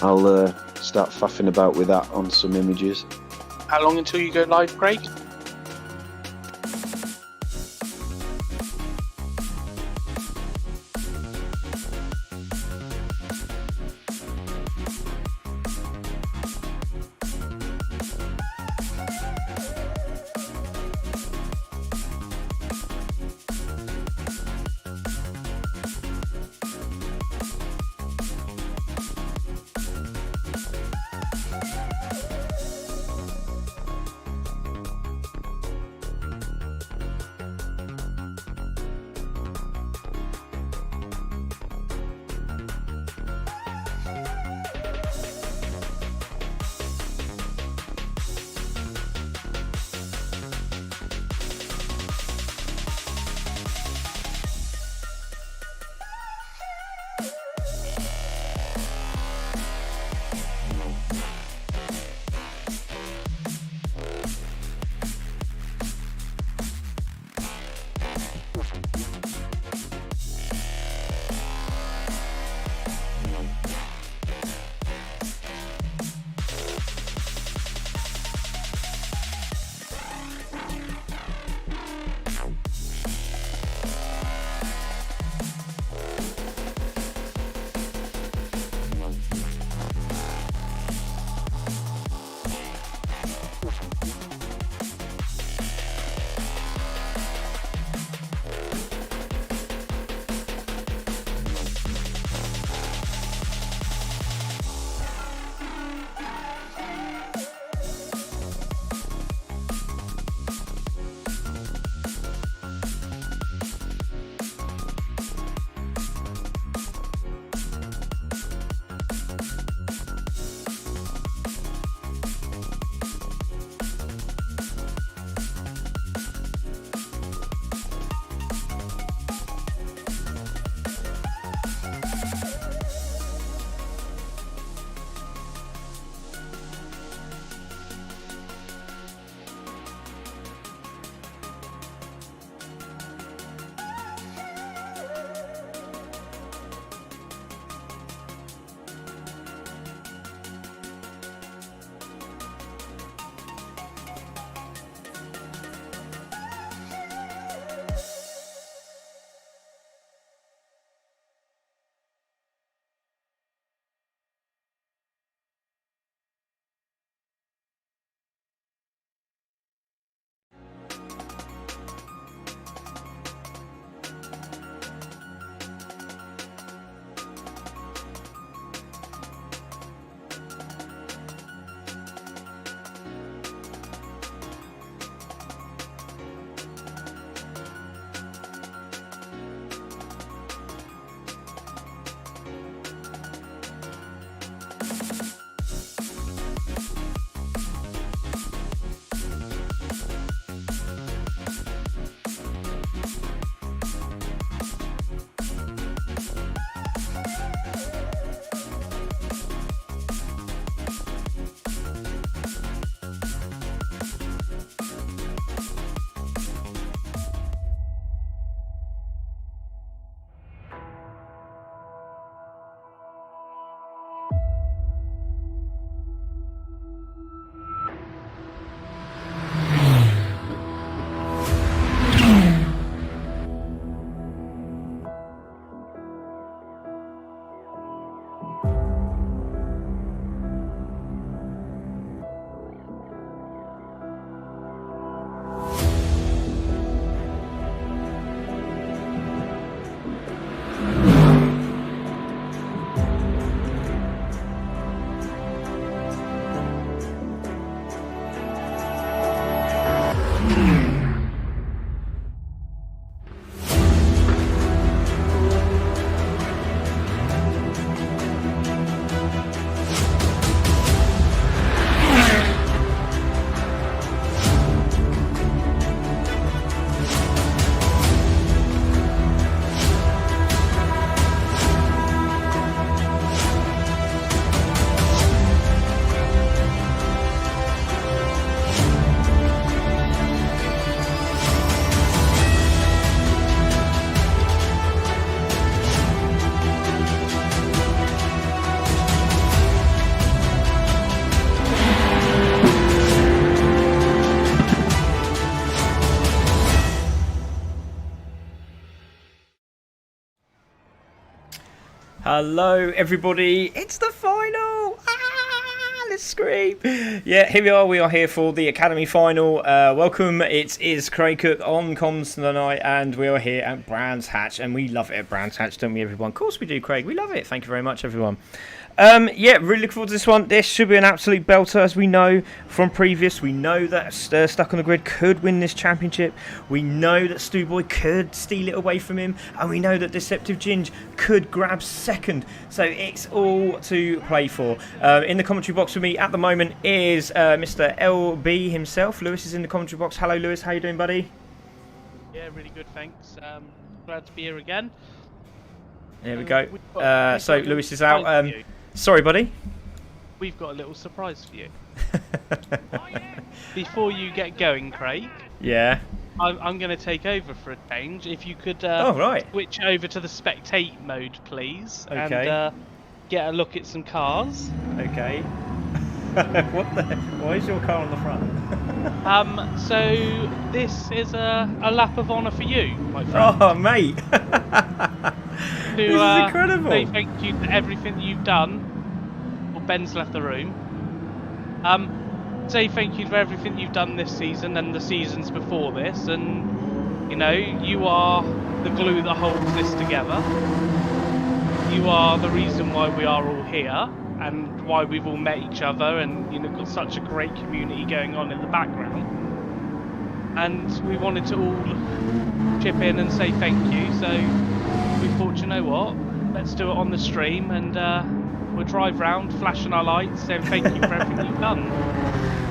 I'll start faffing about with that on some images. How long until you go live, Craig? Hello, everybody. It's the final. Ah, let's scream. Yeah, here we are. We are here for the Academy final. Welcome. It is Craig Cook on comms tonight, and we are here at Brands Hatch, and we love it at Brands Hatch, don't we, everyone? Of course we do, Craig. We love it. Thank you very much, everyone. Yeah, really looking forward to this one. This should be an absolute belter, as we know from previous. We know that Stuck on the Grid could win this championship. We know that Stu Boy could steal it away from him, and we know that Deceptive Ginge could grab second. So it's all to play for. In the commentary box with me at the moment is Mr. LB himself. Lewis is in the commentary box. Hello, Lewis. How you doing, buddy? Yeah, really good, thanks. Glad to be here again. There we go. So Lewis is out. Sorry, buddy. We've got a little surprise for you. Before you get going, Craig. Yeah. I'm going to take over for a change. If you could switch over to the spectate mode, please. Okay. And get a look at some cars. Okay. What the? Why is your car on the front? So this is a lap of honour for you, my friend. Oh, mate. This is incredible. Say thank you for everything that you've done. Well, Ben's left the room. Say thank you for everything you've done this season and the seasons before this, and you know, you are the glue that holds this together. You are the reason why we are all here and why we've all met each other, and you know, got such a great community going on in the background. And we wanted to all chip in and say thank you, so we thought, you know what, let's do it on the stream, and we'll drive round flashing our lights saying thank you for everything you've done.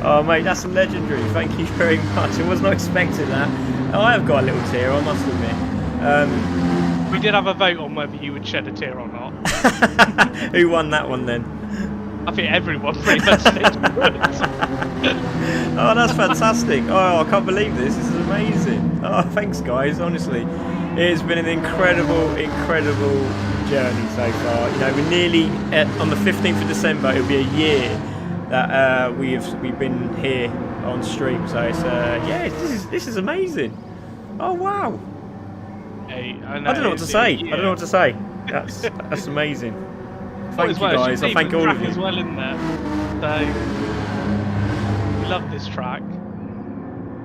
Oh mate, that's legendary, thank you very much. I was not expecting that. Oh, I have got a little tear, I must admit. We did have a vote on whether you would shed a tear or not. Who won that one then? I think everyone pretty much did. Oh, that's fantastic. Oh, I can't believe this is amazing. Oh, thanks guys, honestly. It's been an incredible journey so far. You know, we're nearly on the 15th of December. It'll be a year that we've been here on stream. So it's yeah, this is amazing. Oh wow. Hey, I don't know what to say. I don't know what to say. That's amazing. Thank you guys. I thank all of you. As well in there. So we love this track.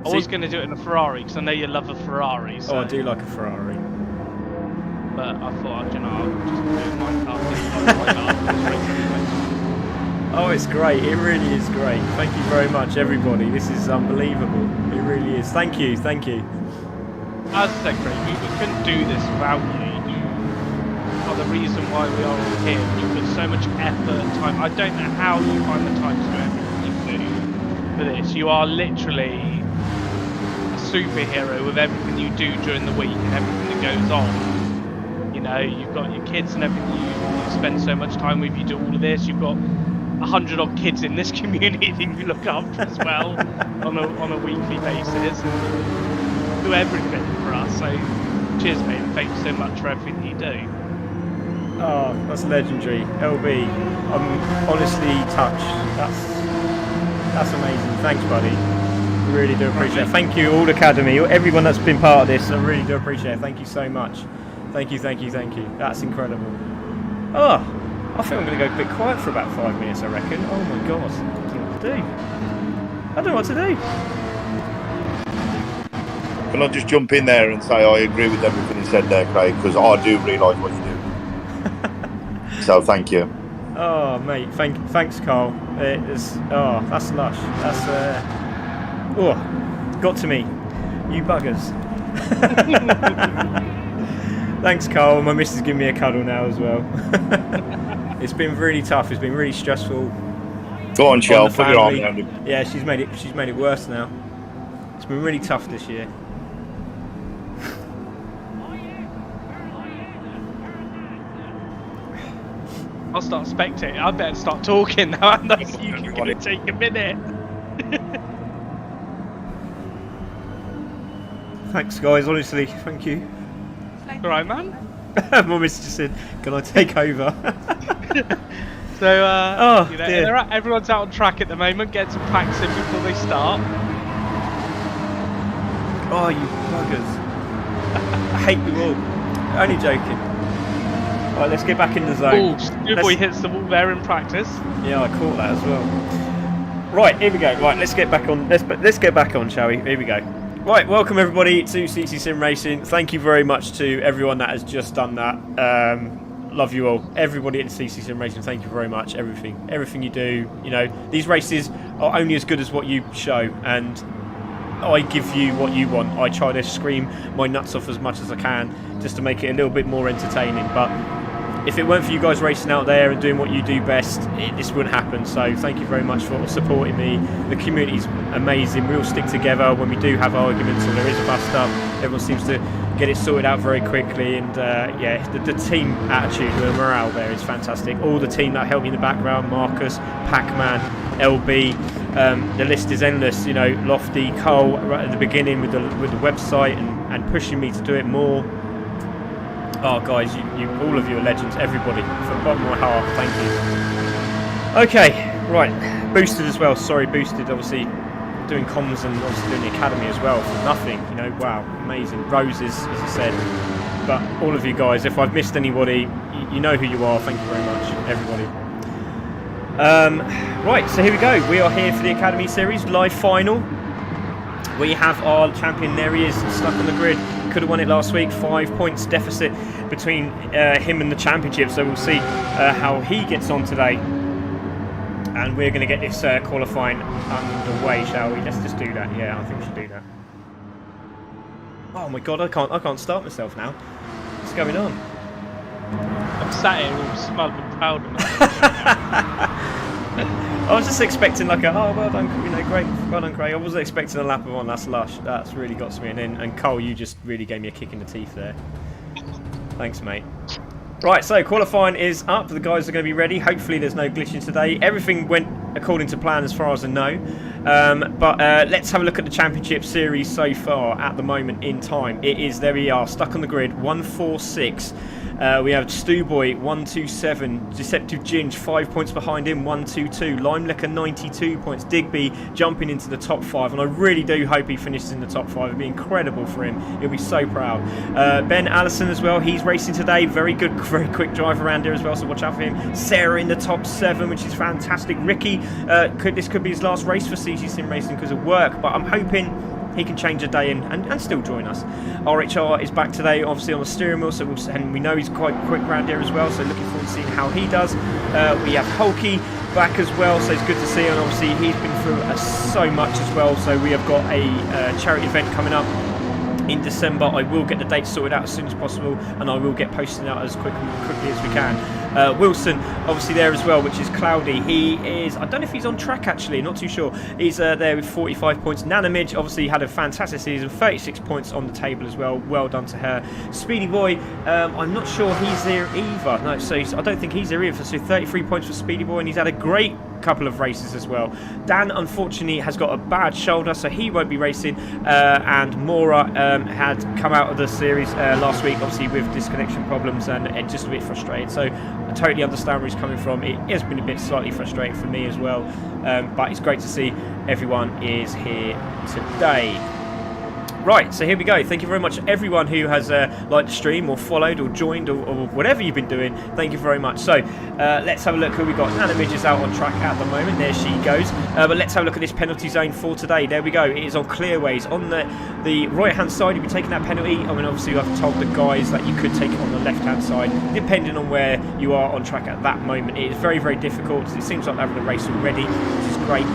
I was going to do it in a Ferrari because I know you love a Ferrari. So. Oh, I do like a Ferrari. But I thought, you know, I'll just do it in my car. Oh, it's great. It really is great. Thank you very much, everybody. This is unbelievable. It really is. Thank you. Thank you. As I said, Craig, we couldn't do this without you. You are the reason why we are all here. You put so much effort and time. I don't know how you find the time to do everything you do for this. You are literally superhero with everything you do during the week and everything that goes on. You know, you've got your kids and everything you spend so much time with. You do all of this. You've got 100 odd kids in this community that you look after as well on a weekly basis. And do everything for us. So cheers, mate. And thank you so much for everything you do. Oh, that's legendary, LB. I'm honestly touched. That's amazing. Thanks, buddy. Really do appreciate it. Thank you, all Academy, everyone that's been part of this. I really do appreciate it. Thank you so much. Thank you. That's incredible. Oh, I think I'm going to go a bit quiet for about 5 minutes, I reckon. Oh my god. I don't know what to do. Can I just jump in there and say I agree with everything you said there, Craig, because I do realise what you do. So thank you. Oh mate, thanks Carl. That's lush. That's got to me. You buggers. Thanks Carl. My missus is giving me a cuddle now as well. It's been really tough. It's been really stressful. Go on, Shell. Put your arm around him. Yeah, she's made it worse now. It's been really tough this year. I'll start spectating. I better start talking now. I know you're going to take a minute. Thanks, guys. Honestly, thank you. All right, man. My missus just said, "Can I take over?" So, you know, everyone's out on track at the moment. Get some packs in before they start. Oh, you buggers! I hate you all. Only joking. Right, let's get back in the Oh, zone. Schoolboy hits the wall there in practice. Yeah, I caught that as well. Right, here we go. Right, let's get back on. Let's get back on, shall we? Here we go. Right, welcome everybody to CC Sim Racing. Thank you very much to everyone that has just done that. Love you all. Everybody at CC Sim Racing, thank you very much. Everything you do. You know, these races are only as good as what you show, and I give you what you want. I try to scream my nuts off as much as I can just to make it a little bit more entertaining. But if it weren't for you guys racing out there and doing what you do best, this wouldn't happen. So thank you very much for supporting me. The community's amazing. We all stick together when we do have arguments or there is a bust up. Everyone seems to get it sorted out very quickly. And yeah, the team attitude, the morale there is fantastic. All the team that helped me in the background, Marcus, Pac-Man, LB, the list is endless. You know, Lofty, Cole right at the beginning with the website and pushing me to do it more. Oh, guys, you all of you are legends. Everybody, from the bottom of my heart, thank you. Okay, right, boosted as well. Sorry, boosted. Obviously, doing comms and obviously doing the academy as well for nothing. You know, wow, amazing. Roses, as I said. But all of you guys, if I've missed anybody, you know who you are. Thank you very much, everybody. Right, so here we go. We are here for the Academy Series live final. We have our champion. There he is, stuck on the grid. Could have won it last week. 5 points deficit between him and the championship. So we'll see how he gets on today. And we're going to get this qualifying underway, shall we? Let's just do that. Yeah, I think we should do that. Oh my god, I can't start myself now. What's going on? I'm sat here all smug and proud of myself. I was just expecting like a, oh, well done, you know, great, well done, Craig. I wasn't expecting a lap of one. That's lush. That's really got to me. And Cole, you just really gave me a kick in the teeth there. Thanks, mate. Right, so qualifying is up. The guys are going to be ready. Hopefully there's no glitching today. Everything went according to plan as far as I know. But let's have a look at the Championship Series so far at the moment in time. It is, there we are, stuck on the grid, 146. We have Stewboy 127, Deceptive Ginge 5 points behind him, 122, Limelicker 92 points, Digby jumping into the top 5, and I really do hope he finishes in the top 5. It'd be incredible for him. He'll be so proud. Ben Allison as well, he's racing today. Very good, very quick drive around here as well, so watch out for him. Sarah in the top 7, which is fantastic. Ricky, this could be his last race for CC Sim Racing because of work, but I'm hoping he can change a day in and still join us. RHR is back today, obviously on the steering wheel, so and we know he's quite quick around here as well, so looking forward to seeing how he does. We have Hulky back as well, so it's good to see, and obviously he's been through so much as well, so we have got a charity event coming up in December. I will get the dates sorted out as soon as possible, and I will get posted out as quickly as we can. Wilson obviously there as well, which is Cloudy. He is, I don't know if he's on track actually, not too sure. He's there with 45 points. Nanamidge obviously had a fantastic season, 36 points on the table as well. Well done to her. Speedy Boy, I'm not sure he's there either. No, so I don't think he's there either. So 33 points for Speedy Boy, and he's had a great couple of races as well. Dan unfortunately has got a bad shoulder, so he won't be racing, and Mora had come out of the series last week obviously with disconnection problems and just a bit frustrated, so I totally understand where he's coming from. It has been a bit slightly frustrating for me as well, but it's great to see everyone is here today. Right, so here we go. Thank you very much everyone who has liked the stream or followed or joined or whatever you've been doing. Thank you very much. So let's have a look who we got. Nanamidge is out on track at the moment. There she goes. But let's have a look at this penalty zone for today. There we go. It is on clearways. On the right-hand side, you'll be taking that penalty. I mean, obviously, I've told the guys that you could take it on the left-hand side, depending on where you are on track at that moment. It is very, very difficult. It seems like they're having a race already, which is great.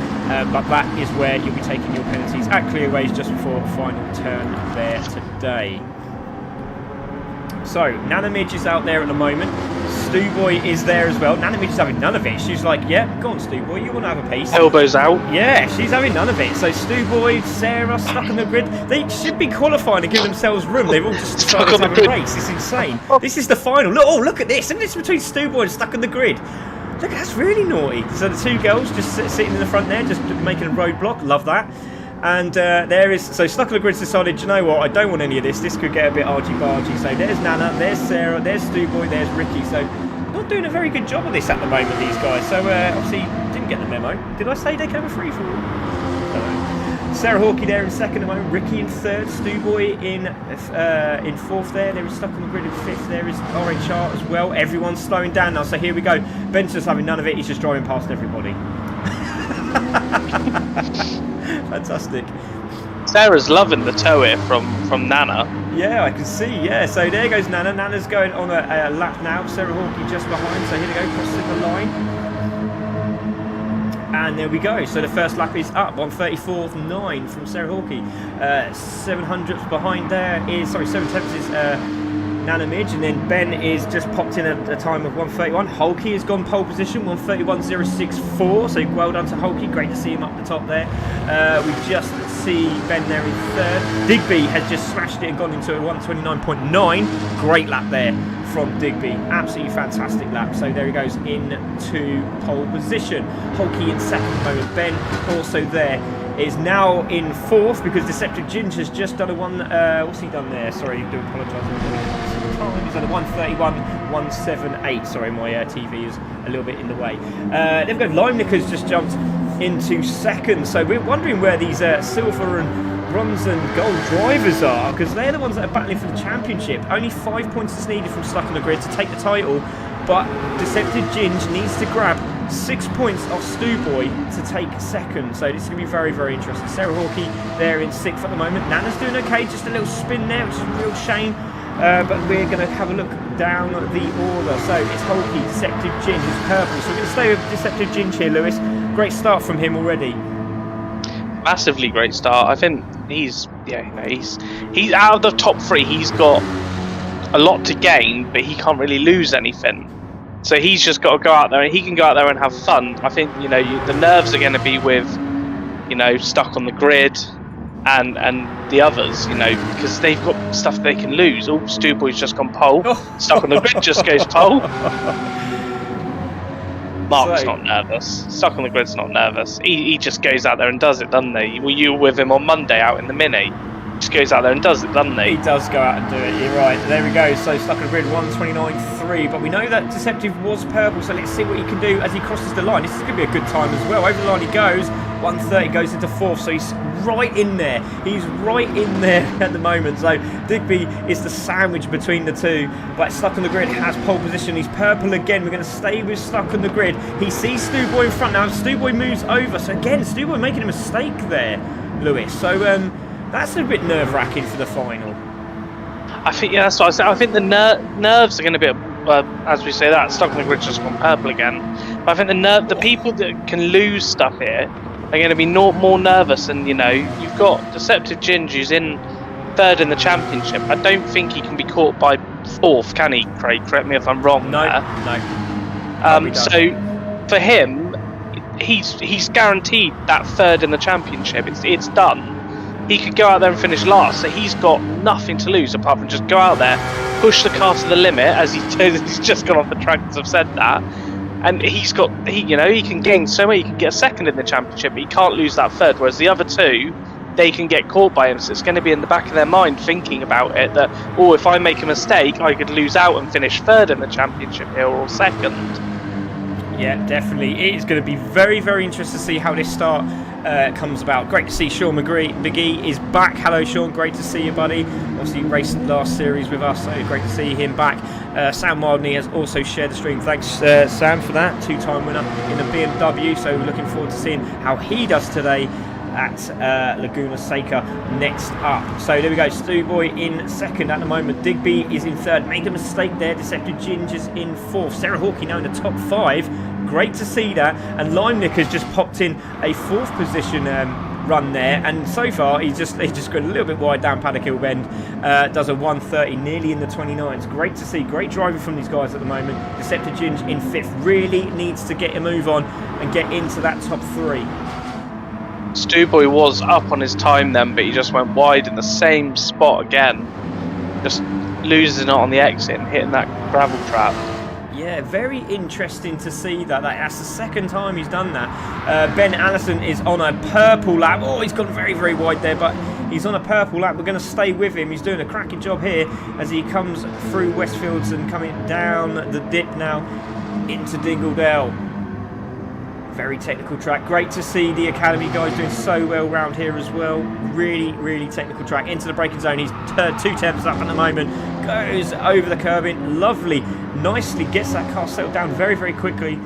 But that is where you'll be taking your penalties at clearways just before the final turn there today. So Nanamidge is out there at the moment. Stewboy is there as well. Nanamidge is having none of it. She's like, yeah, go on Stewboy, you want to have a piece. Elbows out. Yeah, she's having none of it. So Stewboy, Sarah stuck on the grid. They should be qualifying and give themselves room. They've all just started to have a race. It's insane. This is the final. Look, oh, look at this. And this between Stewboy and stuck on the grid. Look, that's really naughty. So the two girls just sitting in the front there, just making a roadblock. Love that. And there is, so Stuck on the Grid's decided, you know what, I don't want any of this. This could get a bit argy-bargy. So there's Nana, there's Sarah, there's Stewboy, there's Ricky. So not doing a very good job of this at the moment, these guys. So obviously didn't get the memo. Did I say they came a free for all? Sarah Hawkey there in second at the moment. Ricky in third. Stewboy in fourth there. There is Stuck on the Grid in fifth. There is Orange Chart as well. Everyone's slowing down now. So here we go. Ben's just having none of it. He's just driving past everybody. Fantastic. Sarah's loving the tow here from Nana. Yeah, I can see. Yeah, so there goes Nana. Nana's going on a lap now. Sarah Hawkey just behind. So here we go, crossing the line. And there we go. So the first lap is up, 1:34.9 from Sarah Hawkey. 700ths behind there is, sorry, 7/10 is Nana Midge, and then Ben is just popped in at a time of 1:31. Hawkey has gone pole position, 1:31.064. So well done to Hawkey. Great to see him up the top there. We just see Ben there in third. Digby has just smashed it and gone into a 1:29.9. Great lap there from Digby. Absolutely fantastic lap. So there he goes into pole position. Hawkey in second at the moment. Ben also there is now in fourth because Deceptive Ginge has just done a what's he done there? Sorry, I do apologise. He's done a 1:31.178. Sorry, my TV is a little bit in the way. There we go. Limnicker's just jumped into second. So we're wondering where these silver and bronze and gold drivers are, because they're the ones that are battling for the championship. Only 5 points is needed from Stuck on the Grid to take the title, but Deceptive Ginge needs to grab 6 points off Stewboy to take second. So this is going to be very, very interesting. Sarah Hawkey there in sixth at the moment. Nana's doing okay, just a little spin there, which is a real shame. But we're going to have a look down the order. So it's Hawkey, Deceptive Ginge is purple. So we're going to stay with Deceptive Ginge here, Lewis. Great start from him already. Massively great start. I think he's out of the top three. He's got a lot to gain, but he can't really lose anything. So he's just got to go out there, and he can go out there and have fun. I think the nerves are going to be with Stuck on the Grid and the others, because they've got stuff they can lose. Oh, Stewboy's just gone pole. Stuck on the Grid just goes pole. Mark's not nervous. Stuck on the Grid's not nervous. He just goes out there and does it, doesn't he? Were you with him on Monday out in the Mini? Just goes out there and does it, doesn't he? He does go out and do it, you're right. There we go, so Stuck on the Grid 1:29.3, but we know that Deceptive was purple, so let's see what he can do as he crosses the line. This is going to be a good time as well. Over the line he goes, 1:30 goes into fourth, so he's right in there. He's right in there at the moment, so Digby is the sandwich between the two, but Stuck on the Grid has pole position. He's purple again. We're going to stay with Stuck on the Grid. He sees Stewboy in front now. Stewboy moves over, so again, Stewboy making a mistake there, Lewis. So that's a bit nerve-wracking for the final. I think, that's what I said. I think the nerves are going to be, as we say that, Stuck on the Grid's just gone purple again. But I think the people that can lose stuff here are going to be more nervous. And, you've got Deceptive Ginge, who's in third in the championship. I don't think he can be caught by fourth, can he, Craig? Correct me if I'm wrong. No. So, for him, he's guaranteed that third in the championship. It's done. He could go out there and finish last, so he's got nothing to lose apart from just go out there, push the car to the limit, as he's just gone off the track, as I've said that, and he can gain so much. He can get a second in the championship, but he can't lose that third, whereas the other two, they can get caught by him, so it's going to be in the back of their mind thinking about it, that, if I make a mistake, I could lose out and finish third in the championship here, or second. Yeah, definitely. It is going to be very, very interesting to see how this start comes about. Great to see Sean McGee is back. Hello, Sean. Great to see you, buddy. Obviously, raced last series with us, so great to see him back. Sam Mildney has also shared the stream. Thanks, Sam, for that. Two-time winner in the BMW. So looking forward to seeing how he does today at Laguna Seca next up. So there we go, Stewboy in second at the moment. Digby is in third. Made a mistake there. Deceptive Ginge is in fourth. Sarah Hawkey now in the top five. Great to see that. And Limnicker's just popped in a fourth position run there, and so far he's just got a little bit wide down Paddock Hill Bend. Does a 1:30, nearly in the 29s. Great to see. Great driving from these guys at the moment. Deceptive Ginge in fifth. Really needs to get a move on and get into that top three. Stewboy was up on his time then, but he just went wide in the same spot again. Just losing it on the exit and hitting that gravel trap. Yeah, very interesting to see that. That's the second time he's done that. Ben Allison is on a purple lap. Oh, he's gone very, very wide there, but he's on a purple lap. We're going to stay with him. He's doing a cracking job here as he comes through Westfields and coming down the dip now into Dingledale. Very technical track. Great to see the Academy guys doing so well round here as well. Really, really technical track. Into the braking zone. He's 2 temps up at the moment. Goes over the curbing. Lovely. Nicely gets that car settled down very, very quickly.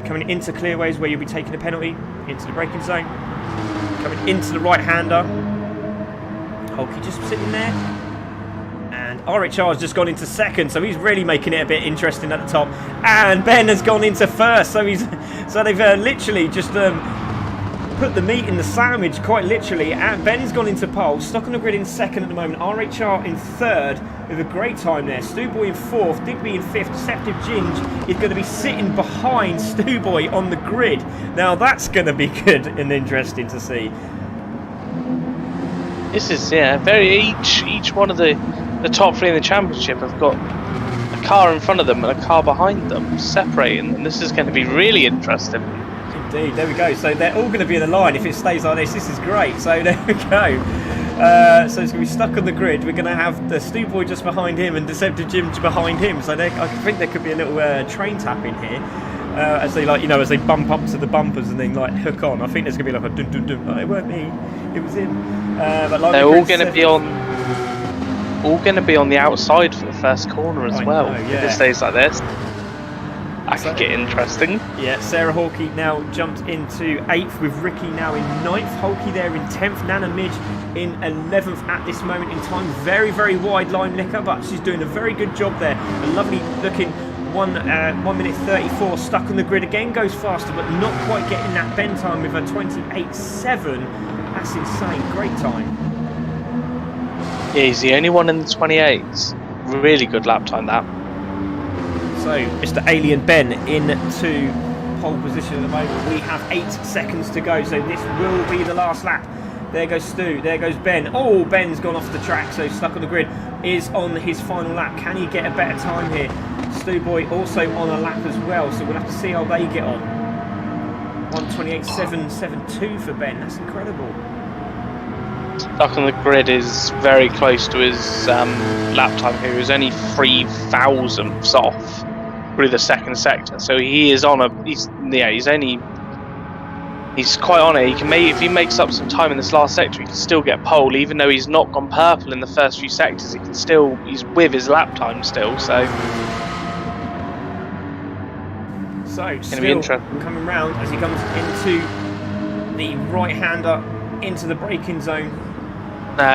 Coming into clearways where you'll be taking a penalty. Into the braking zone. Coming into the right-hander. Hulky just sitting there. And RHR has just gone into second, so he's really making it a bit interesting at the top. And Ben has gone into first, so they've literally just put the meat in the sandwich, quite literally. And Ben's gone into pole, stuck on the grid in second at the moment. RHR in third with a great time there. Stewboy in fourth, Digby in fifth. Deceptive Ginge is going to be sitting behind Stewboy on the grid. Now that's going to be good and interesting to see. This is each one of the top 3 in the championship have got a car in front of them and a car behind them separating, and this is going to be really interesting. Indeed, there we go. So they're all going to be in a line if it stays like this. This is great. So there we go. So it's going to be stuck on the grid. We're going to have the Stewboy just behind him and Deceptive Jim behind him. So I think there could be a little train tap in here. As they as they bump up to the bumpers and then hook on. I think there's gonna be like a dun dun dun. Oh, it weren't me, it was him. But they're all gonna be on the outside for the first corner as well. If it stays like this, that could get interesting. Yeah, Sarah Hawkey now jumped into 8th with Ricky now in 9th. Hawkey there in 10th. Nana Midge in 11th at this moment in time. Very, very wide line liquor, but she's doing a very good job there. A lovely looking 1 minute 34 stuck on the grid again, goes faster but not quite getting that bend time with a 28.7. That's insane, great time. Yeah, he's the only one in the 28s. Really good lap time that. So Mr. Alien Ben into pole position at the moment. We have 8 seconds to go, so this will be the last lap. There goes Stu, there goes Ben. Oh, Ben's gone off the track, so stuck on the grid, is on his final lap. Can he get a better time here? Stewboy also on a lap as well, so we'll have to see how they get on. 1:28.772 for Ben, that's incredible. Stuck on the grid is very close to his lap time here. He's only 3 thousandths off through the second sector, so he is on he's quite on it. He can if he makes up some time in this last sector, he can still get pole, even though he's not gone purple in the first few sectors. He's with his lap time still, so. So, still coming round as he comes into the right-hander, into the braking zone.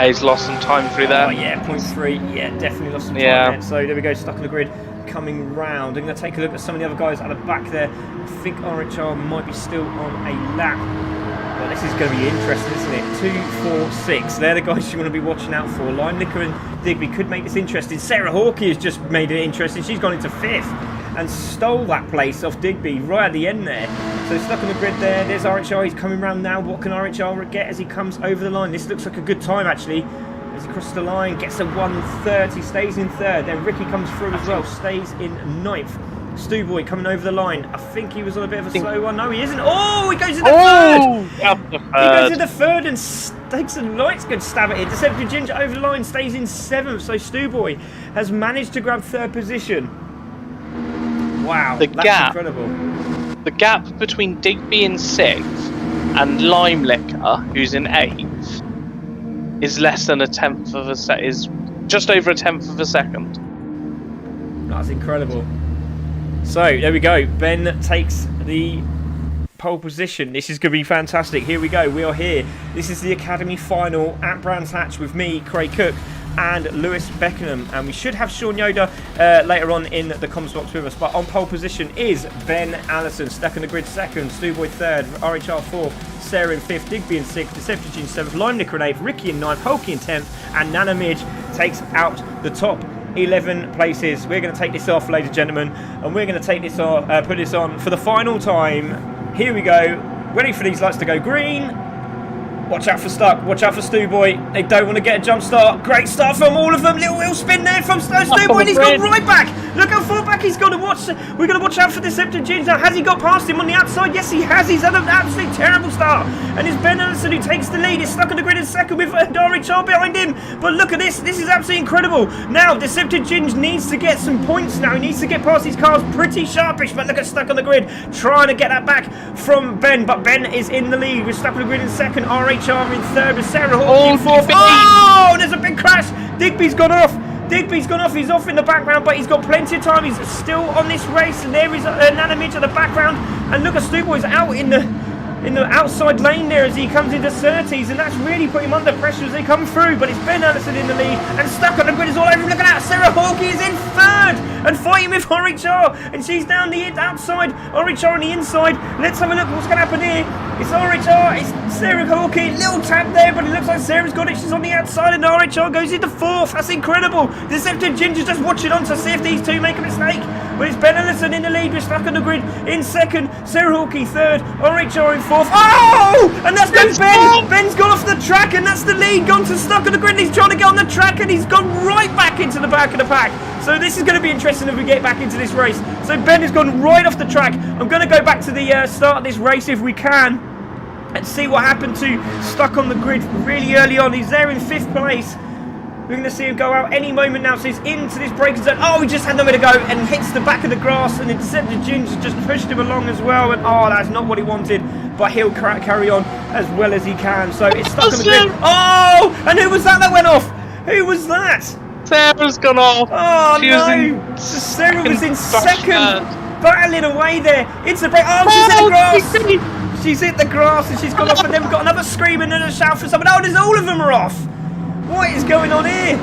He's lost some time through there. Oh yeah, 0.3. Yeah, definitely lost some time there. So there we go, stuck on the grid, coming round. I'm going to take a look at some of the other guys at the back there. I think RHR might be still on a lap. Well, this is going to be interesting, isn't it? 2, 4, 6. They're the guys you want to be watching out for. Lime Liquor and Digby could make this interesting. Sarah Hawkey has just made it interesting. She's gone into 5th. And stole that place off Digby right at the end there. So stuck on the grid there. There's RHR. He's coming round now. What can RHR get as he comes over the line? This looks like a good time actually. As he crosses the line, gets a 1:30, stays in 3rd. Then Ricky comes through as well, stays in 9th. Stewboy coming over the line. I think he was on a bit of a slow one. No, he isn't. Oh, he goes in the 3rd. He goes in the 3rd and takes a nice good stab at it. Deceptive Ginger over the line, stays in 7th. So Stewboy has managed to grab 3rd position. Wow, that's incredible. The gap between Digby in 6th and Lime Liquor, who's in 8th, is less than a 10th of a is just over a 10th of a second. That's incredible. So there we go. Ben takes the pole position. This is going to be fantastic. Here we go. We are here. This is the Academy final at Brands Hatch with me, Craig Cook, and Lewis Beckenham, and we should have Sean Yoder later on in the comms box with us. But on pole position is Ben Allison, stuck in the grid 2nd, Stewboy 3rd, RHR 4th, Sarah in 5th, Digby in 6th, Deceptive in 7th, Lime Liquor in 8th, Ricky in 9th, Hulky in 10th, and Nana Midge takes out the top 11 places. We're going to take this off, ladies and gentlemen, and we're going to take this on, put this on for the final time. Here we go. Ready for these lights to go green. Watch out for Stuck. Watch out for Stewboy. They don't want to get a jump start. Great start from all of them. Little wheel spin there from Stewboy. And he's gone right back. Look how far back he's got to watch. We're going to watch out for Deceptive Ginge now. Has he got past him on the outside? Yes, he has. He's had an absolutely terrible start. And it's Ben Ellison who takes the lead. He's stuck on the grid in second with RHR behind him. But look at this. This is absolutely incredible. Now, Deceptive Ginge needs to get some points now. He needs to get past these cars pretty sharpish. But look at Stuck on the Grid trying to get that back from Ben. But Ben is in the lead. We're Stuck on the Grid in second. RHR in third with Sarah Hall in fourth. Oh, there's a big crash. Digby's gone off. Digby's gone off. He's off in the background, but he's got plenty of time. He's still on this race, and there is Nanamidge at the background. And look at Stewboy's out in the outside lane there as he comes into Surtees, and that's really put him under pressure as they come through. But it's Ben Ellison in the lead, and Stuck on the Grid is all over him. Look at that. Sarah Hawkey is in third and fighting with RHR, and she's down the outside. RHR on the inside. Let's have a look what's going to happen here. It's RHR, it's Sarah Hawkey, little tap there, but it looks like Sarah's got it. She's on the outside, and RHR goes into fourth. That's incredible. Deceptive Ginger's just watching on to see if these two make a mistake. But it's Ben Ellison in the lead. We're Stuck on the Grid in second. Sarah Hawkey third. RHR in fourth. Oh! And that's goes Ben. Ben's gone off the track, and that's the lead. Gone to Stuck on the Grid. And he's trying to get on the track, and he's gone right back into the back of the pack. So this is going to be interesting if we get back into this race. So Ben has gone right off the track. I'm going to go back to the start of this race if we can, and see what happened to Stuck on the Grid really early on. He's there in fifth place. We're going to see him go out any moment now. So he's into this braking zone. Oh, he just had nowhere to go and hits the back of the grass, and Deceptive Ginge just pushed him along as well. And oh, that's not what he wanted, but he'll carry on as well as he can. So it's Stuck on the Grid. Oh, and who was that went off? Who was that? Sarah's gone off. Oh, no. Sarah was in second, battling away there. It's a break. Oh, she's hit the grass. She's hit the grass and she's gone off, and then we've got another screaming and a shout for someone. Oh, there's all of them are off. What is going on here?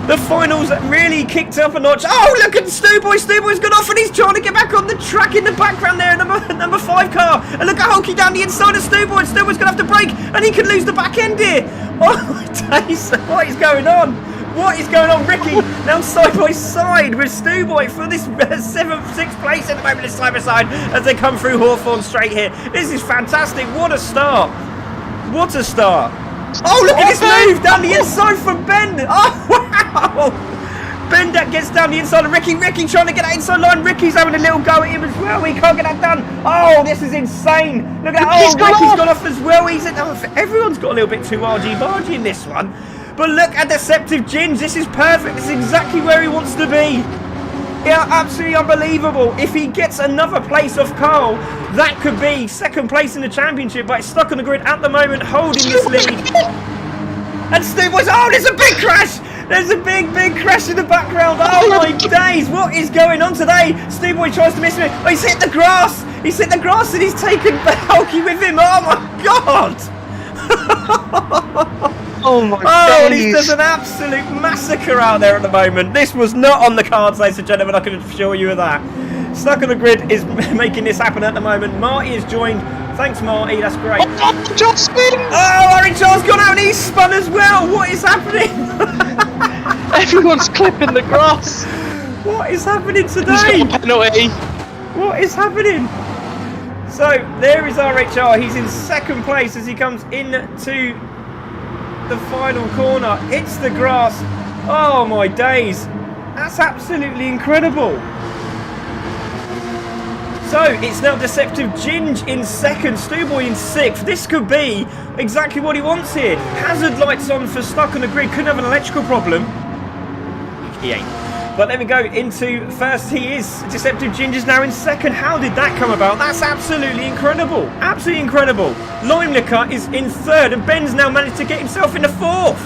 The finals really kicked up a notch. Oh, look at Stewboy. Stewboy's gone off, and he's trying to get back on the track in the background there, number 5 car. And look at Hawkey down the inside of Stewboy. Stewboy's going to have to brake, and he could lose the back end here. Oh, my days. What is going on? What is going on? Ricky now side by side with Stewboy for this 6th place at the moment, side by side as they come through Hawthorne Straight here. This is fantastic. What a start. What a start. Oh, look at this move down the inside from Ben. Oh, wow. Ben that gets down the inside of Ricky. Ricky trying to get that inside line. Ricky's having a little go at him as well. He can't get that done. Oh, this is insane. Look at that. Oh, Ricky's gone off as well. Everyone's got a little bit too argy-bargy in this one. But look at Deceptive Ginge. This is perfect. This is exactly where he wants to be. Yeah, absolutely unbelievable. If he gets another place off Carl, that could be 2nd place in the championship. But it's Stuck on the Grid at the moment, holding this lead. And Stewboy's, oh, there's a big crash. There's a big crash in the background. Oh my days, what is going on today? Stewboy tries to miss me. Oh, he's hit the grass. He's hit the grass and he's taken Hawkey with him. Oh my God. Oh my God! Oh, there's an absolute massacre out there at the moment. This was not on the cards, ladies and gentlemen. I can assure you of that. Stuck on the Grid is making this happen at the moment. Marty has joined. Thanks, Marty. That's great. Oh, John spins! Oh, RHR's gone out and he's spun as well. What is happening? Everyone's clipping the grass. What is happening today? He's got a penalty. What is happening? So there is RHR. He's in 2nd place as he comes into the final corner. Hits the grass. Oh my days, that's absolutely incredible. So it's now Deceptive Ginge in 2nd, Stewboy in 6th. This could be exactly what he wants here. Hazard lights on for Stuck on the Grid. Could have an electrical problem. He ain't. But let me go into 1st. He is Deceptive Ginge is now in 2nd. How did that come about? That's absolutely incredible. Absolutely incredible. Limelicker is in 3rd, and Ben's now managed to get himself into 4th.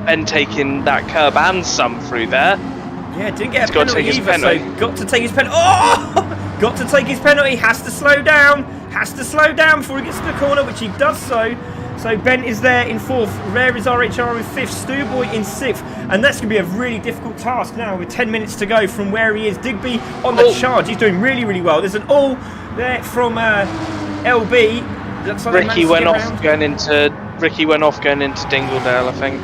Ben taking that curb and some through there. Yeah, didn't get a penalty either, so got to take his penalty. Oh! Got to take his penalty. Has to slow down. Has to slow down before he gets to the corner, which he does so. So Ben is there in 4th. Rare is RHR in 5th. Stewboy in 6th. And that's going to be a really difficult task now with 10 minutes to go from where he is. Digby on the charge. He's doing really, really well. There's an all there from LB. Looks like Ricky went off going into Dingledale, I think.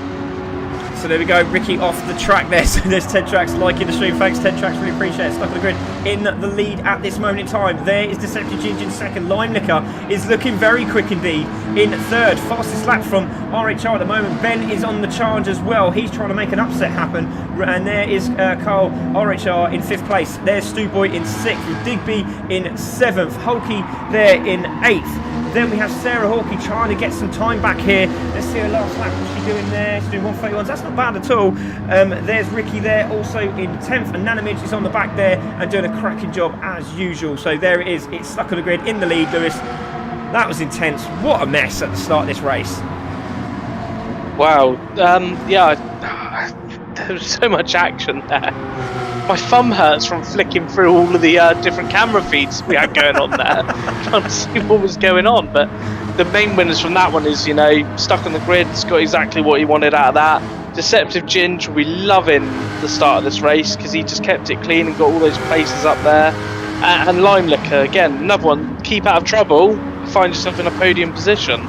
So there we go, Ricky off the track there. So there's Ted Tracks liking the stream. Thanks, Ted Tracks, really appreciate it. Stuck on the Grid. in the lead at this moment in time. There is Deceptive Ginger in second. Lime Liquor is looking very quick indeed in third. Fastest lap from RHR at the moment. Ben is on the charge as well. He's trying to make an upset happen. And there is Carl RHR in 5th place. There's Stu Boy in 6th, with Digby in 7th. Hulky there in 8th. Then we have Sarah Hawkey trying to get some time back here. Let's see her last lap. What's she doing there? She's doing 1:31s. That's not bad at all. There's Ricky there also in 10th. And Nanamidge is on the back there and doing a cracking job as usual. So there it is. It's Stuck on the Grid in the lead, Lewis. That was intense. What a mess at the start of this race. Wow. There was so much action there. My thumb hurts from flicking through all of the different camera feeds we had going on there, trying to see what was going on. But the main winners from that one is, Stuck on the Grid's got exactly what he wanted out of that. Deceptive Ginge will be loving the start of this race because he just kept it clean and got all those places up there. And Lime Liquor, again, another one, keep out of trouble, find yourself in a podium position.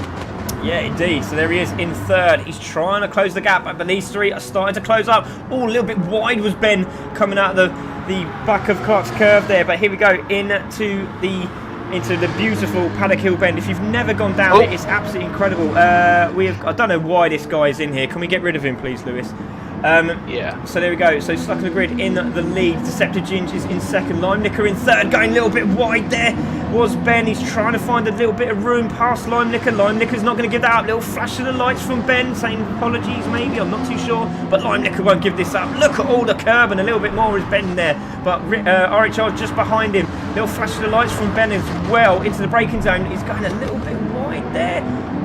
Yeah, indeed. So there he is in 3rd. He's trying to close the gap, but these three are starting to close up. Oh, a little bit wide was Ben coming out of the back of Clark's curve there. But here we go into the beautiful Paddock Hill bend. If you've never gone down it, it's absolutely incredible. I don't know why this guy is in here. Can we get rid of him, please, Lewis? Yeah. So there we go. So Stuck on the Grid in the lead. Deceptive Ginge is in 2nd. Lime Liquor in 3rd. Going a little bit wide there was Ben. He's trying to find a little bit of room past Lime Liquor. Lime Liquor's not going to give that up. Little flash of the lights from Ben saying apologies maybe. I'm not too sure. But Lime Liquor won't give this up. Look at all the curb and a little bit more is Ben there. But RHR just behind him. Little flash of the lights from Ben as well into the braking zone. He's going a little bit wide there.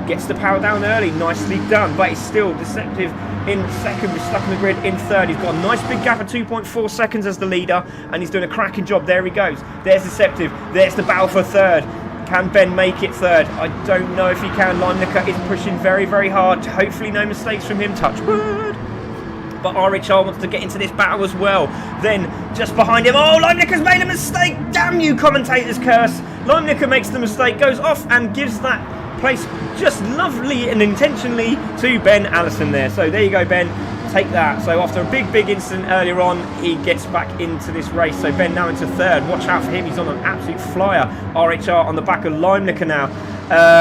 Gets the power down early. Nicely done. But he's still Deceptive in 2nd, with Stuck on the Grid in 3rd. He's got a nice big gap of 2.4 seconds as the leader, and he's doing a cracking job. There he goes. There's Deceptive. There's the battle for 3rd. Can Ben make it 3rd? I don't know if he can. Lime Liquor is pushing very, very hard. Hopefully no mistakes from him. Touch wood. But RHR wants to get into this battle as well. Then, just behind him, oh, Lime Liquor's made a mistake. Damn you, commentator's curse. Lime Liquor makes the mistake, goes off and gives that place just lovely and intentionally to Ben Allison there. So there you go, Ben, take that. So after a big incident earlier on, he gets back into this race. So Ben now into 3rd. Watch out for him, he's on an absolute flyer. RHR on the back of Lime Liquor now.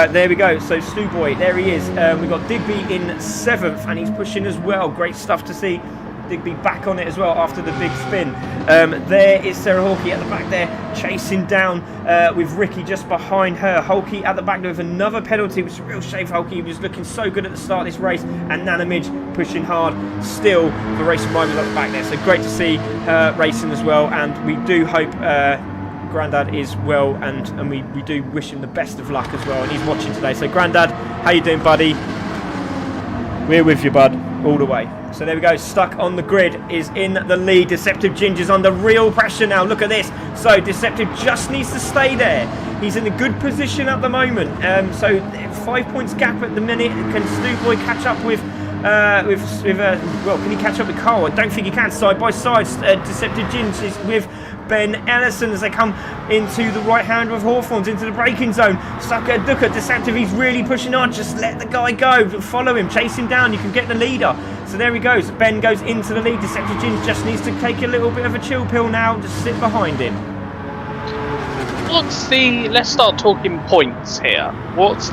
There we go. So Stu Boy, there he is. We've got Digby in 7th, and he's pushing as well. Great stuff to see. Digby back on it as well after the big spin. There is Sarah Hawkey at the back there, chasing down with Ricky just behind her. Hawkey at the back there with another penalty, which is a real shame. Hawkey was looking so good at the start of this race, and Nana Midge pushing hard still. The racing rivals at the back there, so great to see her racing as well. And we do hope Grandad is well, and we do wish him the best of luck as well. And he's watching today, so Grandad, how you doing, buddy? We're with you, bud, all the way. So there we go, Stuck on the Grid is in the lead. Deceptive Ginger's under real pressure now. Look at this. So Deceptive just needs to stay there. He's in a good position at the moment. So 5 points gap at the minute. Can Stu Boy catch up with well, can he catch up with Carl? I don't think he can. Side by side, Deceptive Ginge is with Ben Ellison as they come into the right hand of Hawthorns into the braking zone. Sucker Ducker, Deceptive, he's really pushing on. Just let the guy go. Follow him, chase him down. You can get the leader. So there he goes. Ben goes into the lead. Deceptive Ginge just needs to take a little bit of a chill pill now. Just sit behind him. Let's start talking points here. How's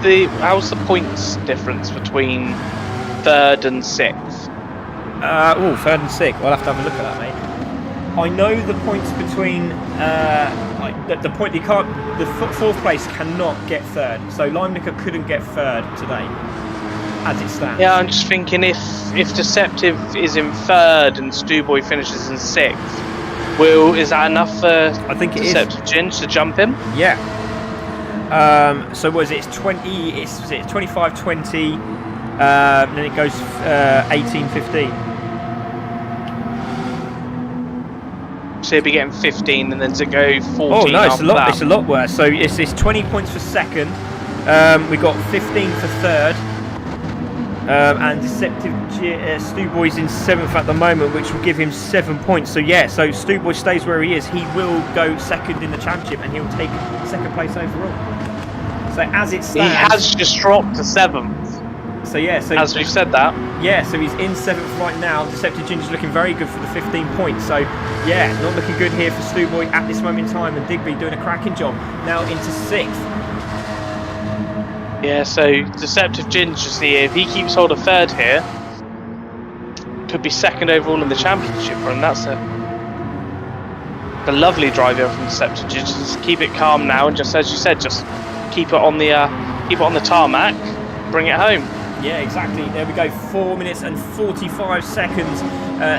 the points difference between 3rd and 6th? 3rd and 6th. We'll have to have a look at that, mate. I know the points between the 4th place cannot get 3rd. So Lime Liquor couldn't get 3rd today, as it stands. Yeah, I'm just thinking if Deceptive is in 3rd and Stu Boy finishes in 6th, is that enough for I think it Deceptive Ginge to jump him? Yeah. So was it? It's 20. It's 25-20. Then it goes 18-15. So he'll be getting 15, and then to go 14. Oh no, it's a lot. That. It's a lot worse. So it's 20 points for 2nd. We got 15 for 3rd. And Deceptive Stu Boy's in 7th at the moment, which will give him 7 points. So yeah, so Stu Boy stays where he is. He will go 2nd in the championship, and he'll take 2nd place overall. So as it stands, he has just dropped to 7th. So yeah, so As we've said that. yeah, so he's in 7th right now. Deceptive Ginger's looking very good for the 15 points. So yeah, not looking good here for Stu Boy at this moment in time, and Digby doing a cracking job now into 6th. Yeah, so Deceptive Ginger's here. If he keeps hold of 3rd here, could be 2nd overall in the championship run. That's a lovely drive here from Deceptive Ginger. Just keep it calm now, and just as you said, just keep it on the tarmac, bring it home. Yeah, exactly. There we go. 4 minutes and 45 seconds.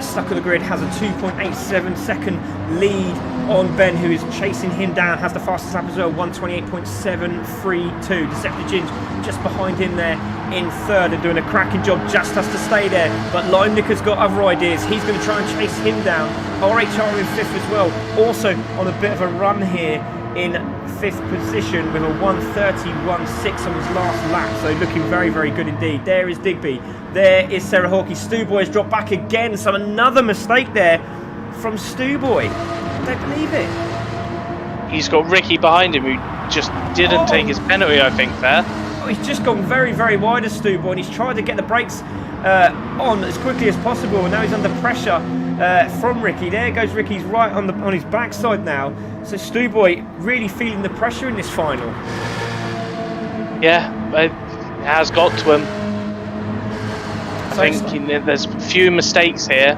Stuck on the Grid has a 2.87 second lead on Ben, who is chasing him down. Has the fastest lap as well, 128.732. Deceptive Ginge just behind him there in 3rd and doing a cracking job. Just has to stay there. But Limelicker's got other ideas. He's going to try and chase him down. RHR in 5th as well. Also on a bit of a run here in 5th position with a 1:31.6 on his last lap, so looking very, very good indeed. There is Digby, there is Sarah Hawkey. Stu Boy has dropped back again, so another mistake there from Stu Boy. I don't believe it. He's got Ricky behind him, who just didn't take his penalty, I think, there. Oh, he's just gone very, very wide as Stu Boy, and he's tried to get the brakes on as quickly as possible, and now he's under pressure from Ricky. There goes Ricky's right on his backside now. So Stu Boy really feeling the pressure in this final. Yeah, it has got to him. I think there's a few mistakes here.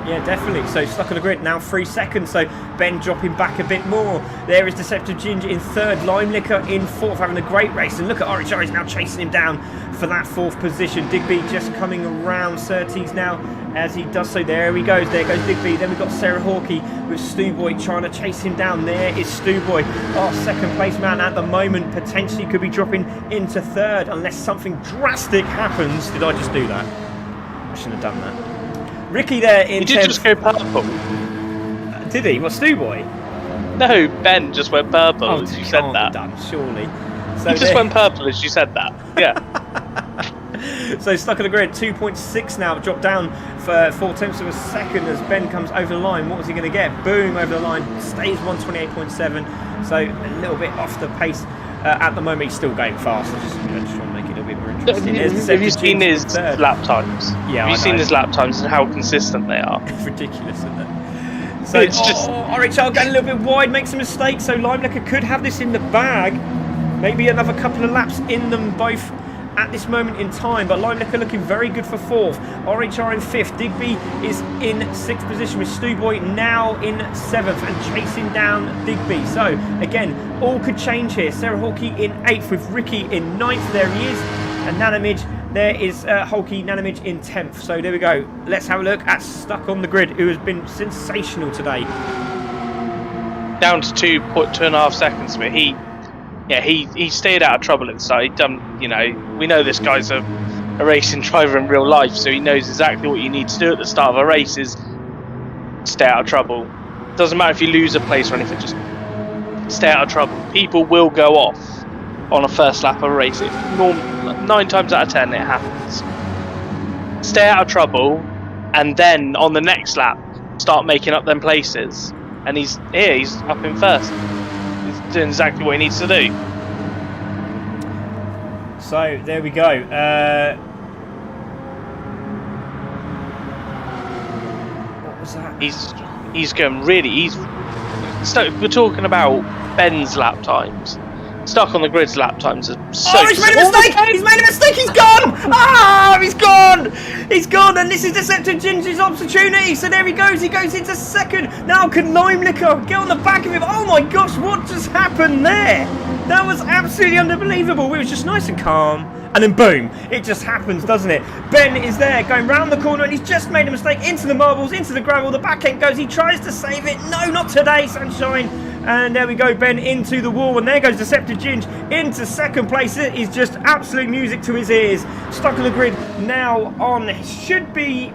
Yeah, definitely. So stuck on the grid now, 3 seconds. So Ben dropping back a bit more. There is Deceptive Ginger in 3rd, Limelicker in 4th, having a great race. And look at RHR, he's now chasing him down for that 4th position. Digby just coming around Surtees now as he does so. There he goes. There goes Digby. Then we've got Sarah Hawkey with Stu Boy trying to chase him down. There is Stu Boy. Our 2nd place man at the moment potentially could be dropping into 3rd unless something drastic happens. Did I just do that? I shouldn't have done that. Ricky there in 10th. He did just go purple. Did he? What, Stu Boy? No, Ben just went purple Oh, as you can't said be that. done, surely. So He just went purple as you said that. Yeah. So stuck on the grid, 2.6 now, dropped down for 4/10 of a second as Ben comes over the line. What was he going to get? Boom, over the line, stays 128.7, so a little bit off the pace at the moment. He's still going fast. I just trying to make it a little bit more interesting. Have you seen his lap times? Yeah, Have you seen his lap times and how consistent they are? It's ridiculous, isn't it? So It's just- RHL going a little bit wide, makes a mistake, so Limelicker could have this in the bag. Maybe another couple of laps in them both at this moment in time, but Limelicker looking very good for 4th. RHR in 5th. Digby is in 6th position with Stu Boy now in 7th and chasing down Digby. So again, all could change here. Sarah Hawkey in 8th with Ricky in 9th. There he is. And Nanamidge, there is Hawkey Nanamidge in 10th. So there we go. Let's have a look at Stuck on the Grid, who has been sensational today. Down to 2.5 seconds, but he stayed out of trouble at the start. He done, we know this guy's a racing driver in real life, so he knows exactly what you need to do at the start of a race is stay out of trouble. Doesn't matter if you lose a place or anything, just stay out of trouble. People will go off on a first lap of a race. 9 times out of 10 it happens. Stay out of trouble, and then on the next lap start making up them places. And he's up in 1st. He's doing exactly what he needs to do. So there we go. What was that? He's going really. We're talking about Ben's lap times. Stuck on the Grid's lap times are so. Oh, he's made a mistake! He's made a mistake! He's gone! Ah, he's gone! He's gone, and this is Deceptive Ginger's opportunity. So there he goes into 2nd. Now can Limelicker get on the back of him? Oh my gosh, what just happened there? That was absolutely unbelievable. It was just nice and calm. And then boom, it just happens, doesn't it? Ben is there, going round the corner, and he's just made a mistake into the marbles, into the gravel. The back end goes, he tries to save it. No, not today, sunshine. And there we go, Ben into the wall, and there goes Deceptive Ginge into 2nd place. It is just absolute music to his ears. Stuck on the grid now on, should be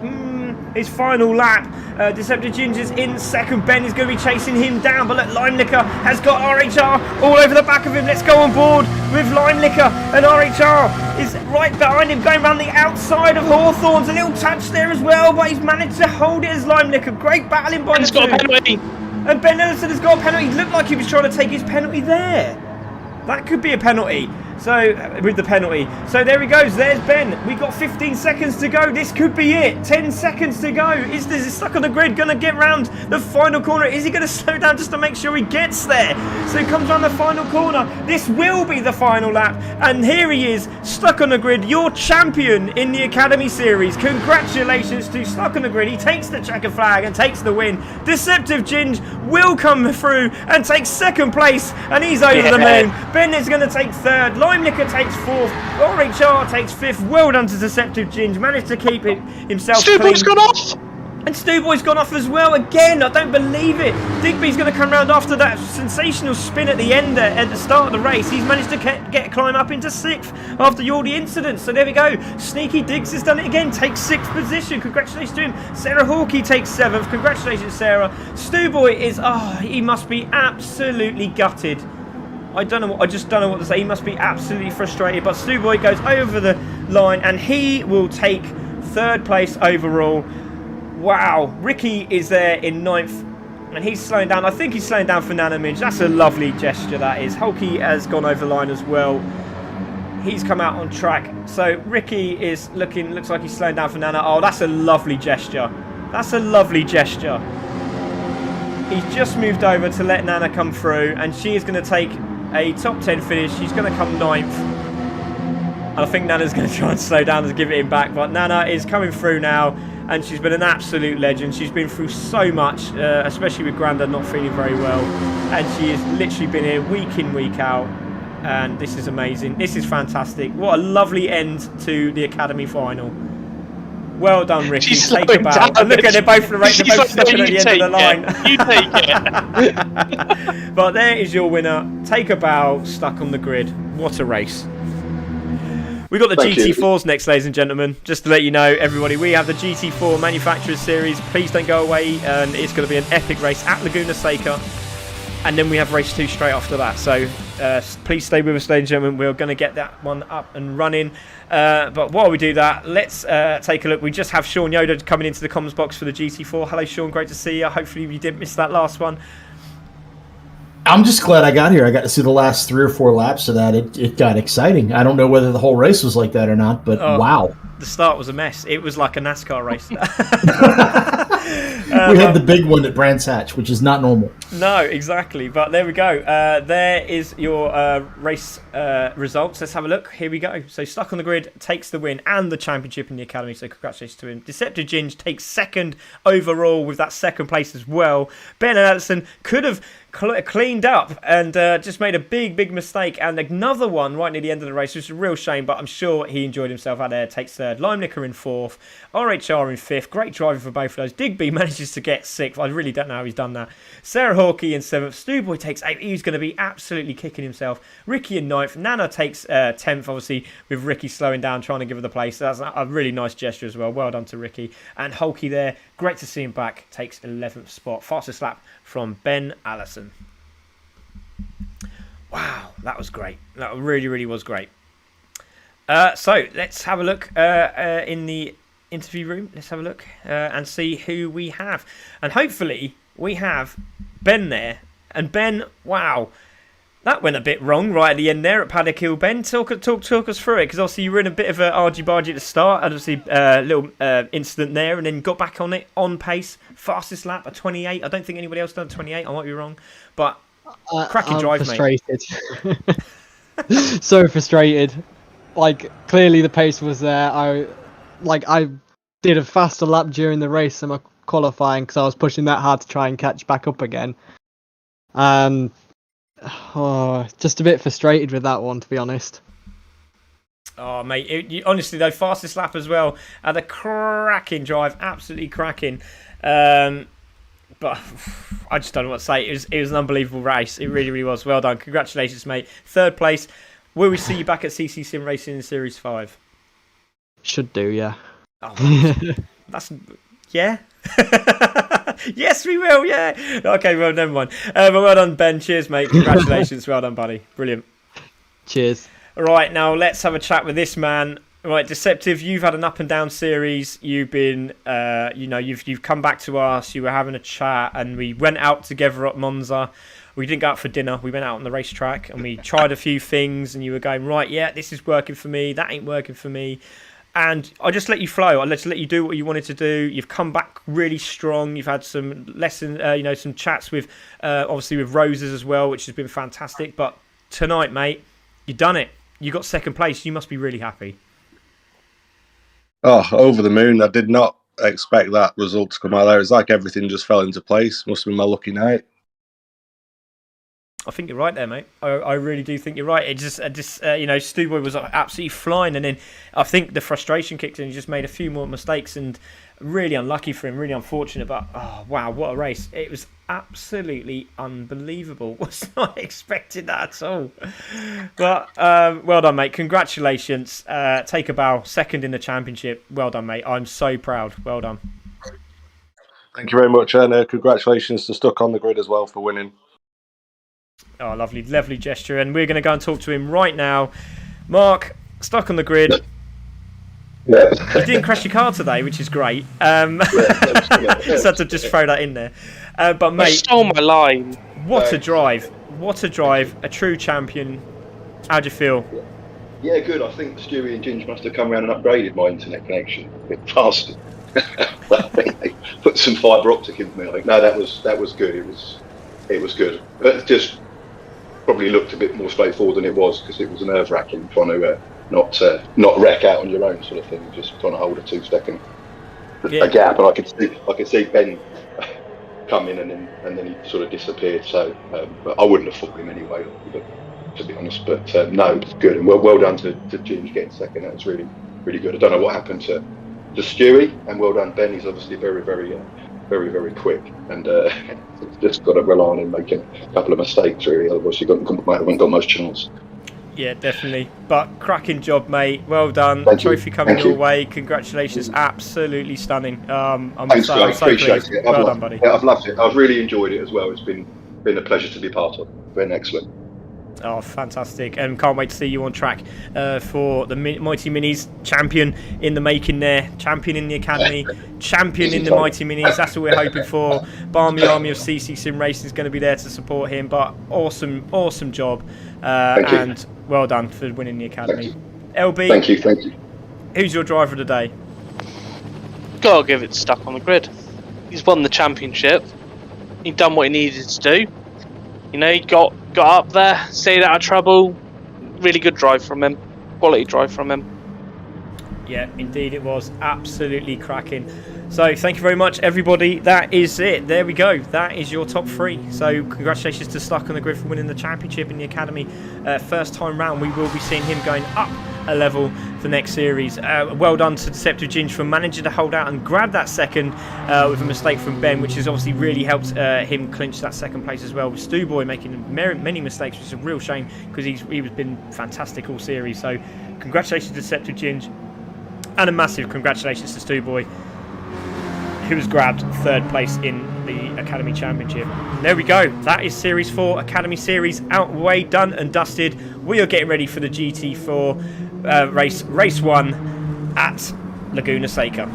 his final lap. Deceptive Ginge is in 2nd. Ben is going to be chasing him down, but look, Limelicker has got RHR all over the back of him. Let's go on board with Limelicker, and RHR is right behind him, going around the outside of Hawthorne's. A little touch there as well, but he's managed to hold it as Limelicker. Great battling by the two. He's got a penalty. And Ben Ellison has got a penalty. It looked like he was trying to take his penalty there. That could be a penalty. So with the penalty. So there he goes. There's Ben. We've got 15 seconds to go. This could be it. 10 seconds to go. Is this Stuck on the Grid going to get round the final corner? Is he going to slow down just to make sure he gets there? So he comes around the final corner. This will be the final lap. And here he is, Stuck on the Grid, your champion in the Academy Series. Congratulations to Stuck on the Grid. He takes the checker flag and takes the win. Deceptive Ginge will come through and take second place. And he's over the moon. Ben is going to take third. Lime Liquor takes fourth. RHR takes fifth. Well done to Deceptive Ginge. Managed to keep it himself clean. Stewboy's gone off! And Stewboy's gone off as well. Again, I don't believe it. Digby's going to come round after that sensational spin at the end at the start of the race. He's managed to climb up into sixth after all the incidents. So there we go. Sneaky Diggs has done it again. Takes sixth position. Congratulations to him. Sarah Hawkey takes seventh. Congratulations, Sarah. Stewboy is... he must be absolutely gutted. I just don't know what to say. He must be absolutely frustrated. But Stewboy goes over the line and he will take third place overall. Wow. Ricky is there in ninth and he's slowing down. I think he's slowing down for Nana Midge. That's a lovely gesture, that is. Hulky has gone over the line as well. He's come out on track. So Ricky is looks like he's slowing down for Nana. Oh, that's a lovely gesture. That's a lovely gesture. He's just moved over to let Nana come through and she is going to take a top 10 finish. She's going to come ninth. I think Nana's going to try and slow down and give it him back, but Nana is coming through now and she's been an absolute legend. She's been through so much, especially with Grandad not feeling very well, and she has literally been here week in, week out, and this is amazing. This is fantastic. What a lovely end to the Academy final. Well done, Ricky. She's Take a bow. And look at they're both stopping at the end of the line. You take it. But there is your winner. Take a bow, Stuck on the Grid. What a race. We've got the GT4s next, ladies and gentlemen. Just to let you know, everybody, we have the GT4 Manufacturers Series. Please don't go away. And it's going to be an epic race at Laguna Seca. And then we have race 2 straight after that. So please stay with us, ladies and gentlemen. We're going to get that one up and running. But while we do that, let's take a look. We just have Sean Yoder coming into the comms box for the GT4. Hello, Sean. Great to see you. Hopefully you didn't miss that last one. I'm just glad I got here. I got to see the last 3 or 4 laps of that. It got exciting. I don't know whether the whole race was like that or not, but wow. The start was a mess. It was like a NASCAR race. We had the big one at Brands Hatch, which is not normal. No, exactly. But there we go. There is your race results. Let's have a look. Here we go. So Stuck on the Grid takes the win and the championship in the Academy. So congratulations to him. Deceptive Ginge takes second overall with that second place as well. Ben and Addison could have cleaned up and just made a big mistake, and another one right near the end of the race, which is a real shame, but I'm sure he enjoyed himself out there. Takes third. Lime Liquor in fourth. RHR in fifth. Great driving for both of those. Digby manages to get sixth. I really don't know how he's done that. Sarah Hawkey in seventh. Stewboy takes eighth. He's going to be absolutely kicking himself. Ricky in ninth. Nana takes 10th, obviously, with Ricky slowing down, trying to give her the place. That's a really nice gesture as well. Well done to Ricky. And Hawkey there, great to see him back, takes 11th spot. Fastest lap from Ben Allison. Wow, that was great. That really was great. So let's have a look in the interview room. Let's have a look and see who we have. And hopefully we have Ben there. And Ben, wow, that went a bit wrong right at the end there at Paddock Hill. Ben, talk us through it, because obviously you were in a bit of an argy-bargy at the start. Obviously a little incident there, and then got back on it, on pace. Fastest lap, a 28. I don't think anybody else done 28. I might be wrong. But cracking drive, frustrated. Mate. So frustrated. Like, clearly the pace was there. I did a faster lap during the race in my qualifying because I was pushing that hard to try and catch back up again. And just a bit frustrated with that one, to be honest. Oh, mate, honestly though, fastest lap as well. Had a cracking drive, absolutely cracking. But I just don't know what to say. It was an unbelievable race. It really was. Well done. Congratulations, mate. Third place. Will we see you back at CC Sim Racing in Series 5? Should do, yeah. Oh, that's yeah. Yes, we will. Yeah. Okay. Well, never mind. But well done, Ben. Cheers, mate. Congratulations. Well done, buddy. Brilliant. Cheers. All right. Now let's have a chat with this man. Right, Deceptive, you've had an up and down series. You've been, you've come back to us. You were having a chat, and we went out together at Monza. we didn't go out for dinner. We went out on the racetrack and we tried a few things, and you were going, right, yeah, this is working for me, that ain't working for me. And I just let you flow. I just let you do what you wanted to do. You've come back really strong. You've had some some chats with, obviously with Roses as well, which has been fantastic. But tonight, mate, you done it. You got second place. You must be really happy. Oh, over the moon. I did not expect that result to come out there. It's like everything just fell into place. Must have been my lucky night. I think you're right there, mate. I really do think you're right. It just Stu Boy was absolutely flying, and then I think the frustration kicked in. He just made a few more mistakes, and really unlucky for him, really unfortunate. But oh wow, what a race! It was absolutely unbelievable. Was not expecting that at all. But well done, mate. Congratulations. Take a bow. Second in the championship. Well done, mate. I'm so proud. Well done. Thank you very much, and congratulations to Stuck on the Grid as well for winning. Oh, lovely gesture. And we're going to go and talk to him right now. Mark, Stuck on the Grid. Yeah. You didn't crash your car today, which is great. So I had to just throw that in there. But mate, you stole my line. What a drive! What a drive! A true champion. How'd you feel? Yeah, good. I think Stewie and Ginge must have come around and upgraded my internet connection a bit faster. I think they put some fibre optic into me. Like, no, that was good. It was good. But just probably looked a bit more straightforward than it was, because it was nerve-wracking trying to not wreck out on your own sort of thing, just trying to hold a 2-second a gap. And I could see Ben come in and then he sort of disappeared. So but I wouldn't have fought him anyway, to be honest. But no, it was good, and well done to Ginge getting second. That was really good. I don't know what happened to Stewie, and well done Ben. He's obviously very quick, and just got to rely on him making a couple of mistakes really, otherwise you haven't got much chance. Yeah, definitely. But cracking job, mate. Well done. Thank Trophy you. coming Thank your you. way. Congratulations. Absolutely stunning. I'm Thanks, so guys. Appreciate pleased. it. Well done, buddy. Yeah, I've loved it. I've really enjoyed it as well. It's been a pleasure to be part of. Been excellent. Oh, fantastic. And can't wait to see you on track for the Mighty Minis. Champion in the making there. Champion in the Academy. Champion in the Mighty Minis. That's what we're hoping for. Barmy Army of CC Sim Racing is going to be there to support him. But awesome job. And well done for winning the Academy. LB. Thank you. Who's your driver of the day? Gotta give it Stuck on the Grid. He's won the championship. He done what he needed to do. You know, he got up there, stayed out of trouble. Really good drive from him. Quality drive from him. Yeah, indeed it was. Absolutely cracking. So thank you very much, everybody. That is it. There we go. That is your top 3. So congratulations to Stuck on the Grid for winning the championship in the Academy. First time round, we will be seeing him going up a level for next series. Well done to Deceptive Ginge for managing to hold out and grab that second with a mistake from Ben, which has obviously really helped him clinch that second place as well, with Stu Boy making many mistakes, which is a real shame because he's been fantastic all series. So congratulations to Deceptive Ginge, and a massive congratulations to Stu Boy, who has grabbed third place in the Academy Championship. There we go. That is Series 4 Academy Series out of the way, done and dusted. We are getting ready for the GT4 race 1 at Laguna Seca.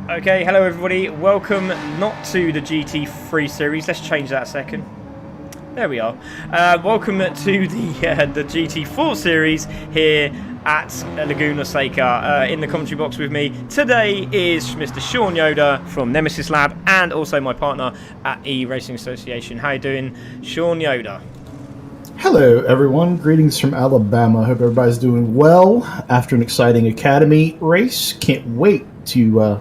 Okay, hello everybody. Welcome not to the GT3 series. Let's change that a second. There we are. Welcome to the GT4 series here at Laguna Seca. In the commentary box with me today is Mr. Sean Yoder from Nemesis Lab and also my partner at E-Racing Association. How you doing, Sean Yoder? Hello, everyone. Greetings from Alabama. Hope everybody's doing well after an exciting Academy race. Can't wait to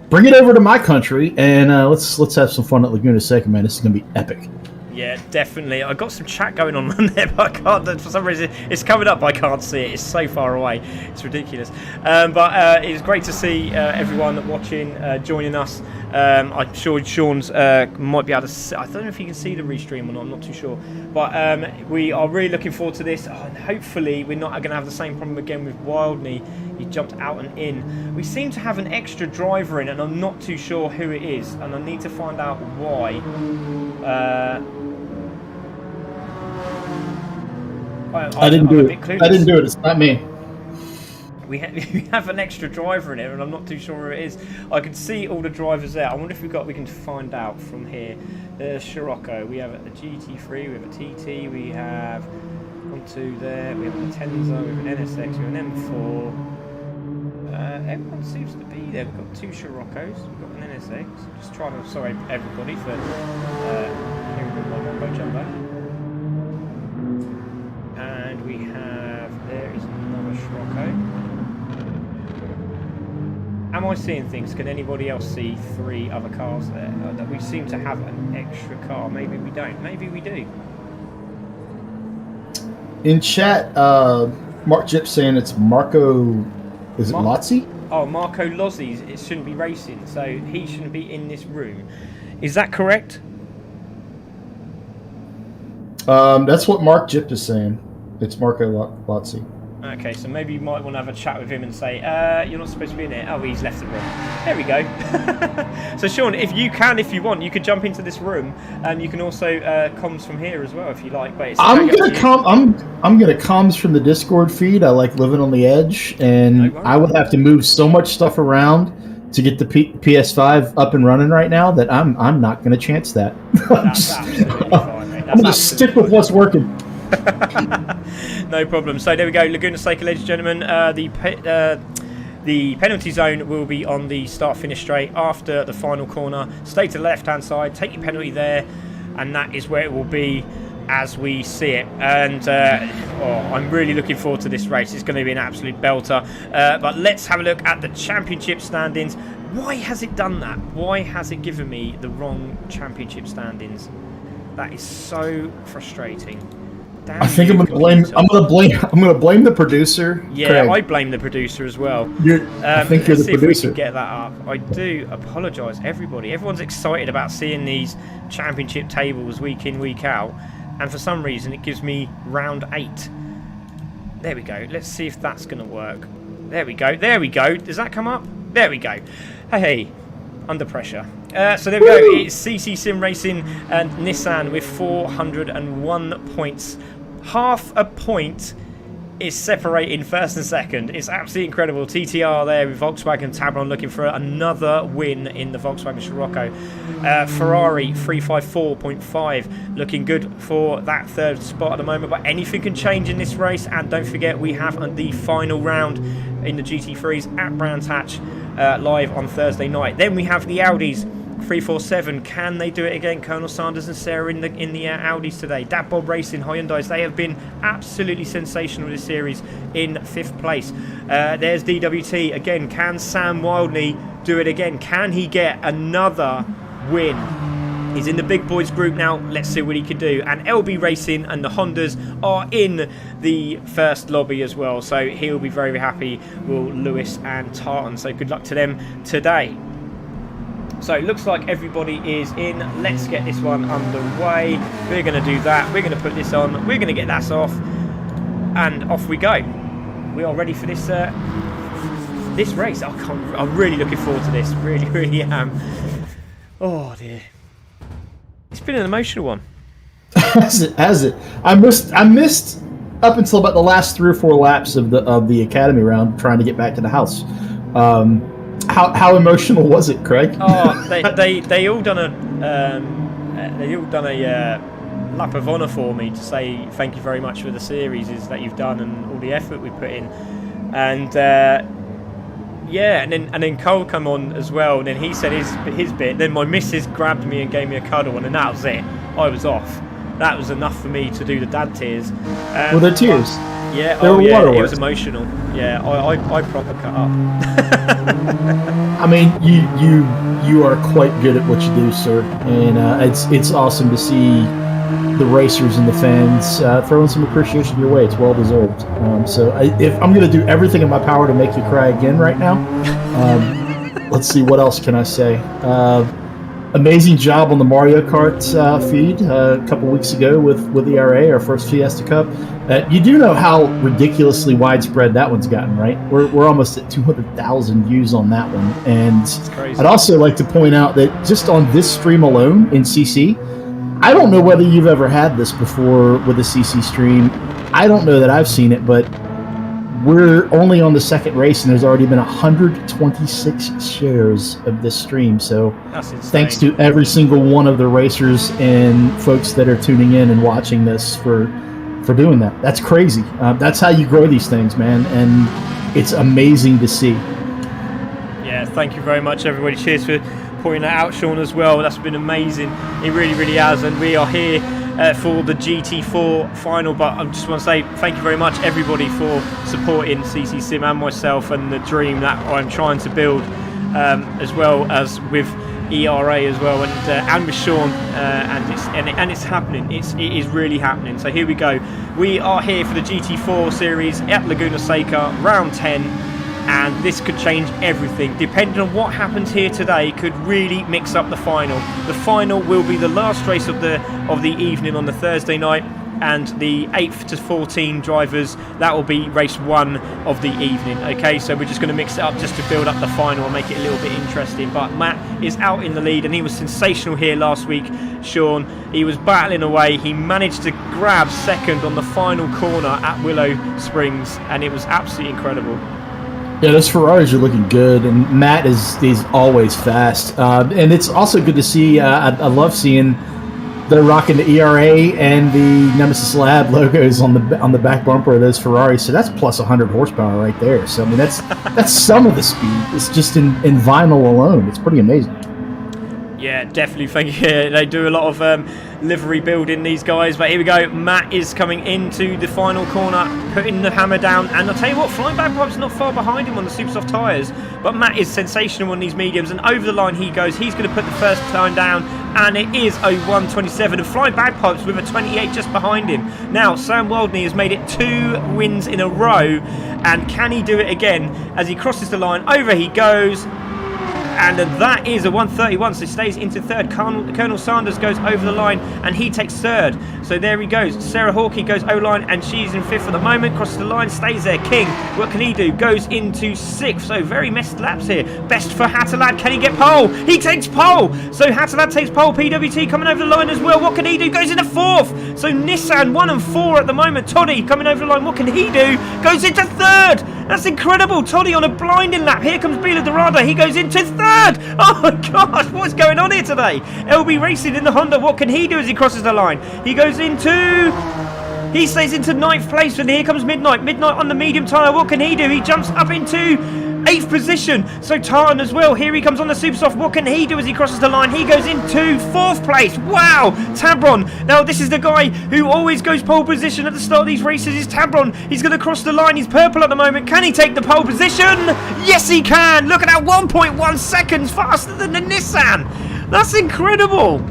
bring it over to my country and let's have some fun at Laguna Seca, man. This is gonna be epic. Yeah, definitely. I got some chat going on there, but I can't. For some reason, it's coming up, but I can't see it. It's so far away. It's ridiculous. But it's great to see everyone watching, joining us. I'm sure Sean's might be able to see, I don't know if you can see the restream or not. I'm not too sure. But we are really looking forward to this. And hopefully, we're not going to have the same problem again with Wildney. He jumped out and in. We seem to have an extra driver in, and I'm not too sure who it is. And I need to find out why. I didn't do it. I didn't do it. It's not me. We have an extra driver in here, and I'm not too sure who it is. I can see all the drivers there. I wonder if we can find out from here. There's Scirocco. We have a GT3. We have a TT. We have 1, 2 there. We have a Tenza. We have an NSX. We have an M4. Everyone seems to be there. We've got 2 Sciroccos. We've got an NSX. Just trying to sorry everybody for hearing my Wombo Jumbo. And we have, there is another Scirocco. Am I seeing things? Can anybody else see 3 other cars there? We seem to have an extra car. Maybe we don't. Maybe we do. In chat, Mark Jip saying it's Marco, is it Lozzi? Oh, Marco Lozzi. It shouldn't be racing, so he shouldn't be in this room. Is that correct? That's what Mark Jip is saying. It's Marco Lozzi. Okay, so maybe you might want to have a chat with him and say, you're not supposed to be in here. Oh, he's left the room. There we go. So, Sean, if you want, you could jump into this room, and you can also comms from here as well if you like. But I'm gonna comms from the Discord feed. I like living on the edge, and I would have to move so much stuff around to get the PS5 up and running right now that I'm not gonna chance that. I'm gonna stick with what's working. No problem. So there we go, Laguna Seca, ladies and gentlemen. The penalty zone will be on the start-finish straight after the final corner. Stay to the left-hand side, take your penalty there, and that is where it will be as we see it. And I'm really looking forward to this race. It's going to be an absolute belter. But let's have a look at the championship standings. Why has it done that? Why has it given me the wrong championship standings? That is so frustrating. Damn, I think I'm gonna blame the producer. Yeah, Craig. I blame the producer as well. I think you're the see producer. If we can get that up. I do apologise, everybody. Everyone's excited about seeing these championship tables week in, week out, and for some reason it gives me round 8. There we go. Let's see if that's going to work. There we go. There we go. Does that come up? There we go. Hey, under pressure. So there we go. It's CC Sim Racing and Nissan with 401 points. Half a point is separating first and second. It's absolutely incredible. TTR there with Volkswagen Tabron looking for another win in the Volkswagen Scirocco. Ferrari 354.5 looking good for that 3rd spot at the moment, but anything can change in this race. And don't forget, we have the final round in the GT3s at Brands Hatch live on Thursday night. Then we have the Audis 347. Can they do it again? Colonel Sanders and Sarah in the Audis today. Dad Bob Racing Hyundais, they have been absolutely sensational this series in 5th place. There's DWT again. Can Sam Wildney do it again? Can he get another win? He's in the big boys group now. Let's see what he can do. And LB Racing and the Hondas are in the first lobby as well, so he'll be very, very happy. Will Lewis and Tartan. So good luck to them today. So it looks like everybody is in. Let's get this one underway. We're going to do that. We're going to put this on. We're going to get that off. And off we go. We are ready for this this race. I'm really looking forward to this. Really, really am. Oh, dear. It's been an emotional one. Has it? I missed up until about the last 3 or 4 laps of the Academy round trying to get back to the house. How emotional was it, Craig? Oh, they all done a lap of honour for me to say thank you very much for the series that you've done and all the effort we put in, and yeah, and then Cole come on as well, and then he said his bit. Then my missus grabbed me and gave me a cuddle, and then that was it. I was off. That was enough for me to do the dad tears. Were there tears? Yeah, there were yeah, waterworks. it was emotional. Yeah, I proper cut up. I mean, you are quite good at what you do, sir, and it's awesome to see the racers and the fans throwing some appreciation your way. It's well deserved. So if I'm going to do everything in my power to make you cry again right now, let's see, what else can I say? Amazing job on the Mario Kart feed a couple weeks ago with ERA, our first Fiesta Cup. You do know how ridiculously widespread that one's gotten, right? We're almost at 200,000 views on that one. And I'd also like to point out that just on this stream alone in CC, I don't know whether you've ever had this before with a CC stream. I don't know that I've seen it, but we're only on the second race, and there's already been 126 shares of this stream. So thanks to every single one of the racers and folks that are tuning in and watching this for doing that. That's crazy. That's how you grow these things, man, and it's amazing to see. Yeah, thank you very much, everybody. Cheers for pointing that out, Sean, as well. That's been amazing. It really, really has. And we are here for the GT4 final. But I just want to say thank you very much, everybody, for supporting CC Sim and myself and the dream that I'm trying to build, as well as with ERA as well, and with Sean, and it's happening. It is really happening. So here we go. We are here for the GT4 series at Laguna Seca, round 10. And this could change everything. Depending on what happens here today, could really mix up the final. The final will be the last race of the evening on the Thursday night, and the 8th to 14 drivers, that will be race 1 of the evening. Okay, so we're just going to mix it up just to build up the final and make it a little bit interesting. But Matt is out in the lead, and he was sensational here last week, Sean. He was battling away. He managed to grab second on the final corner at Willow Springs, and it was absolutely incredible. Yeah, those Ferraris are looking good, and Matt is always fast. And it's also good to see. I love seeing they're rocking the ERA and the Nemesis Lab logos on the back bumper of those Ferraris. So that's plus 100 horsepower right there. So I mean, that's some of the speed. It's just in vinyl alone. It's pretty amazing. Yeah, definitely. Thank you. They do a lot of livery building, these guys. But here we go. Matt is coming into the final corner, putting the hammer down. And I'll tell you what, Flying Bagpipe's not far behind him on the super soft tyres. But Matt is sensational on these mediums. And over the line he goes. He's going to put the first time down. And it is a 1:27. And Flying Bagpipes with a 28 just behind him. Now, Sam Waldney has made it 2 wins in a row. And can he do it again? As he crosses the line, over he goes. And that is a 1:31, so stays into third. Colonel Sanders goes over the line, and he takes third. So there he goes. Sarah Hawkey goes O-line, and she's in fifth at the moment. Crosses the line, stays there. King, what can he do? Goes into sixth. So very messed laps here. Best for Hatterlad. Can he get pole? He takes pole. So Hatterlad takes pole. PWT coming over the line as well. What can he do? Goes into fourth. So Nissan 1 and 4 at the moment. Toddy coming over the line. What can he do? Goes into third. That's incredible. Toddy on a blinding lap. Here comes Bila Dorada. He goes into third. Oh my gosh, what's going on here today? LB Racing in the Honda. What can he do as he crosses the line? He goes into... He stays into 9th place, and here comes Midnight. Midnight on the medium tyre. What can he do? He jumps up into 8th position. So Tartan as well. Here he comes on the super soft. What can he do as he crosses the line? He goes into 4th place. Wow, Tabron. Now this is the guy who always goes pole position at the start of these races. Is Tabron. He's going to cross the line. He's purple at the moment. Can he take the pole position? Yes, he can. Look at that, 1.1 seconds faster than the Nissan. That's incredible.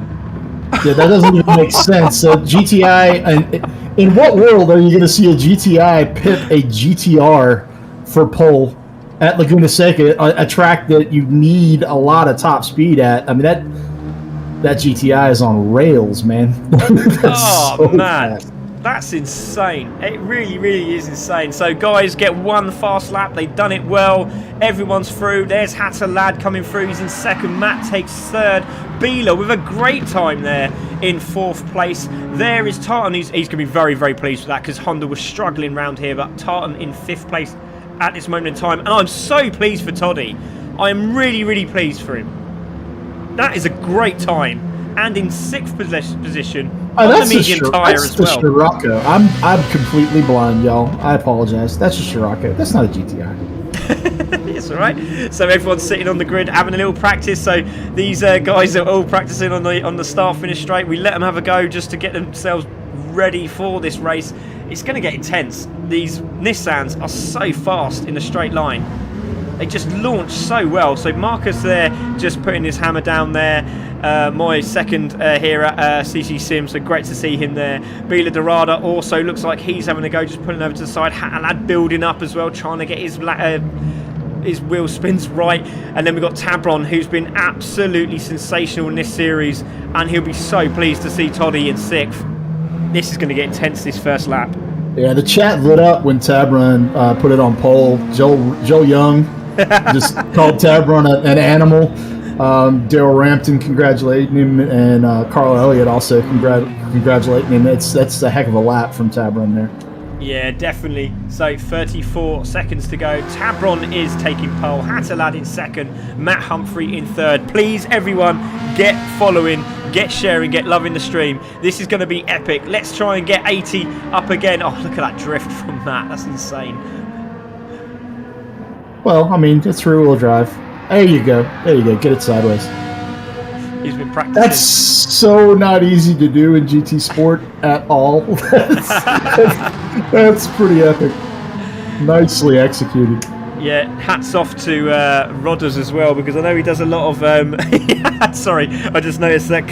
Yeah, that doesn't even make sense. GTI, in what world are you going to see a GTI pit a GTR for pole at Laguna Seca, a track that you need a lot of top speed at? I mean, that GTI is on rails, man. Oh, man. Fast. That's insane. It really, really is insane. So, guys, get 1 fast lap. They've done it well. Everyone's through. There's Hatter Lad coming through. He's in second. Matt takes third. Beeler with a great time there in 4th place. There is Tartan. He's going to be very, very pleased with that because Honda was struggling round here. But Tartan in 5th place at this moment in time. And I'm so pleased for Toddy. I am really, really pleased for him. That is a great time. And in 6th position on the medium tyre as well. That's the Scirocco. I'm completely blind, y'all. I apologize. That's a Scirocco. That's not a GTI. It's all right. So everyone's sitting on the grid having a little practice. So these guys are all practicing on the start-finish straight. We let them have a go just to get themselves ready for this race. It's going to get intense. These Nissans are so fast in a straight line. They just launch so well. So Marcus there just putting his hammer down there. My second here at CC Sim, so great to see him there. Bila Dorada also looks like he's having a go, just pulling over to the side. Hatalad building up as well, trying to get his wheel spins right. And then we've got Tabron, who's been absolutely sensational in this series, and he'll be so pleased to see Toddy in 6th. This is going to get intense this first lap. Yeah, the chat lit up when Tabron put it on pole. Joe Young just called Tabron an animal. Daryl Rampton congratulating him, and Carl Elliott also congratulating him. That's a heck of a lap from Tabron there. Yeah, definitely. So 34 seconds to go. Tabron is taking pole. Hatalad in 2nd. Matt Humphrey in 3rd. Please, everyone, get following, get sharing, get loving the stream. This is going to be epic. Let's try and get 80 up again. Oh, look at that drift from Matt. That's insane. Well, I mean, it's rear-wheel drive. There you go. Get it sideways. He's been practicing. That's so not easy to do in GT Sport at all. That's pretty epic. Nicely executed. Yeah, hats off to Rodders as well, because I know he does a lot of... sorry, I just noticed that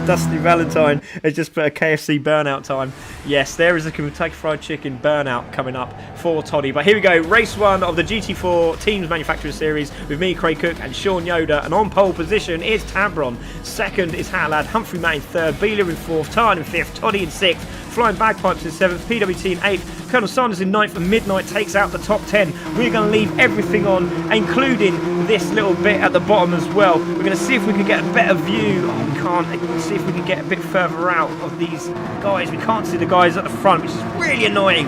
Dusty Valentine has just put a KFC burnout time. Yes, there is a Kentucky Fried Chicken burnout coming up for Toddy. But here we go, race 1 of the GT4 Teams Manufacturer Series with me, Craig Cook, and Sean Yoda. And on pole position is Tabron. 2nd is Hatalad, Humphrey Matt in 3rd, Beeler in 4th, Tarn in 5th, Toddy in 6th, Flying Bagpipes in 7th, PWT in 8th, Colonel Sanders in 9th, and Midnight takes out the top 10. We're going to leave everything on, including this little bit at the bottom as well. We're going to see if we can get a better view. Oh, we can't. Let's see if we can get a bit further out of these guys. We can't see the guys at the front, which is really annoying.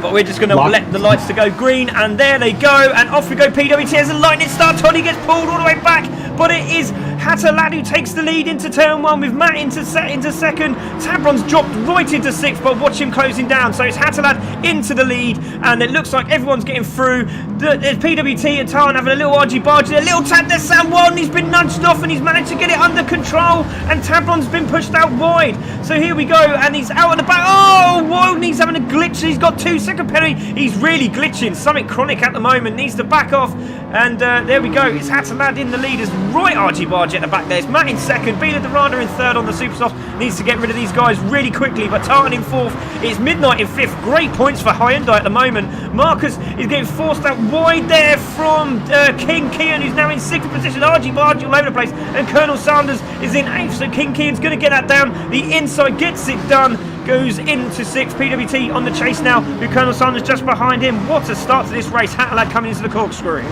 But we're just going to let the lights to go green, and there they go, and off we go. PWT has a lightning start. Toddy gets pulled all the way back, but it is Hatalad who takes the lead into turn 1 with Matt into 2nd. Tabron's dropped right into 6th, but watch him closing down. So it's Hatalad into the lead, and it looks like everyone's getting through. There's PWT and Tarn having a little argy-bargy, a little tap. There's Sam Walton, he's been nudged off, and he's managed to get it under control, and Tabron's been pushed out wide. So here we go, and he's out at the back. Oh, Walton, he's having a glitch. He's got 2-second penalty. He's really glitching. Something chronic at the moment. Needs to back off, and there we go. It's Hatalad in the lead. It's right argy-bargy at the back there. It's Matt in 2nd, Bila Dorada in 3rd on the Supersoft. Needs to get rid of these guys really quickly, but Tarn in 4th. It's Midnight in 5th. Great points for Hyundai at the moment. Marcus is getting forced out wide there from King Kian, who's now in 6th position. Argy-bargy all over the place, and Colonel Sanders is in 8th, so King Kian's going to get that down. The inside gets it done. Goes into 6th. PWT on the chase now, with Colonel Sanders just behind him. What a start to this race. Hatalad coming into the corkscrew.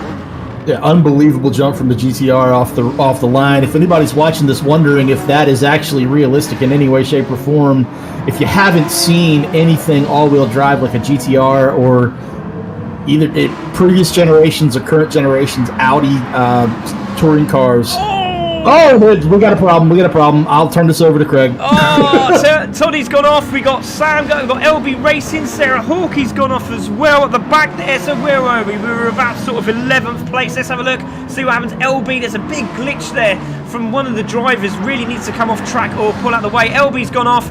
Yeah, unbelievable jump from the GTR off the line. If anybody's watching this wondering if that is actually realistic in any way, shape, or form, if you haven't seen anything all-wheel drive like a GTR or either previous generations or current generations Audi touring cars. Oh, we got a problem. I'll turn this over to Craig. Oh, Toddy's gone off. We got Sam going. We've got LB Racing. Sarah Hawkey's gone off as well at the back there. So where were we? We were about sort of 11th place. Let's have a look. See what happens. LB, there's a big glitch there from one of the drivers. Really needs to come off track or pull out the way. LB's gone off.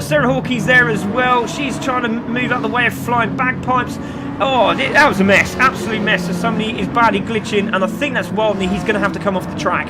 Sarah Hawkey's there as well. She's trying to move out the way of Flying Bagpipes. Oh, that was a mess. Absolute mess. So somebody is badly glitching, and I think that's Wildney. He's going to have to come off the track.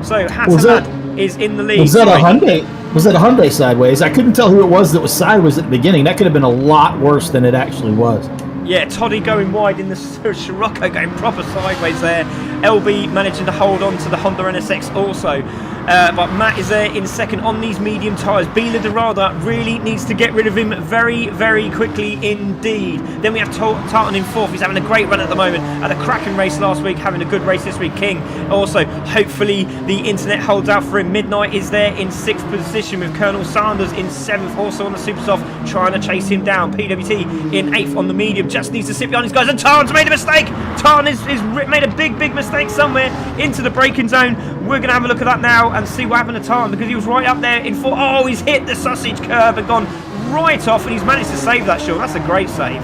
So Hatalad is in the lead. Was that a Hyundai? Was that a Hyundai sideways? I couldn't tell who it was that was sideways at the beginning. That could have been a lot worse than it actually was. Yeah, Toddy going wide in the Scirocco, going proper sideways there. LB managing to hold on to the Honda NSX also. but Matt is there in second on these medium tyres. Bila Dorada really needs to get rid of him very, very quickly indeed. Then we have Tartan in fourth. He's having a great run at the moment. Had a cracking race last week, having a good race this week. King also, hopefully the internet holds out for him. Midnight is there in sixth position with Colonel Sanders in seventh, also on the Super Soft, trying to chase him down. PWT in eighth on the medium, just needs to sit behind these guys, and Tartan's made a mistake. Tartan has made a big mistake somewhere into the braking zone. We're going to have a look at that now and see what happened to Tartan, because he was right up there in fourth. Oh, he's hit the sausage curb and gone right off, and he's managed to save that, Sean. That's a great save.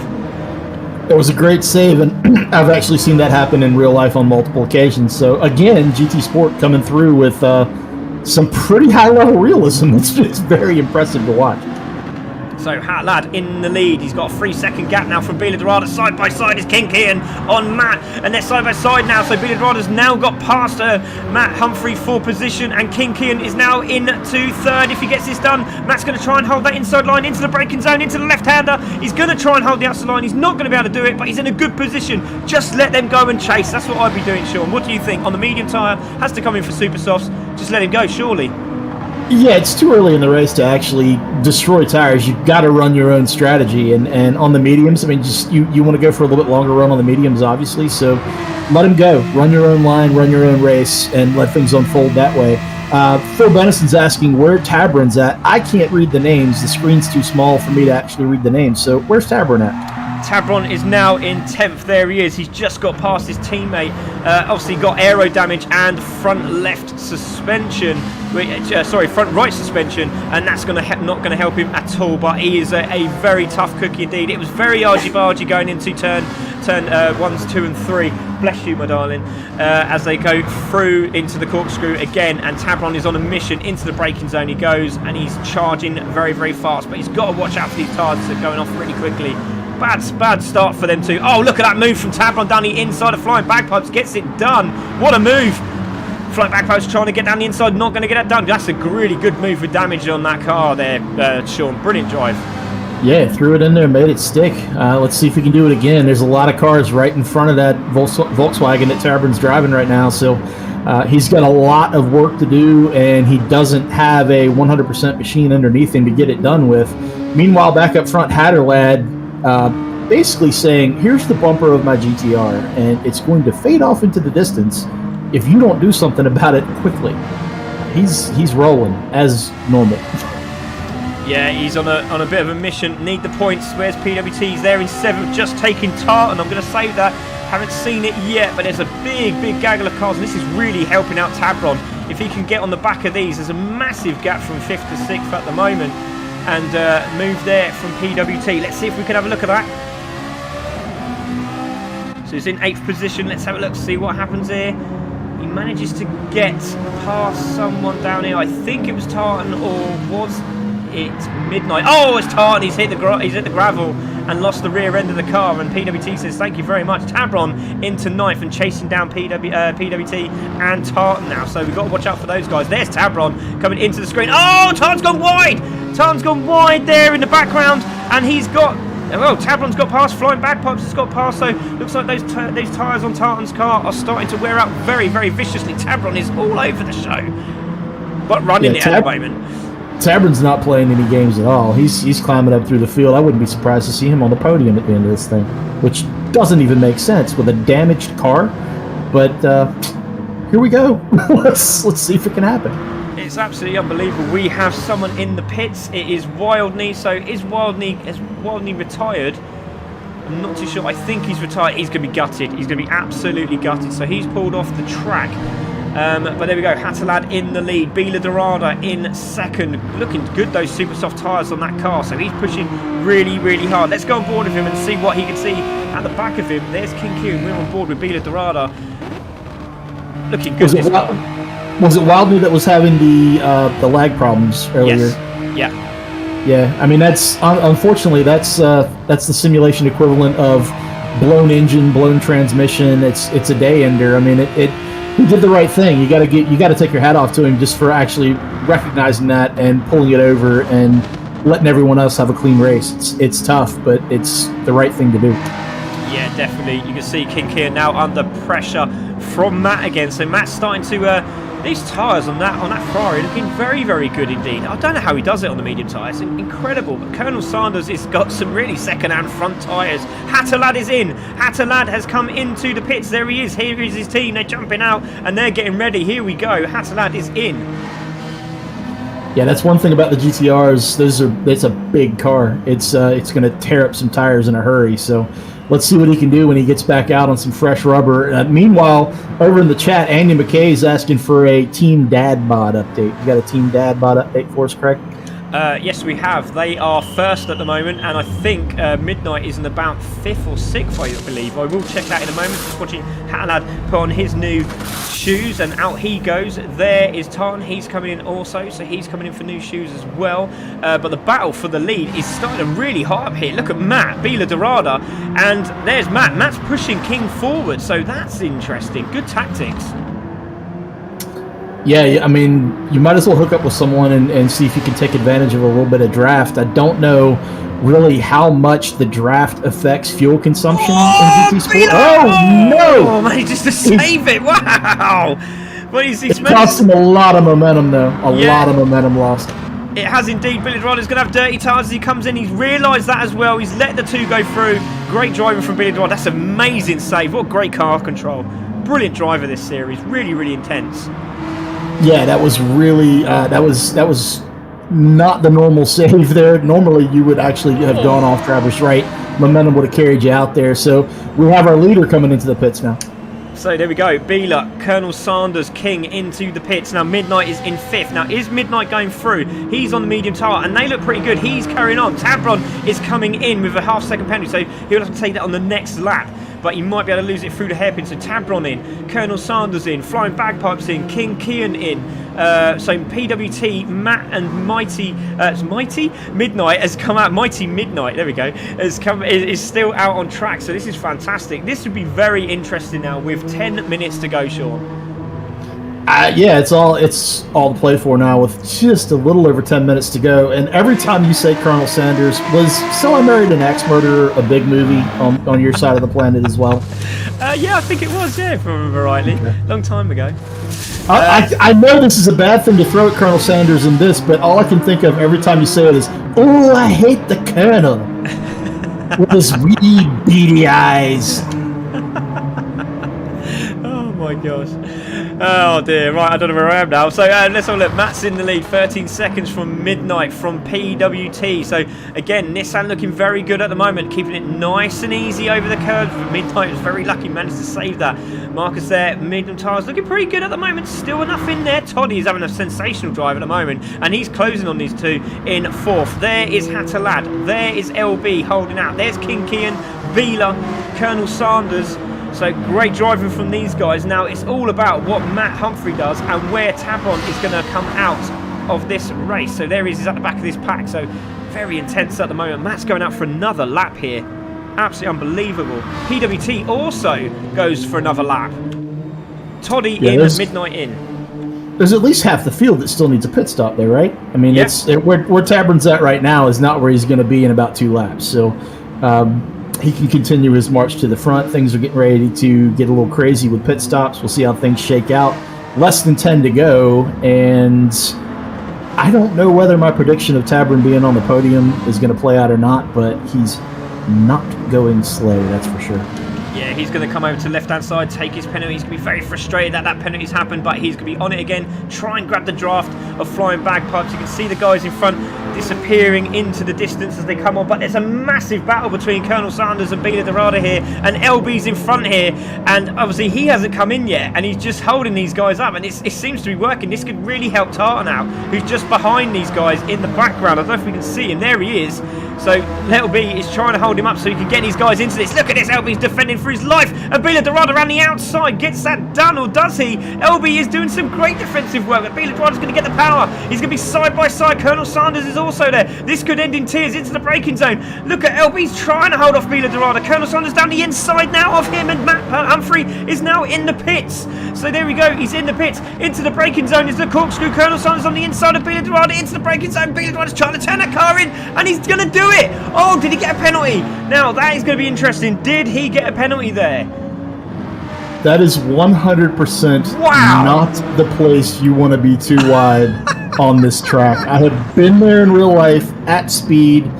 It was a great save, and I've actually seen that happen in real life on multiple occasions. So again, GT Sport coming through with some pretty high-level realism. It's very impressive to watch. So Hat Lad in the lead. He's got a 3-second gap now from Bila Dorada. Side by side is King Kian on Matt, and they're side by side now. So Bila Dorada's now got past Matt Humphrey for position, and King Kian is now into third. If he gets this done, Matt's going to try and hold that inside line into the braking zone, into the left-hander. He's going to try and hold the outside line. He's not going to be able to do it, but he's in a good position. Just let them go and chase. That's what I'd be doing, Sean. What do you think? On the medium tyre, has to come in for super softs. Just let him go, surely. Yeah, it's too early in the race to actually destroy tires. You've got to run your own strategy, and on the mediums, I mean, just you want to go for a little bit longer run on the mediums, obviously. So let him go, run your own line, run your own race, and let things unfold that way. Phil Benison's asking where Tabron's at. I can't read the names; the screen's too small for me to actually read the names. So where's Tabron at? Tabron is now in 10th. There he is. He's just got past his teammate. Obviously got aero damage and front left suspension. Front right suspension, and that's not going to help him at all. But he is a very tough cookie indeed. It was very argy-bargy going into turn 1s, 2 and 3. Bless you, my darling. As they go through into the corkscrew again, and Tabron is on a mission into the braking zone. He goes and he's charging very, very fast, but he's got to watch out for these tyres that are going off really quickly. Bad start for them too. Oh, look at that move from Tabron down the inside of Flying Bagpipes. Gets it done. What a move. Flying Bagpipes trying to get down the inside. Not going to get it done. That's a really good move with damage on that car there, Sean. Brilliant drive. Yeah, threw it in there, made it stick. Let's see if we can do it again. There's a lot of cars right in front of that Volkswagen that Tabron's driving right now. So he's got a lot of work to do, and he doesn't have a 100% machine underneath him to get it done with. Meanwhile, back up front, Hatterlad basically saying, here's the bumper of my GTR, and it's going to fade off into the distance if you don't do something about it quickly. He's rolling as normal. Yeah, he's on a bit of a mission. Need the points. Where's PWT? He's there in 7th, just taking Tartan. I'm going to save that. Haven't seen it yet, but there's a big gaggle of cars, and this is really helping out Tabron. If he can get on the back of these, there's a massive gap from 5th to 6th at the moment. And move there from PWT. Let's see if we can have a look at that. So he's in 8th position. Let's have a look, see what happens here. He manages to get past someone down here. I think it was Tartan, or was it Midnight? Oh, it's Tartan. He's hit the gravel and lost the rear end of the car. And PWT says, thank you very much. Tabron into 9th and chasing down PWT and Tartan now. So we've got to watch out for those guys. There's Tabron coming into the screen. Oh, Tartan's gone wide. Tartan's gone wide there in the background, and he's got... Well, Tabron's got past. Flying Bagpipes has got past, so looks like those tyres on Tartan's car are starting to wear out very, very viciously. Tabron is all over the show, but running it at the moment. Tabron's not playing any games at all. He's climbing up through the field. I wouldn't be surprised to see him on the podium at the end of this thing, which doesn't even make sense with a damaged car. But here we go. let's see if it can happen. It's absolutely unbelievable. We have someone in the pits. It is Wildney. So is Wildney retired? I'm not too sure. I think he's retired. He's going to be gutted. He's going to be absolutely gutted. So he's pulled off the track. But there we go. Hatterlad in the lead. Bila Dorada in 2nd. Looking good, those super soft tyres on that car. So he's pushing really, really hard. Let's go on board with him and see what he can see at the back of him. There's King Kyun. We're on board with Bila Dorada. Looking good. Was it Wildney that was having the lag problems earlier? Yes. Yeah. I mean, that's unfortunately that's the simulation equivalent of blown engine, blown transmission. It's a day ender. I mean, he did the right thing. You got to take your hat off to him just for actually recognizing that and pulling it over and letting everyone else have a clean race. It's tough, but it's the right thing to do. Yeah, definitely. You can see King here now under pressure from Matt again. So Matt's starting to These tyres on that Ferrari looking very, very good indeed. I don't know how he does it on the medium tyres. Incredible. But Colonel Sanders has got some really second-hand front tyres. Hatterlad is in. Hatterlad has come into the pits. There he is. Here is his team. They're jumping out and they're getting ready. Here we go. Hatterlad is in. Yeah, that's one thing about the GTRs. It's a big car. It's going to tear up some tires in a hurry. So let's see what he can do when he gets back out on some fresh rubber. Meanwhile, over in the chat, Andy McKay is asking for a Team Dad Bod update. You got a Team Dad Bod update for us, Craig? Yes, we have. They are first at the moment, and I think Midnight is in about 5th or 6th, I believe. I will check that in a moment. Just watching Hatterlad put on his new shoes, and out he goes. There is Tartan. He's coming in also, so he's coming in for new shoes as well. But the battle for the lead is starting to really hot up here. Look at Matt, Bila Dorada, and there's Matt. Matt's pushing King forward, so that's interesting. Good tactics. Yeah, I mean, you might as well hook up with someone and see if you can take advantage of a little bit of draft. I don't know really how much the draft affects fuel consumption in GT Sport. Oh, no! Oh, man, just to save it. Wow! Well, it cost him a lot of momentum, though. A lot of momentum lost. It has indeed. Billy Dorada's going to have dirty tyres as he comes in. He's realised that as well. He's let the two go through. Great driving from Billy Dorada. That's amazing save. What great car control. Brilliant driver this series. Really, really intense. Yeah, that was really that was not the normal save there. Normally, you would actually have gone off Travis Wright. Momentum would have carried you out there. So we have our leader coming into the pits now. So there we go. Bila, Colonel Sanders, King into the pits. Now Midnight is in 5th. Now is Midnight going through? He's on the medium tyre and they look pretty good. He's carrying on. Tabron is coming in with a half-second penalty, so he'll have to take that on the next lap. But he might be able to lose it through the hairpin. So Tabron in, Colonel Sanders in, Flying Bagpipes in, King Kian in. So PWT, Matt and Mighty Midnight has come out. Mighty Midnight, there we go, is still out on track. So this is fantastic. This would be very interesting now with 10 minutes to go, Sean. Yeah, it's all to play for now with just a little over 10 minutes to go. And every time you say Colonel Sanders, was So I Married an Axe Murderer a big movie on your side of the planet as well? Yeah, I think it was, yeah, if I remember rightly. Okay. Long time ago. I know this is a bad thing to throw at Colonel Sanders in this, but all I can think of every time you say it is, oh, I hate the Colonel. With his wee beady eyes. Oh my gosh. Oh dear, right, I don't know where I am now. So let's have a look. Matt's in the lead, 13 seconds from Midnight from PWT. So again, Nissan looking very good at the moment, keeping it nice and easy over the curves. Midnight was very lucky, managed to save that. Marcus there, medium tyres looking pretty good at the moment, still enough in there. Toddy is having a sensational drive at the moment, and he's closing on these two in 4th. There is Hatterlad, there is LB holding out, there's King Kian, Bila, Colonel Sanders. So great driving from these guys. Now it's all about what Matt Humphrey does and where Tabon is going to come out of this race. So there he is at the back of this pack. So very intense at the moment. Matt's going out for another lap here. Absolutely unbelievable. PWT also goes for another lap. Toddy in and Midnight in. There's at least half the field that still needs a pit stop there, right? I mean, where Tabron's at right now is not where he's going to be in about 2 laps. So he can continue his march to the front. Things are getting ready to get a little crazy with pit stops. We'll see how things shake out. Less than 10 to go, and I don't know whether my prediction of Tabron being on the podium is going to play out or not, but he's not going slow, that's for sure. Yeah, he's going to come over to the left-hand side, take his penalty. He's going to be very frustrated that penalty's happened, but he's going to be on it again, try and grab the draft of Flying Bagpipes. You can see the guys in front disappearing into the distance as they come on, but there's a massive battle between Colonel Sanders and Bila Dorada here, and LB's in front here, and obviously he hasn't come in yet, and he's just holding these guys up, and it seems to be working. This could really help Tartan out, who's just behind these guys in the background. I don't know if we can see him. There he is. So LB is trying to hold him up so he can get these guys into this. Look at this, LB's defending for his life, and Bila Dorada around the outside gets that done, or does he? LB is doing some great defensive work, but Bila Dorada's going to get the power. He's going to be side by side. Colonel Sanders is also there. This could end in tears into the braking zone. Look at LB's trying to hold off Bila Dorada. Colonel Sanders down the inside now of him, and Matt Humphrey is now in the pits. So there we go, he's in the pits. Into the braking zone is the corkscrew. Colonel Sanders on the inside of Bila Dorada into the braking zone. Bila Dorada's trying to turn that car in, and he's going to do it. Oh, did he get a penalty? Now that is going to be interesting. Did he get a penalty there? That is 100% Wow. not the place you want to be too wide on this track. I have been there in real life at speed.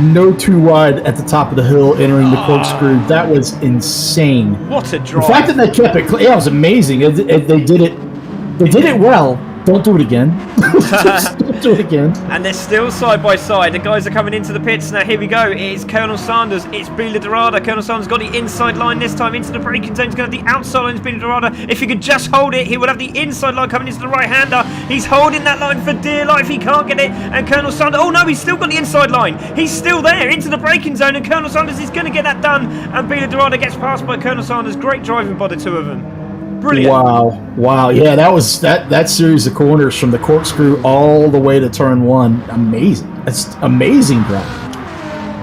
No too wide at the top of the hill entering the corkscrew. That was insane. What a The drive. fact that they kept it clear, it was amazing. They did it well. Don't do it again. Just don't do it again. And they're still side by side. The guys are coming into the pits now. Here we go. It's Colonel Sanders. It's Bila Dorada. Colonel Sanders got the inside line this time into the braking zone. He's going to have the outside line. It's Bila Dorada. If he could just hold it, he would have the inside line coming into the right hander. He's holding that line for dear life. He can't get it. And Colonel Sanders. Oh no, he's still got the inside line. He's still there into the braking zone. And Colonel Sanders is going to get that done. And Bila Dorada gets passed by Colonel Sanders. Great driving by the two of them. Brilliant. Wow. Yeah, that was that series of corners from the corkscrew all the way to turn one. Amazing. That's amazing driving.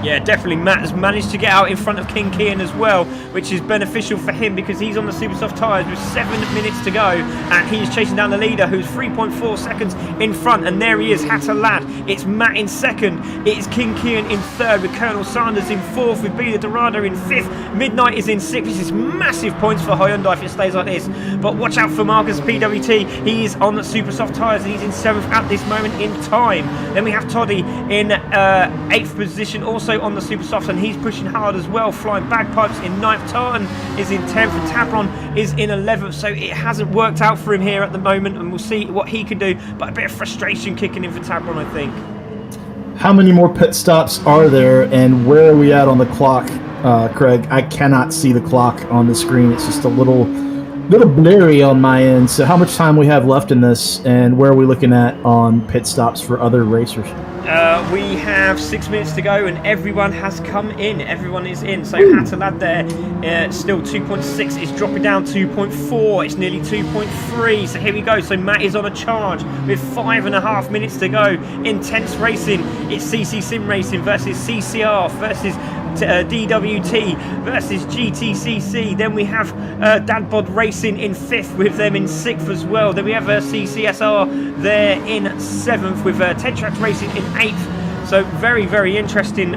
Yeah, definitely. Matt has managed to get out in front of King Kian as well, which is beneficial for him because he's on the super soft tyres with 7 minutes to go, and he is chasing down the leader, who's 3.4 seconds in front. And there he is, Hatter Lad. It's Matt in second. It's King Kian in third, with Colonel Sanders in fourth, with Bila Dorada in fifth. Midnight is in sixth. This is massive points for Hyundai if it stays like this. But watch out for Marcus PWT. He is on the super soft tyres and he's in seventh at this moment in time. Then we have Toddy in eighth position, also on the super soft, and he's pushing hard as well. Flying Bagpipes in ninth. Tartan is in 10th, and Tabron is in 11th. So it hasn't worked out for him here at the moment, and we'll see what he can do. But a bit of frustration kicking in for Tabron, I think. How many more pit stops are there, and where are we at on the clock, Craig? I cannot see the clock on the screen. It's just a little blurry on my end. So how much time we have left in this, and where are we looking at on pit stops for other racers? We have 6 minutes to go, and everyone has come in. Everyone is in. So Hatter Lad there, still 2.6. It's dropping down 2.4. It's nearly 2.3. So here we go. So Matt is on a charge with 5.5 minutes to go. Intense racing. It's CC Sim Racing versus CCR versus DWT versus GTCC. Then we have Dadbod Racing in 5th, with them in 6th as well. Then we have CCSR there in 7th, with Tetrax Racing in 8th. So very, very interesting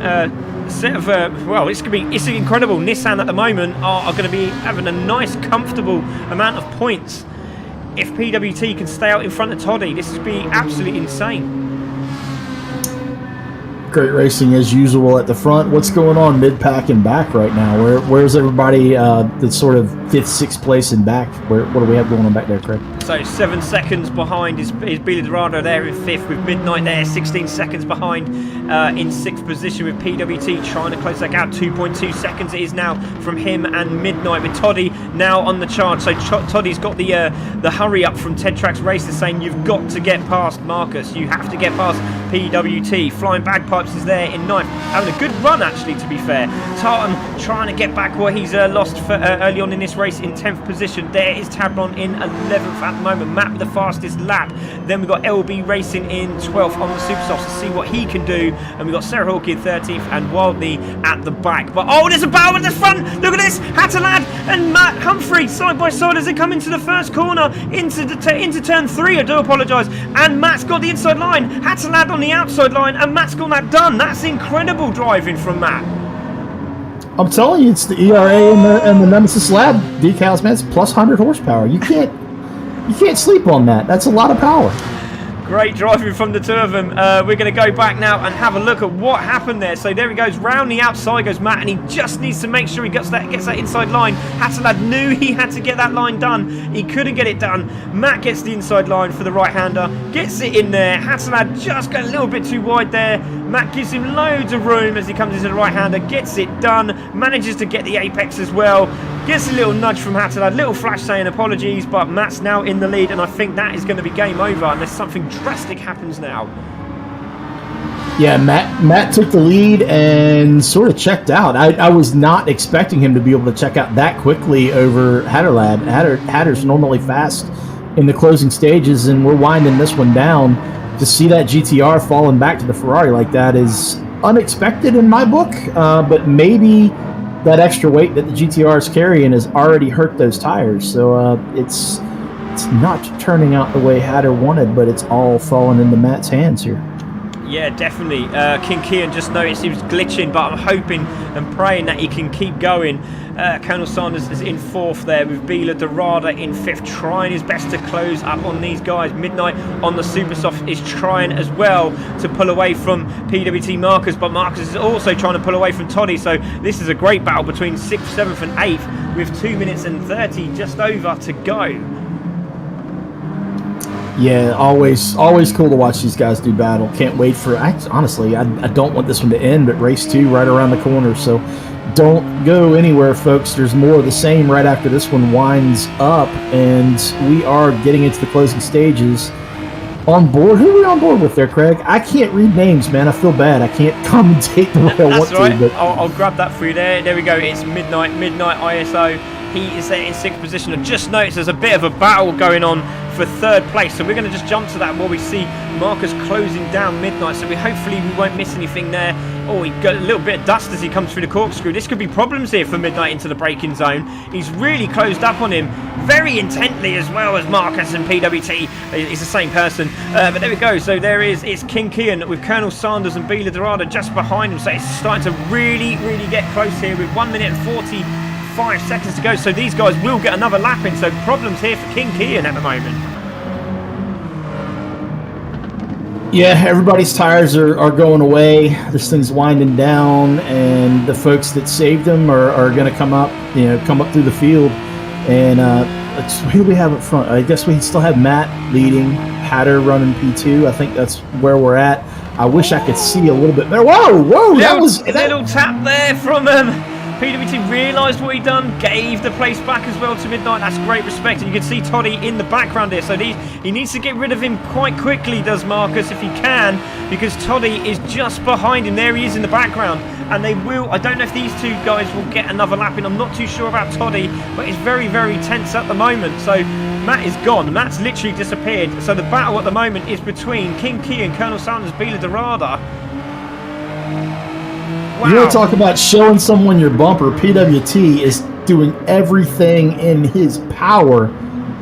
set of well, it's incredible. Nissan at the moment are going to be having a nice comfortable amount of points. If PWT can stay out in front of Toddy, this would be absolutely insane. Great racing as usual at the front. What's going on mid-pack and back right now? Where's everybody that's sort of 5th, 6th place in back? What do we have going on back there, Craig? So 7 seconds behind is Bila Dorado there in 5th, with Midnight there 16 seconds behind in 6th position, with PWT trying to close that gap. 2.2 seconds it is now from him and Midnight, with Toddy now on the charge. So Toddy's got the hurry up from Tetrax Racers, saying you've got to get past Marcus. You have to get past PWT. Flying Bagpipes is there in 9th, having a good run actually, to be fair. Tartan trying to get back what he's lost for, early on in this race in 10th position. There is Tabron in 11th at the moment. Matt with the fastest lap. Then we've got LB Racing in 12th on the super softs to see what he can do. And we've got Sarah Hawke in 13th and Wildney at the back. But oh, there's a battle at the front. Look at this. Hatter Lad and Matt Humphrey side by side as they come into the first corner, into turn 3. I do apologise. And Matt's got the inside line. Hatter Lad on the outside line, and Matt's got that done. That's incredible driving from Matt. I'm telling you, it's the ERA and the Nemesis Lab decals, man. It's plus 100 horsepower. You can't sleep on that. That's a lot of power. Great driving from the two of them. We're going to go back now and have a look at what happened there. So there he goes, round the outside goes Matt, and he just needs to make sure he gets that inside line. Hatterlad knew he had to get that line done. He couldn't get it done. Matt gets the inside line for the right-hander, gets it in there. Hatterlad just got a little bit too wide there. Matt gives him loads of room as he comes into the right-hander, gets it done, manages to get the apex as well. Gets a little nudge from Hatterlad, little flash saying apologies, but Matt's now in the lead, and I think that is going to be game over unless something drastic happens now. Yeah, Matt took the lead and sort of checked out. I was not expecting him to be able to check out that quickly over Hatterlad. Hatter's normally fast in the closing stages, and we're winding this one down. To see that GTR falling back to the Ferrari like that is unexpected in my book, but maybe that extra weight that the GTR is carrying has already hurt those tires. So it's not turning out the way Hatter wanted, but it's all falling into Matt's hands here. Yeah, definitely. King Kian just noticed he was glitching, but I'm hoping and praying that he can keep going. Colonel Sanders is in 4th there with Bila Dorada in 5th, trying his best to close up on these guys. Midnight on the Super Soft is trying as well to pull away from PWT Marcus, but Marcus is also trying to pull away from Toddy. So this is a great battle between 6th, 7th and 8th with 2 minutes and 30 just over to go. Yeah, always cool to watch these guys do battle. Can't wait for. Honestly, I don't want this one to end, but race 2 right around the corner. So don't go anywhere, folks. There's more of the same right after this one winds up, and we are getting into the closing stages. On board, who are we on board with there, Craig? I can't read names, man. I feel bad. I can't commentate the way I want right. to. But I'll grab that for you there. There we go. It's Midnight ISO. He is there in 6th position. I just noticed there's a bit of a battle going on for 3rd place, so we're going to just jump to that while we see Marcus closing down Midnight, so hopefully we won't miss anything there. Oh, he got a little bit of dust as he comes through the corkscrew. This could be problems here for Midnight into the braking zone. He's really closed up on him very intently as well as Marcus and PWT. It's the same person, but there we go. So it's King Kian with Colonel Sanders and Bila Dorada just behind him, so it's starting to really get close here with 1 minute and 45 seconds to go, so these guys will get another lap in, so problems here for King Kian at the moment. yeah, everybody's tires are going away. This thing's winding down, and the folks that saved them are going to come up through the field. And who do we have up front? I guess we still have Matt leading, Hatter running P2. I think that's where we're at. I wish I could see a little bit better. Whoa! That was a little tap there from PWT realised what he'd done, gave the place back as well to Midnight. That's great respect, and you can see Toddy in the background here. So he needs to get rid of him quite quickly, does Marcus, if he can, because Toddy is just behind him. There he is in the background, and they will. I don't know if these two guys will get another lap in. I'm not too sure about Toddy, but it's very tense at the moment. So Matt is gone. Matt's literally disappeared. So the battle at the moment is between King Key and Colonel Sanders, Bila Dorada. Wow. You want to talk about showing someone your bumper? PWT is doing everything in his power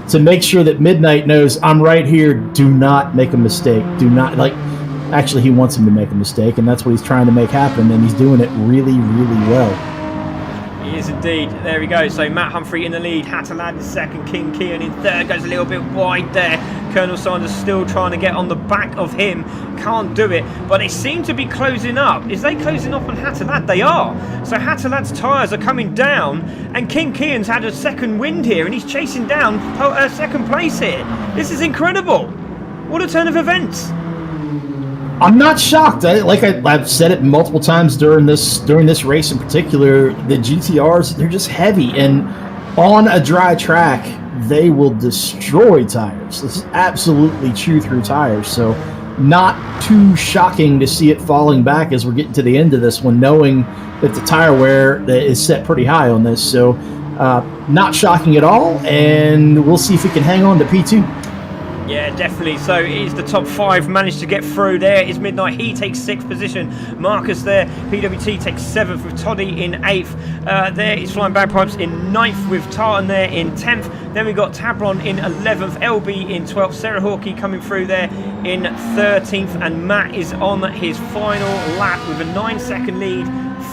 to make sure that Midnight knows I'm right here. Do not make a mistake. Do not, actually he wants him to make a mistake, and that's what he's trying to make happen, and he's doing it really well. He is indeed. There we go. So Matt Humphrey in the lead, Hatterlad in second, King Kean in third, goes a little bit wide there. Colonel Sanders still trying to get on the back of him, can't do it, but they seem to be closing up. Is they closing up on Hatterlad? They are. So Hatterlad's tyres are coming down, and King Kean's had a second wind here, and he's chasing down second place here. This is incredible. What a turn of events. I'm not shocked. I've said it multiple times during this race in particular. The GTRs, they're just heavy, and on a dry track, they will destroy tires. This is absolutely chew through tires. So, not too shocking to see it falling back as we're getting to the end of this one, knowing that the tire wear is set pretty high on this. So, not shocking at all, and we'll see if we can hang on to P2. Yeah, definitely. So it is the top five managed to get through. There is Midnight. He takes 6th position. Marcus there. PWT takes 7th with Toddy in 8th. There is Flying Bagpipes in 9th with Tartan there in 10th. Then we got Tabron in 11th. LB in 12th. Sarah Hawkey coming through there in 13th. And Matt is on his final lap with a 9-second lead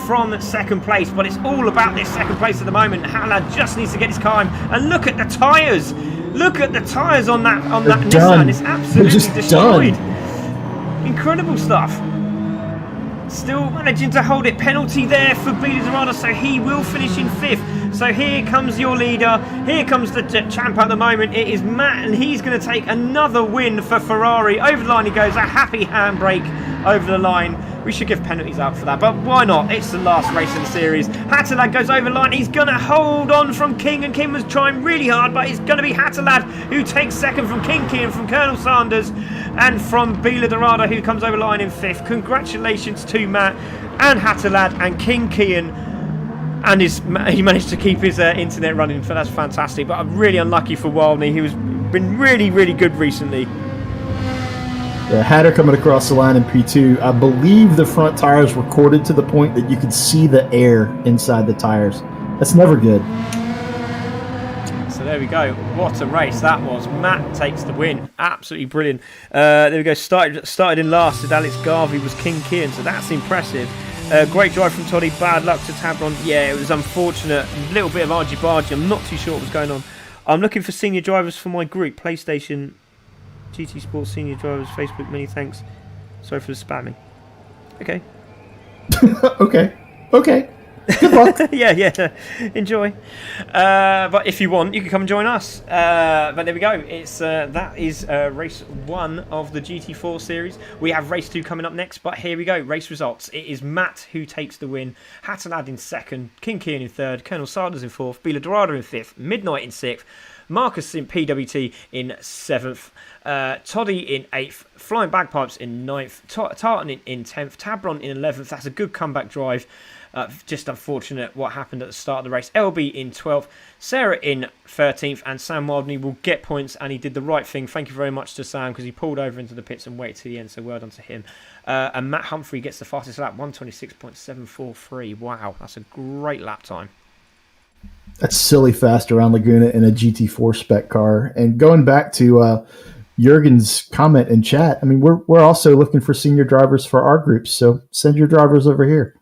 from second place. But it's all about this second place at the moment. Halad just needs to get his time. And look at the tyres. Look at the tyres on that Nissan. It's absolutely destroyed. Incredible stuff. Still managing to hold it. Penalty there for Bila Dorada, so he will finish in 5th. So here comes your leader. Here comes the champ at the moment. It is Matt, and he's going to take another win for Ferrari. Over the line he goes. A happy handbrake over the line. We should give penalties out for that, but why not? It's the last race in the series. Hatterlad goes over the line. He's going to hold on from King, and King was trying really hard, but it's going to be Hatterlad who takes second from King Key and from Colonel Sanders, and from Bila Dorada, who comes over the line in 5th. Congratulations to Matt and Hatterlad and King Kean, and he managed to keep his internet running, so that's fantastic. But I'm really unlucky for Wildney, who's been really good recently. Yeah, Hatter coming across the line in P2. I believe the front tires were corded to the point that you could see the air inside the tires. That's never good. So there we go. What a race that was. Matt takes the win. Absolutely brilliant. There we go. Started in last with Alex Garvey was King Kian, so that's impressive. Great drive from Toddy. Bad luck to Tabron. Yeah, it was unfortunate. A little bit of argy-bargy. I'm not too sure what was going on. I'm looking for senior drivers for my group. PlayStation, GT Sports Senior Drivers, Facebook. Many thanks. Sorry for the spamming. Okay. Okay. Good luck. yeah. Enjoy. But if you want, you can come and join us. But there we go. It's that is race 1 of the GT4 series. We have race 2 coming up next. But here we go. Race results. It is Matt who takes the win. Hattonad in 2nd. King Kian in 3rd. Colonel Sarders in 4th. Bila Dorado in 5th. Midnight in 6th. Marcus in PWT in 7th. Toddy in 8th. Flying Bagpipes in 9th. Tartan in 10th. Tabron in 11th. That's a good comeback drive. Just unfortunate what happened at the start of the race. LB in 12th, Sarah in 13th, and Sam Wildney will get points, and he did the right thing. Thank you very much to Sam, because he pulled over into the pits and waited to the end, so well done to him. And Matt Humphrey gets the fastest lap, 1:26.743. Wow, that's a great lap time. That's silly fast around Laguna in a GT4 spec car. And going back to Jurgen's comment in chat, I mean, we're also looking for senior drivers for our groups, so send your drivers over here.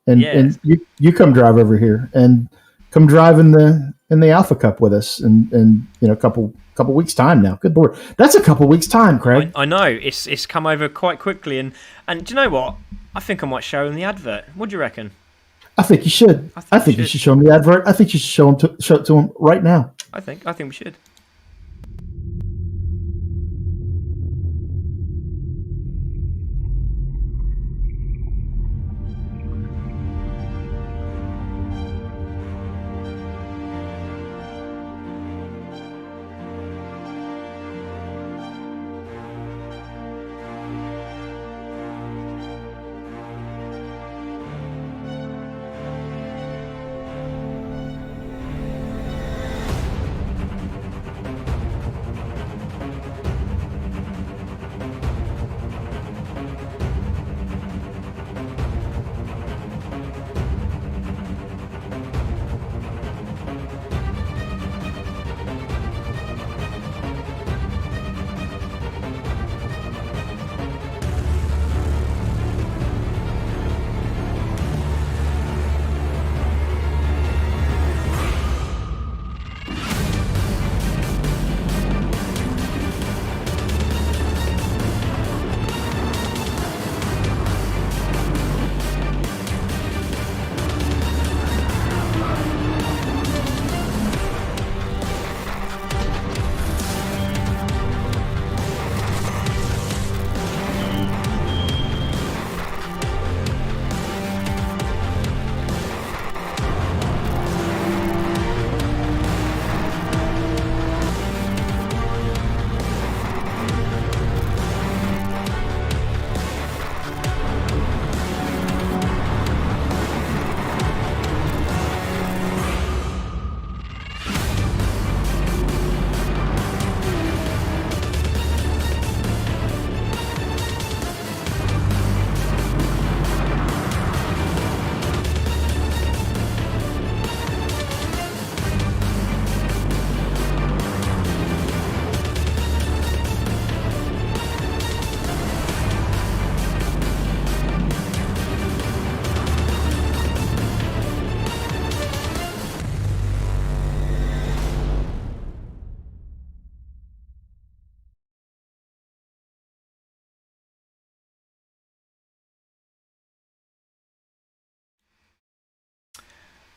And you come drive over here and come drive in the Alpha Cup with us in a couple weeks time now. Good Lord, that's a couple weeks time, Craig. I know it's come over quite quickly, and do you know what? I think I might show him the advert. What do you reckon? I think you should. I think you should show him the advert. I think you should show it to him right now. I think we should.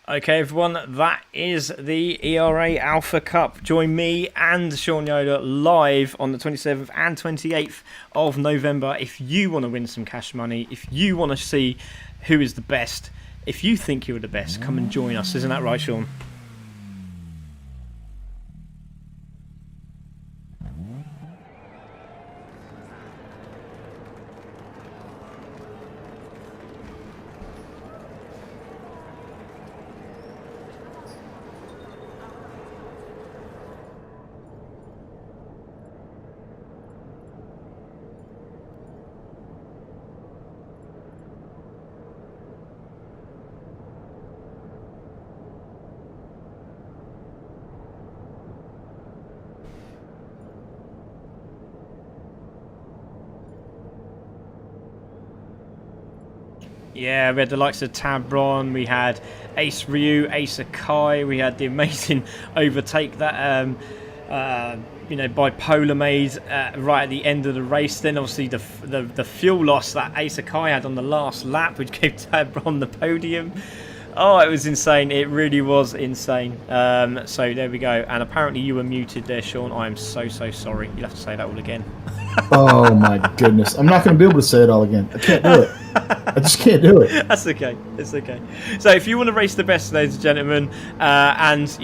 Okay, everyone, that is the ERA Alpha Cup. Join me and Sean Yoder live on the 27th and 28th of November. If you want to win some cash money, if you want to see who is the best, if you think you're the best, come and join us. Isn't that right, Sean? Yeah, we had the likes of Tabron, we had Ace Ryu, Ace Akai, we had the amazing overtake that by Polar made right at the end of the race. Then obviously the fuel loss that Ace Akai had on the last lap, which gave Tabron the podium. Oh, it was insane. It really was insane. So there we go. And apparently you were muted there, Sean. I am so sorry. You'll have to say that all again. Oh my goodness! I'm not going to be able to say it all again. I can't do it. I just can't do it. That's okay. It's okay. So if you want to race the best, ladies and gentlemen, and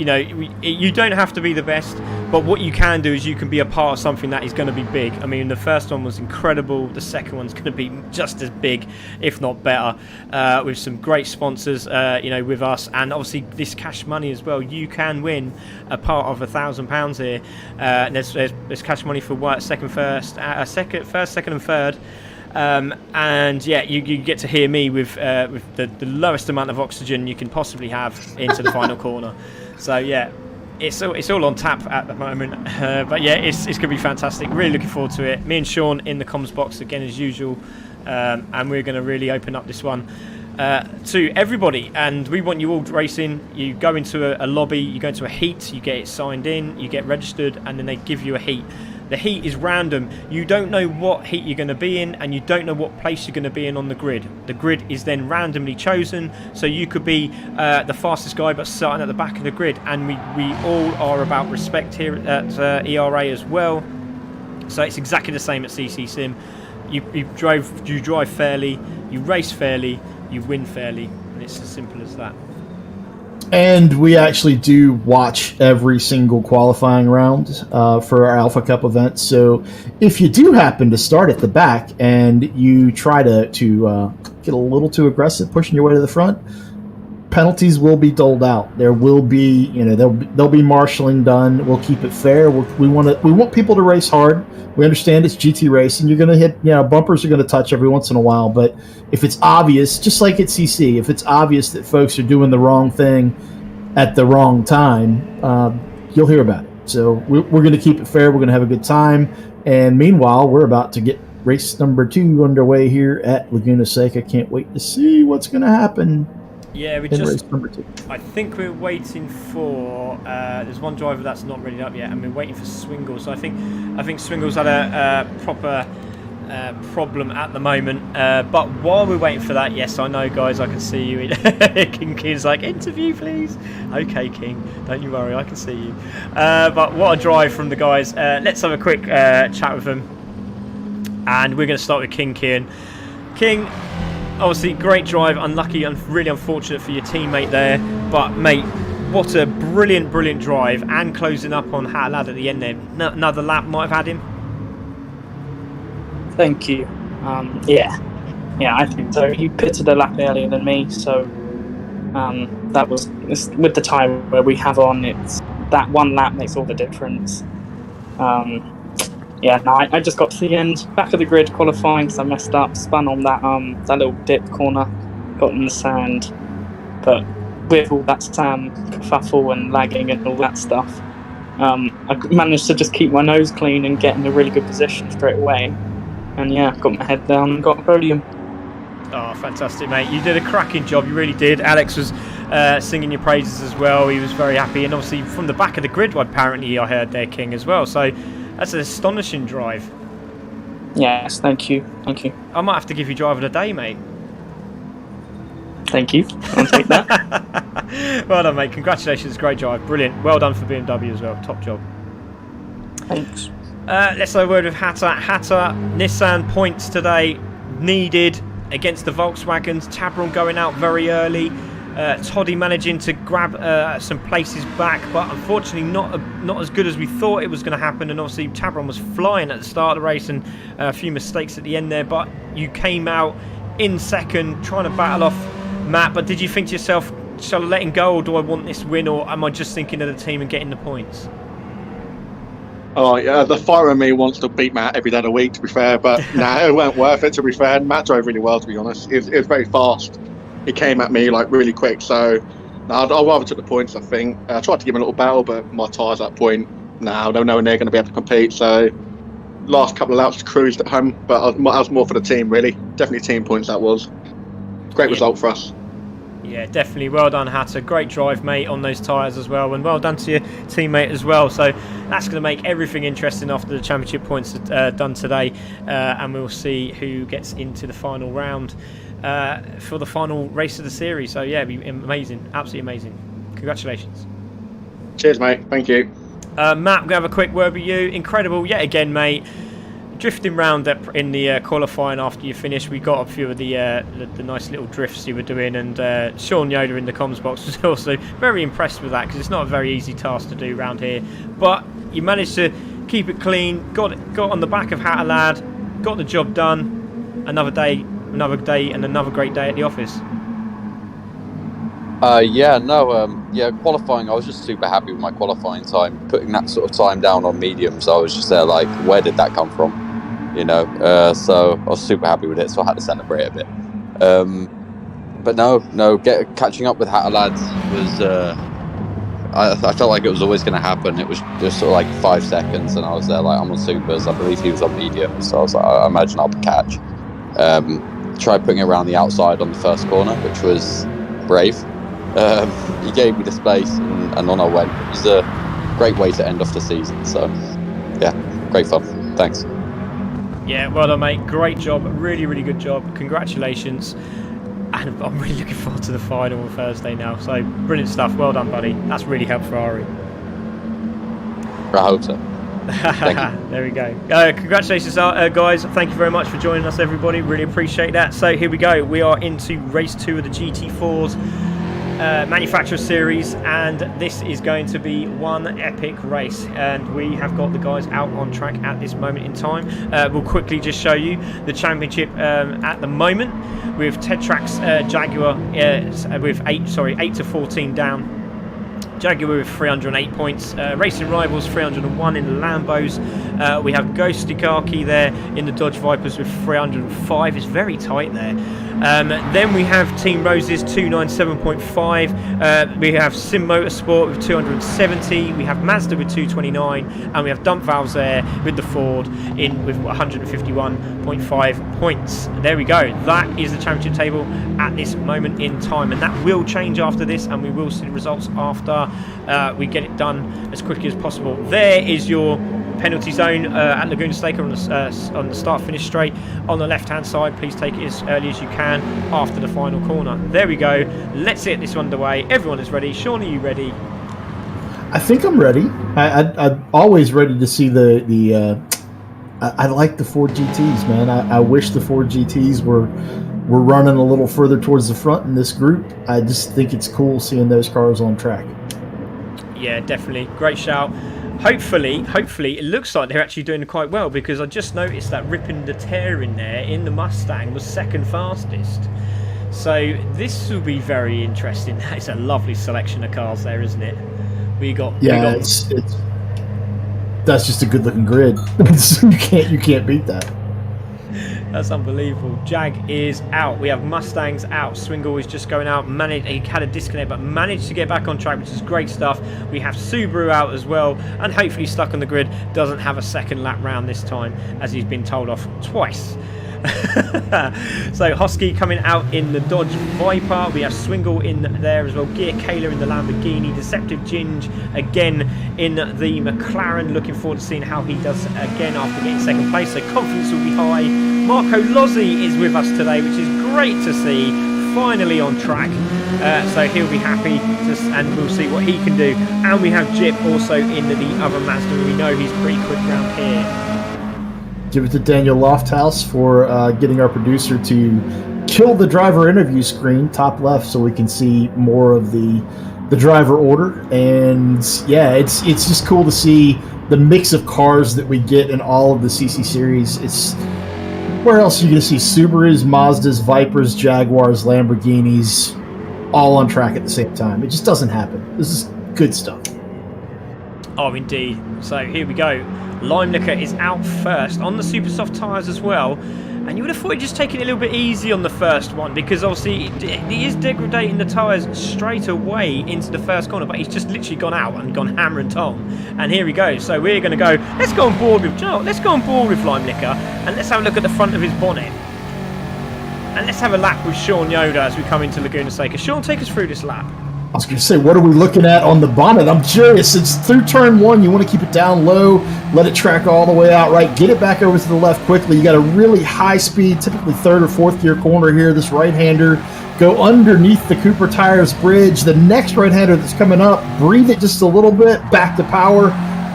you don't have to be the best, but what you can do is you can be a part of something that is going to be big. I mean, the first one was incredible. The second one's going to be just as big, if not better, with some great sponsors, with us, and obviously this cash money as well. You can win a part of £1,000 here. There's cash money for first, second, and third. And yeah, you get to hear me with the lowest amount of oxygen you can possibly have into the final corner. So yeah, it's all on tap at the moment. But yeah, it's going to be fantastic. Really looking forward to it. Me and Sean in the comms box again as usual, and we're going to really open up this one to everybody. And we want you all racing. You go into a lobby, you go into a heat, you get it signed in, you get registered, and then they give you a heat. The heat is random. You don't know what heat you're going to be in, and you don't know what place you're going to be in on the grid. The grid is then randomly chosen, so you could be the fastest guy but starting at the back of the grid. And we all are about respect here at ERA as well. So it's exactly the same at CC Sim. You drive fairly, you race fairly, you win fairly, and it's as simple as that. And we actually do watch every single qualifying round for our Alpha Cup event. So if you do happen to start at the back and you try to get a little too aggressive, pushing your way to the front, penalties will be doled out. There will be, there'll be marshalling done. We'll keep it fair. We want people to race hard. We understand it's GT racing. You're going to hit, bumpers are going to touch every once in a while. But if it's obvious, just like at CC, if it's obvious that folks are doing the wrong thing at the wrong time, you'll hear about it. So we're going to keep it fair. We're going to have a good time. And meanwhile, we're about to get race number 2 underway here at Laguna Seca. Can't wait to see what's going to happen. Yeah, race number 2. I think we're waiting for. There's one driver that's not ready up yet, and we're waiting for Swingle. So I think Swingle's had a proper problem at the moment. But while we're waiting for that, yes, I know, guys, I can see you. King's like, interview, please. Okay, King, don't you worry, I can see you. But what a drive from the guys. Let's have a quick chat with them, and we're going to start with King Kian. King. Obviously, great drive, unlucky and really unfortunate for your teammate there. But, mate, what a brilliant drive. And closing up on Hatalad at the end there. Another lap might have had him. Thank you. Yeah, I think so. He pitted a lap earlier than me, so that was with the time where we have on. It's that one lap makes all the difference. Yeah, no, I just got to the end, back of the grid qualifying because I messed up, spun on that little dip corner, got in the sand. But with all that sand kerfuffle and lagging and all that stuff, I managed to just keep my nose clean and get in a really good position straight away. And yeah, got my head down and got a podium. Oh, fantastic, mate. You did a cracking job, you really did. Alex was singing your praises as well. He was very happy. And obviously from the back of the grid, apparently I heard there, King, as well. So that's an astonishing drive. Yes, thank you. I might have to give you driver of the day, mate. Thank you. I'll take that. Well done, mate. Congratulations. Great drive. Brilliant. Well done for BMW as well. Top job. Thanks. Let's have a word with Hatter. Hatter, Nissan points today needed against the Volkswagens. Tabron going out very early. Toddy managing to grab some places back, but unfortunately not as good as we thought it was going to happen. And obviously Tabron was flying at the start of the race and a few mistakes at the end there, but you came out in second trying to battle off Matt. But did you think to yourself, shall I let him go, or do I want this win, or am I just thinking of the team and getting the points? Oh yeah, the fighter in me wants to beat Matt every day of the week, to be fair, but nah, it weren't worth it, to be fair. Matt drove really well, to be honest. It was very fast. He came at me like really quick, so I'd rather take the points. I think I tried to give him a little battle, but my tyres at that point, I don't know when they're going to be able to compete. So last couple of laps cruised at home, but I was more for the team, really. Definitely team points, that was. Great result for us. Yeah, definitely. Well done, Hatter. Great drive, mate, on those tyres as well. And well done to your teammate as well. So that's going to make everything interesting after the championship points done today. And we'll see who gets into the final round for the final race of the series. So, yeah, it'd be amazing. Absolutely amazing. Congratulations. Cheers, mate. Thank you. Matt, we're going to have a quick word with you. Incredible yet again, mate. Drifting round in the qualifying after you finished, we got a few of the nice little drifts you were doing, and Sean Yoder in the comms box was also very impressed with that because it's not a very easy task to do around here. But you managed to keep it clean, got on the back of Hatter Lad, got the job done. Another day, and another great day at the office. Qualifying, I was just super happy with my qualifying time. Putting that sort of time down on mediums, I was just there like, where did that come from? So I was super happy with it, so I had to celebrate a bit. Catching up with Hatter Lads was, I felt like it was always going to happen. It was just sort of like 5 seconds, and I was there like, I'm on supers, I believe he was on mediums, so I was like, I imagine I'll catch. Tried putting it around the outside on the first corner, which was brave. He gave me the space, and on I went. It was a great way to end off the season, so yeah, great fun. Thanks. Yeah, well done, mate. Great job. Really, really good job. Congratulations. And I'm really looking forward to the final on Thursday now. So, brilliant stuff. Well done, buddy. That's really helped Ferrari. I hope so. Thank you. There we go. Congratulations, guys. Thank you very much for joining us, everybody. Really appreciate that. So, here we go. We are into race 2 of the GT4's manufacturer series, and this is going to be one epic race, and we have got the guys out on track at this moment in time. We'll quickly just show you the championship at the moment with Tetrax Jaguar with 8 to 14 down. Jaguar with 308 points, Racing Rivals 301 in the Lambos. We have Ghost Ikaki there in the Dodge Vipers with 305. It's very tight there. Then we have Team Roses 297.5. We have Sim Motorsport with 270. We have Mazda with 229, and we have Dump Valves there with the Ford in with 151.5 points. There we go. That is the championship table at this moment in time, and that will change after this, and we will see the results after we get it done as quickly as possible. There is your penalty zone at Laguna Seca on the start-finish straight. On the left-hand side, please take it as early as you can after the final corner. There we go. Let's get this underway. Everyone is ready. Sean, are you ready? I think I'm ready. I'm always ready to see the I like the Ford GTs, man. I wish the Ford GTs were running a little further towards the front in this group. I just think it's cool seeing those cars on track. Yeah, definitely. Great shout. Hopefully, it looks like they're actually doing quite well, because I just noticed that ripping the tear in there in the Mustang was second fastest. So this will be very interesting. It's a lovely selection of cars there, isn't it? It's that's just a good looking grid. you can't beat that. That's unbelievable. Jag is out. We have Mustangs out. Swingle is just going out. He had a disconnect, but managed to get back on track, which is great stuff. We have Subaru out as well, and hopefully stuck on the grid. Doesn't have a second lap round this time, as he's been told off twice. So Hosky coming out in the Dodge Viper. We have Swingle in there as well. Gear Kayla in the Lamborghini. Deceptive Ginge again in the McLaren. Looking forward to seeing how he does again after getting second place. So confidence will be high. Marco Lozzi is with us today, which is great to see. Finally on track. So he'll be happy and we'll see what he can do. And we have Jip also in the other Mazda. We know he's pretty quick round here. Give it to Daniel Lofthouse for getting our producer to kill the driver interview screen top left so we can see more of the driver order. And yeah, it's just cool to see the mix of cars that we get in all of the CC series. It's where else are you going to see Subarus, Mazdas, Vipers, Jaguars, Lamborghinis all on track at the same time? It just doesn't happen. This is good stuff. Oh, indeed. So here we go. Limelicker is out first on the super soft tyres as well, and you would have thought he'd just taken it a little bit easy on the first one, because obviously he is degrading the tyres straight away into the first corner, but he's just literally gone out and gone hammer and tong. And here he goes. So we're going to go. Let's go on board with Limelicker, and let's have a look at the front of his bonnet. And let's have a lap with Sean Yoda as we come into Laguna Seca. Sean, take us through this lap. I was going to say, what are we looking at on the bonnet? I'm curious. It's through turn 1. You want to keep it down low, let it track all the way out right, get it back over to the left quickly. You got a really high speed, typically 3rd or 4th gear corner here. This right-hander, go underneath the Cooper Tires bridge. The next right-hander that's coming up, breathe it just a little bit, back to power,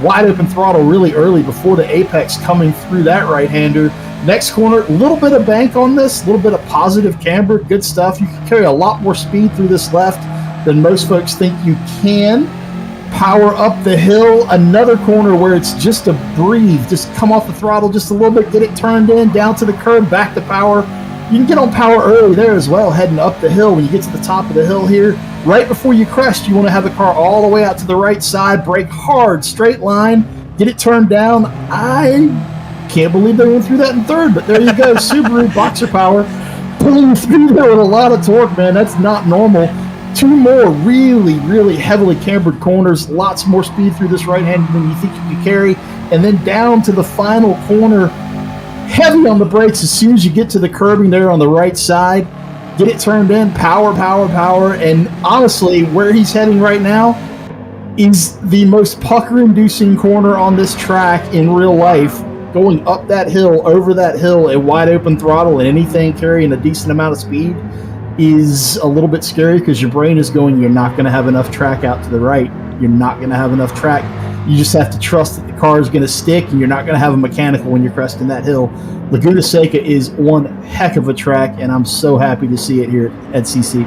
wide open throttle really early before the apex coming through that right-hander. Next corner, a little bit of bank on this, a little bit of positive camber, good stuff. You can carry a lot more speed through this left than most folks think you can. Power up the hill, another corner where it's just a breathe. Just come off the throttle just a little bit, get it turned in, down to the curb, back to power. You can get on power early there as well, heading up the hill. When you get to the top of the hill here, right before you crest, you want to have the car all the way out to the right side, brake hard, straight line, get it turned down. I can't believe they went through that in 3rd, but there you go. Subaru boxer power pulling through there with a lot of torque, man. That's not normal. 2 more really, really heavily cambered corners, lots more speed through this right hand than you think you can carry, and then down to the final corner, heavy on the brakes as soon as you get to the curbing there on the right side. Get it turned in, power, power, power, and honestly, where he's heading right now is the most pucker-inducing corner on this track in real life. Going up that hill, over that hill, a wide open throttle, and anything carrying a decent amount of speed is a little bit scary because your brain is going, you're not going to have enough track out to the right. You're not going to have enough track. You just have to trust that the car is going to stick, and you're not going to have a mechanical when you're cresting that hill. Laguna Seca is one heck of a track, and I'm so happy to see it here at CC.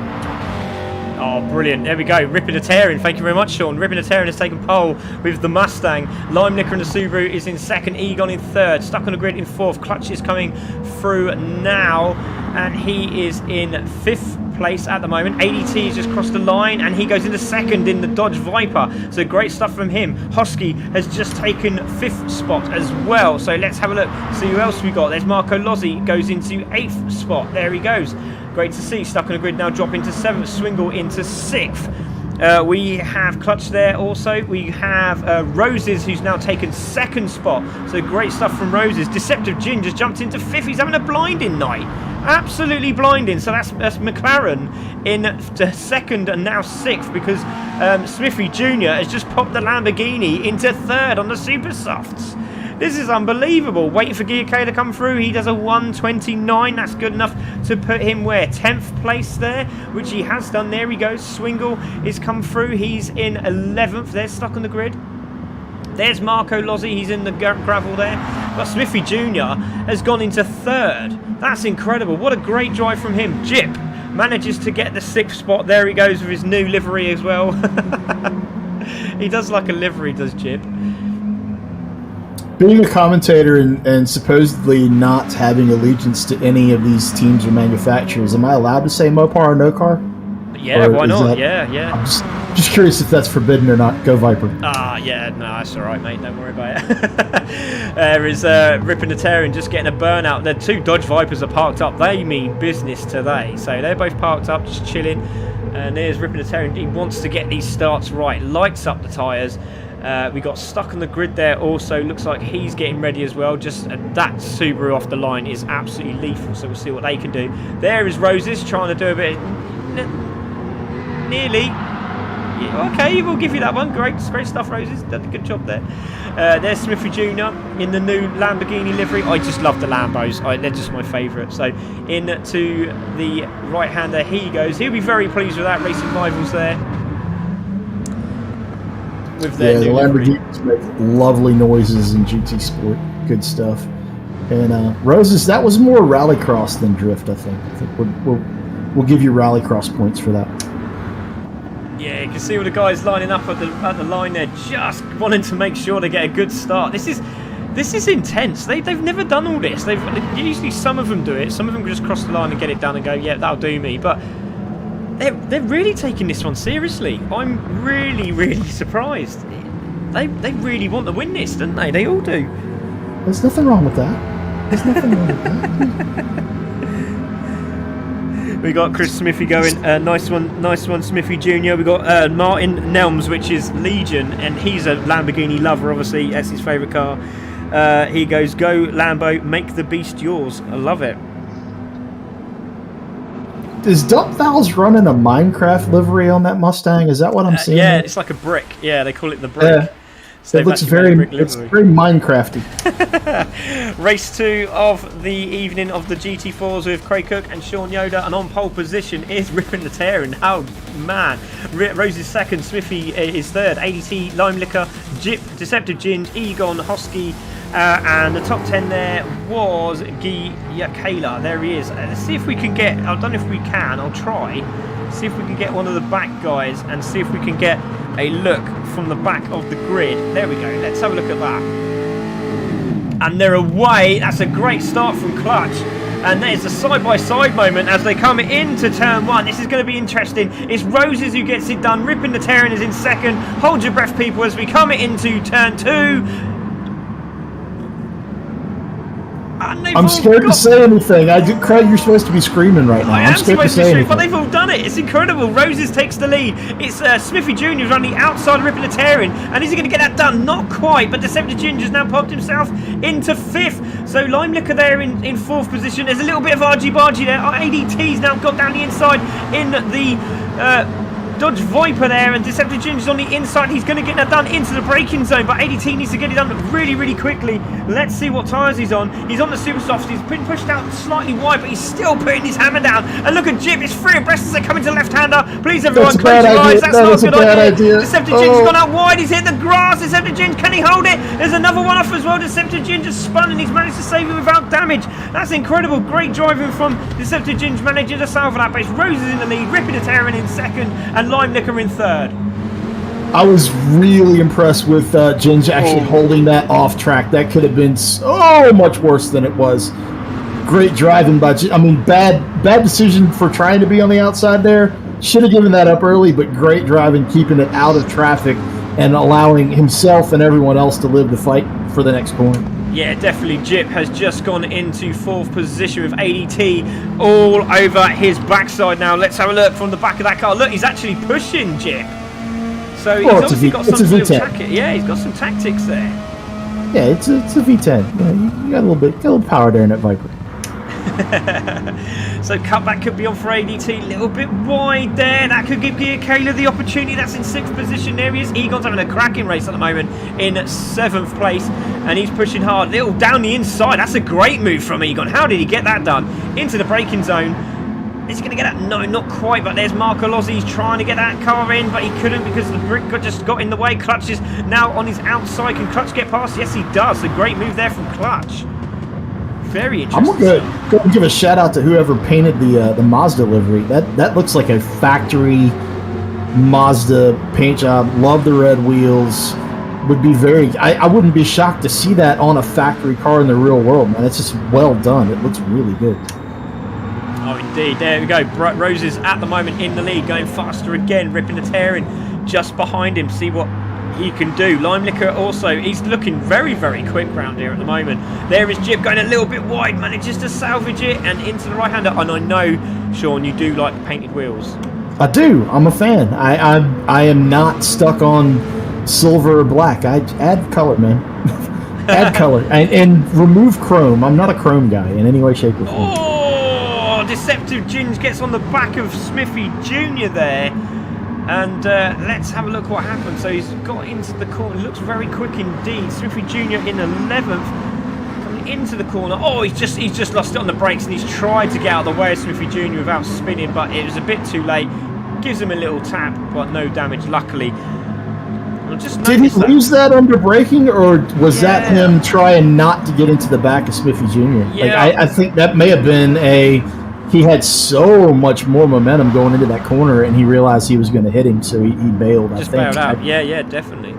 Oh, brilliant. There we go. Ripping a tearing. Thank you very much, Sean. Ripping a tearing has taken pole with the Mustang. Lime Liquor and the Subaru is in 2nd. Egon in 3rd. Stuck on the grid in 4th. Clutch is coming through now, and he is in 5th place at the moment. ADT has just crossed the line, and he goes into 2nd in the Dodge Viper. So great stuff from him. Hosky has just taken 5th spot as well. So let's have a look. See who else we got. There's Marco Lozzi, goes into 8th spot. There he goes. Great to see. Stuck on the grid now, dropping to 7th. Swingle into 6th. We have Clutch there also. We have Roses, who's now taken 2nd spot. So great stuff from Roses. Deceptive Gin just jumped into 5th. He's having a blinding night. Absolutely blinding. So that's McLaren in 2nd and now 6th, because Smithy Jr. has just popped the Lamborghini into 3rd on the Super Softs. This is unbelievable. Waiting for Gear K to come through. He does a 1:29. That's good enough to put him where? 10th place there, which he has done. There he goes. Swingle is come through. He's in 11th. They're stuck on the grid. There's Marco Lozzi. He's in the gravel there. But Smithy Jr. has gone into 3rd. That's incredible. What a great drive from him. Jip manages to get the 6th spot. There he goes with his new livery as well. He does like a livery, does Jip. Being a commentator and supposedly not having allegiance to any of these teams or manufacturers, am I allowed to say Mopar or no car? Yeah, why not? Yeah. I'm just curious if that's forbidden or not. Go Viper. Yeah, no, that's all right, mate. Don't worry about it. There is Ripping the Tearing just getting a burnout. The 2 Dodge Vipers are parked up. They mean business today. So they're both parked up, just chilling. And there's Ripping the Tearing. He wants to get these starts right. Lights up the tyres. We got Stuck on the grid there also. Looks like he's getting ready as well. Just that Subaru off the line is absolutely lethal, so we'll see what they can do. There is Roses trying to do a bit nearly. Yeah, okay, we'll give you that one. Great stuff, Roses. Done a good job there. There's Smithy Jr. in the new Lamborghini livery. I just love the Lambos. They're just my favourite. So into the right-hander he goes. He'll be very pleased with that. Racing Rivals there. With their the Lamborghinis make lovely noises in GT Sport. Good stuff. And Roses, that was more rallycross than drift, I think. We'll give you rallycross points for that. Yeah, you can see all the guys lining up at the line there, just wanting to make sure they get a good start. This is intense. They've never done all this. Usually some of them do it. Some of them just cross the line and get it done and go, yeah, that'll do me. But they're really taking this one seriously. I'm really, really surprised. They really want to win this, don't they? They all do. There's nothing wrong with that. There's nothing wrong with that. We got Chris Smithy going. Nice one, Smithy Jr. We got Martin Nelms, which is Legion, and he's a Lamborghini lover. Obviously, that's his favourite car. He goes, "Go Lambo, make the beast yours." I love it. is Dump Valves running a Minecraft livery on that Mustang? Is that what I'm seeing? Yeah, it's like a brick. Yeah, they call it the brick. Yeah. So It looks very Minecrafty. Race 2 of the evening of the GT4s with Craig Cook and Sean Yoda, and on pole position is Ripping the Tearing. Oh man, Rose is second, Smithy is third, ADT, Lime Liquor, Jip, Deceptive Ginge, Egon, Hosky, and the top 10 there was Guy Kayla. There he is. Let's see if we can get, I don't know if we can, I'll try, see if we can get one of the back guys and see if we can get a look from the back of the grid. There we go, let's have a look at that. And they're away. That's a great start from Clutch. And there's a side-by-side moment as they come into turn 1. This is going to be interesting. It's Roses who gets it done. Ripping the Tearing is in second. Hold your breath, people, as we come into turn 2. I'm scared to say anything. Craig, you're supposed to be screaming right now. I'm scared to say anything. But they've all done it. It's incredible. Roses takes the lead. It's Smithy Jr. who's on the outside Ripping the Tearing. And is he going to get that done? Not quite. But Deceptive Ginger's now popped himself into 5th. So Lime Liquor there in 4th position. There's a little bit of argy-bargy there. ADT's now got down the inside in the Dodge Viper there, and Deceptive Ginger's on the inside. He's going to get that done into the braking zone, but ADT needs to get it done really, really quickly. Let's see what tyres he's on. He's on the Super Softs. He's been pushed out slightly wide, but he's still putting his hammer down. And look at Jip. It's free abreast as they come into left-hander. Please, everyone, close your eyes. That's not a good idea. Deceptive Ginger's gone out wide. He's hit the grass. Deceptive Ginger, can he hold it? There's another one off as well. Deceptive Ginger's spun, and he's managed to save it without damage. That's incredible. Great driving from Deceptive Ginger, managing to salve that. But it's Roses in the lead, Ripping the Tearing in second, and Lime Liquor in third. I was really impressed with Ginge actually holding that off track. That could have been so much worse than it was. Great driving by I mean, bad decision for trying to be on the outside there. Should have given that up early, but great driving, keeping it out of traffic and allowing himself and everyone else to live the fight for the next corner. Yeah, definitely. Jip has just gone into 4th position with ADT all over his backside now. Let's have a look from the back of that car. Look, he's actually pushing Jip. So he's obviously got some little tactics. Yeah, he's got some tactics there. Yeah, it's a V10. Yeah, you got a little power there in that Viper. So cutback could be on for ADT, a little bit wide there. That could give Kayla the opportunity. That's in 6th position. There he is. Egon's having a cracking race at the moment in 7th place, and he's pushing hard. Little down the inside. That's a great move from Egon. How did he get that done? Into the braking zone. Is he going to get that? No, not quite, but there's Marco Lozzi. He's trying to get that car in, but he couldn't because the brick just got in the way. Clutch is now on his outside. Can Clutch get past? Yes, he does. A great move there from Clutch. Very interesting. I'm going to give a shout out to whoever painted the Mazda livery. That looks like a factory Mazda paint job. Love the red wheels. Would be I wouldn't be shocked to see that on a factory car in the real world, man. It's just well done. It looks really good. Oh, indeed. There we go. Roses at the moment in the lead, going faster again, Ripping the Tearing just behind him. See what he can do. Lime Liquor also, he's looking very, very quick round here at the moment. There is Jip going a little bit wide, manages to salvage it and into the right-hander. And I know, Sean, you do like painted wheels. I do. I'm a fan. I am not stuck on silver or black. I add color, man. Add color and remove chrome. I'm not a chrome guy in any way, shape, or form. Oh, Deceptive Ginge gets on the back of Smithy Jr. there. And let's have a look what happened. So he's got into the corner. Looks very quick indeed. Smithy Jr. in 11th. Coming into the corner. Oh, he's just lost it on the brakes, and he's tried to get out of the way of Smithy Jr. without spinning, but it was a bit too late. Gives him a little tap, but no damage, luckily. Did he lose that under braking, or was that him trying not to get into the back of Smithy Jr.? Yeah. Like, I think that may have been he had so much more momentum going into that corner, and he realized he was going to hit him, so he bailed. Just bailed out. Yeah, definitely.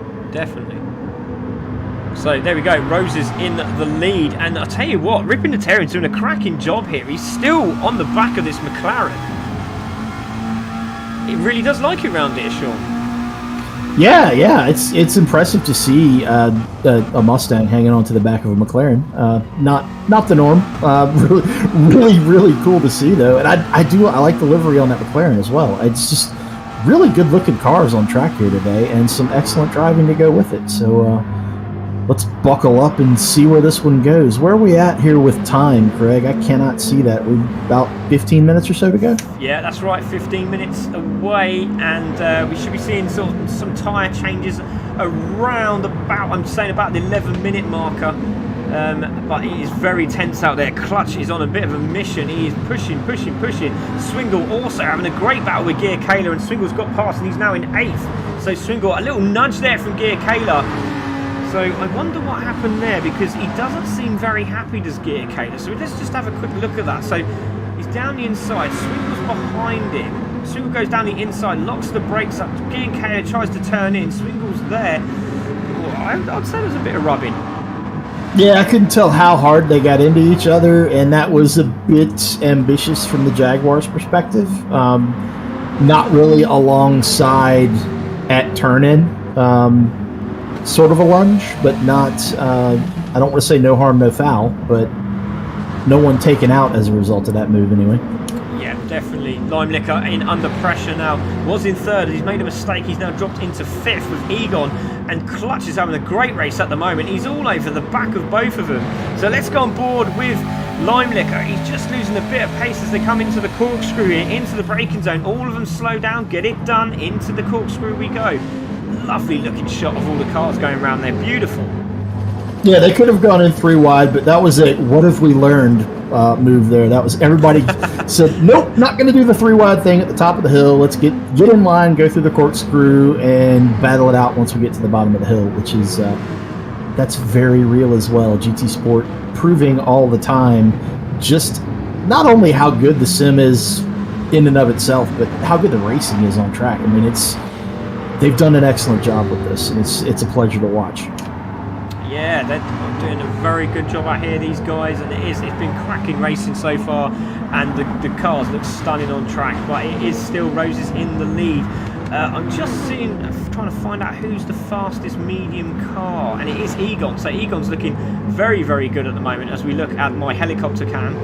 So there we go. Rose is in the lead, and I'll tell you what, Ripping the Tearing's doing a cracking job here. He's still on the back of this McLaren. It really does like it round here, Sean. Yeah, it's impressive to see a Mustang hanging on to the back of a McLaren. Not the norm. Really cool to see though, and I like the livery on that McLaren as well. It's just really good looking cars on track here today, and some excellent driving to go with it. So let's buckle up and see where this one goes. Where are we at here with time, Craig? I cannot see that. We've about 15 minutes or so to go. Yeah, that's right. 15 minutes away, and we should be seeing sort of some tyre changes around about, I'm saying about the 11-minute marker. But it is very tense out there. Clutch is on a bit of a mission. He is pushing. Swingle also having a great battle with Gear Kayla, and Swingle's got past, and he's now in 8th. So Swingle, a little nudge there from Gear Kayla. So I wonder what happened there, because he doesn't seem very happy, does Gear Kayla. So let's just have a quick look at that. So he's down the inside. Swingle's behind him. Swingle goes down the inside, locks the brakes up. Gear Kayla tries to turn in. Swingle's there. Well, I'd say there's a bit of rubbing. Yeah, I couldn't tell how hard they got into each other, and that was a bit ambitious from the Jaguars' perspective. Not really alongside at turn-in. Sort of a lunge, but not, I don't want to say no harm, no foul, but no one taken out as a result of that move anyway. Yeah, definitely. Limelicker in under pressure now. Was in 3rd. He's made a mistake. He's now dropped into 5th with Egon. And Clutch is having a great race at the moment. He's all over the back of both of them. So let's go on board with Limelicker. He's just losing a bit of pace as they come into the corkscrew, into the braking zone. All of them slow down, get it done. Into the corkscrew we go. Lovely looking shot of all the cars going around there. Beautiful. Yeah, they could have gone in 3 wide, but that was a what have we learned move there. That was everybody said, nope, not going to do the 3 wide thing at the top of the hill. Let's get in line, go through the corkscrew, and battle it out once we get to the bottom of the hill, which is that's very real as well. GT Sport proving all the time just not only how good the sim is in and of itself, but how good the racing is on track. I mean, they've done an excellent job with this, and it's a pleasure to watch. Yeah, they're doing a very good job out here, these guys, and it's been cracking racing so far, and the cars look stunning on track, but it is still Roses in the lead. I'm just trying to find out who's the fastest medium car, and it is Egon. So Egon's looking very, very good at the moment as we look at my helicopter cam.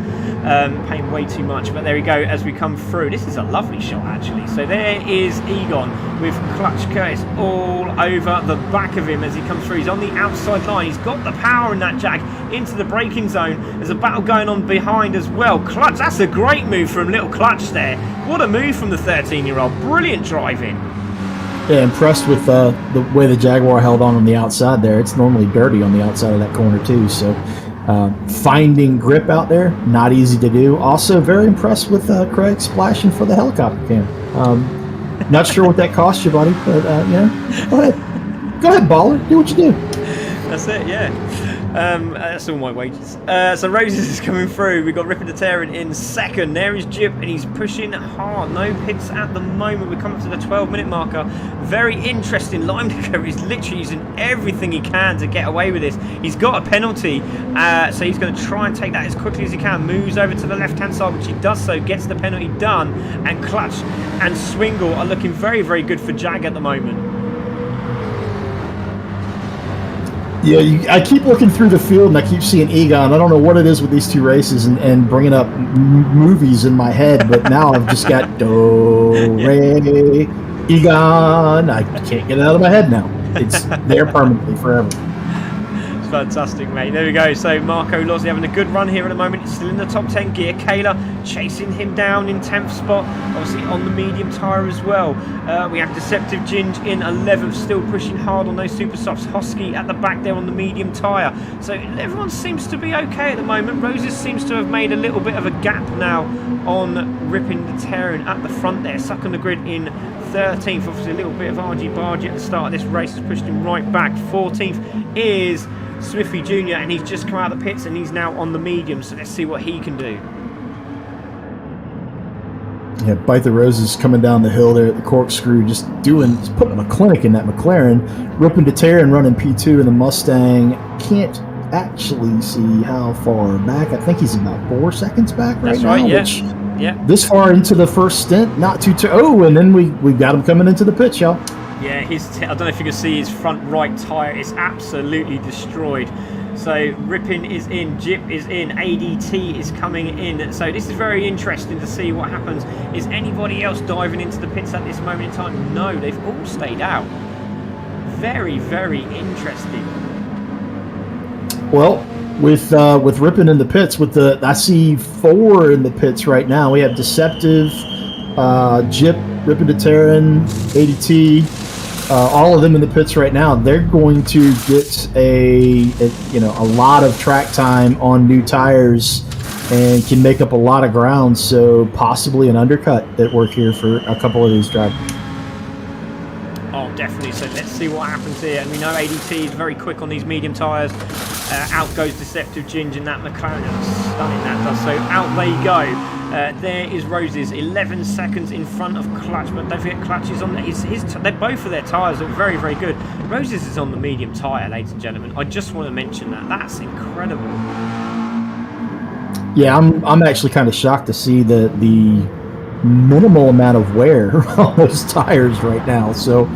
Paying way too much, but there we go as we come through. This is a lovely shot, actually. So there is Egon with Clutch Curtis all over the back of him as he comes through. He's on the outside line. He's got the power in that Jag into the braking zone. There's a battle going on behind as well. Clutch, that's a great move from little Clutch there. What a move from the 13-year-old. Brilliant driving. Yeah, impressed with the way the Jaguar held on the outside there. It's normally dirty on the outside of that corner too, so finding grip out there, not easy to do. Also very impressed with Craig splashing for the helicopter cam. Not sure what that cost you, buddy, but go ahead baller, do what you do. That's it, yeah. That's all my wages. So Roses is coming through. We've got Ripper the Terran in 2nd. There is Jip, and he's pushing hard. No pits at the moment. We're coming to the 12-minute marker. Very interesting. Limelicker is literally using everything he can to get away with this. He's got a penalty, so he's going to try and take that as quickly as he can. Moves over to the left-hand side, which he does so. Gets the penalty done. And Clutch and Swingle are looking very, very good for Jag at the moment. Yeah, I keep looking through the field and I keep seeing Egon. I don't know what it is with these 2 races and bringing up movies in my head, but now I've just got Do, Re, Egon. I can't get it out of my head now. It's there permanently, forever. It's fantastic, mate. There we go. So Marco Lozzi having a good run here at the moment. He's still in the top 10 gear. Kayla chasing him down in 10th spot. Obviously on the medium tyre as well. We have Deceptive Ginge in 11th, still pushing hard on those super softs. Hosky at the back there on the medium tyre. So everyone seems to be okay at the moment. Roses seems to have made a little bit of a gap now on Ripping the Terran at the front there. Suck on the grid in 13th. Obviously a little bit of argy-bargy at the start of this race has pushed him right back. 14th is Swiffy Jr. and he's just come out of the pits and he's now on the medium. So let's see what he can do. Yeah, Bite the Roses coming down the hill there at the corkscrew, just putting a clinic in that McLaren. Ripping to tear and running P2 in the Mustang. Can't actually see how far back. I think he's about 4 seconds back right now. That's right, yeah. Yeah. This far into the first stint, not too. And then we got him coming into the pit, y'all. Yeah, I don't know if you can see his front right tyre is absolutely destroyed. So Rippin is in, Jip is in, ADT is coming in. So this is very interesting to see what happens. Is anybody else diving into the pits at this moment in time? No, they've all stayed out. Very, very interesting. Well, with Rippin in the pits, I see 4 in the pits right now. We have Deceptive, Jip, Rippin to Terran, ADT, all of them in the pits right now. They're going to get a lot of track time on new tires and can make up a lot of ground. So possibly an undercut at work here for a couple of these drivers. Oh, definitely. So let's see what happens here. And we know ADT is very quick on these medium tyres. Out goes Deceptive Ginge, and that McLaren. Stunning that does. So out they go. There is Roses, 11 seconds in front of Clutch, but don't forget Clutch is on they're both of their tyres are very, very good. Roses is on the medium tyre, ladies and gentlemen. I just want to mention that. That's incredible. Yeah, I'm actually kind of shocked to see the minimal amount of wear on those tires right now. So,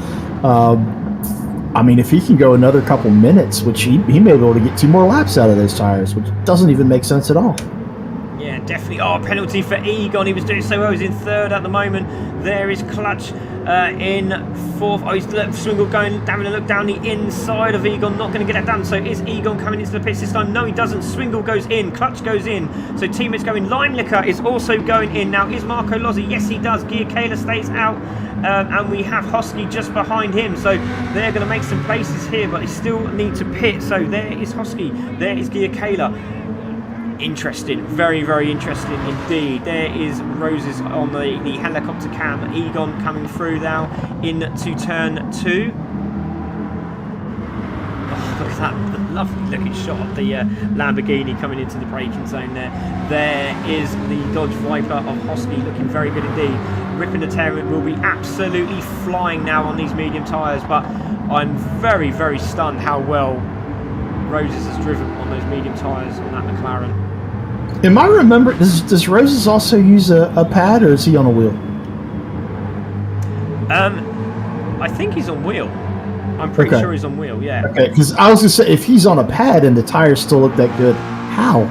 I mean, if he can go another couple minutes, which he may be able to get 2 more laps out of those tires, which doesn't even make sense at all. Yeah, definitely. Oh, penalty for Egon. He was doing so well. He's in 3rd at the moment. There is Clutch in 4th. Oh, he's Swingle having a look down the inside of Egon. Not going to get that done. So is Egon coming into the pits this time? No, he doesn't. Swingle goes in. Clutch goes in. So teammates going. Limelicker is also going in. Now, is Marco Lozzi? Yes, he does. Gear Kayla stays out. And we have Hosky just behind him. So they're going to make some places here, but they still need to pit. So there is Hosky. There is Gear Kayla. Interesting, very, very interesting indeed. There is Roses on the helicopter cam. Egon coming through now into turn 2. Oh, look at that lovely looking shot of the Lamborghini coming into the braking zone there. There is the Dodge Viper of Hosky looking very good indeed. Ripping the Terran will be absolutely flying now on these medium tyres, but I'm very, very stunned how well Roses has driven on those medium tyres on that McLaren. Am I remembering, does Roses also use a pad, or is he on a wheel? I think he's on wheel. I'm pretty sure he's on wheel, yeah. Okay, because I was going to say, if he's on a pad and the tires still look that good, how?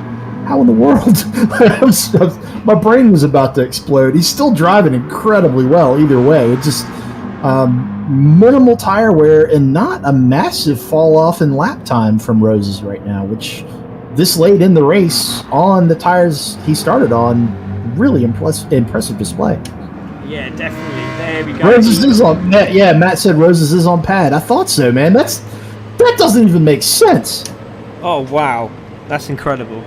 How in the world? My brain was about to explode. He's still driving incredibly well either way. It just minimal tire wear and not a massive fall off in lap time from Roses right now, which this late in the race on the tires he started on, really impressive display. Yeah, definitely. There we go. Roses is on. Yeah, Matt said Roses is on pad. I thought so, man. That doesn't even make sense. Oh wow, that's incredible.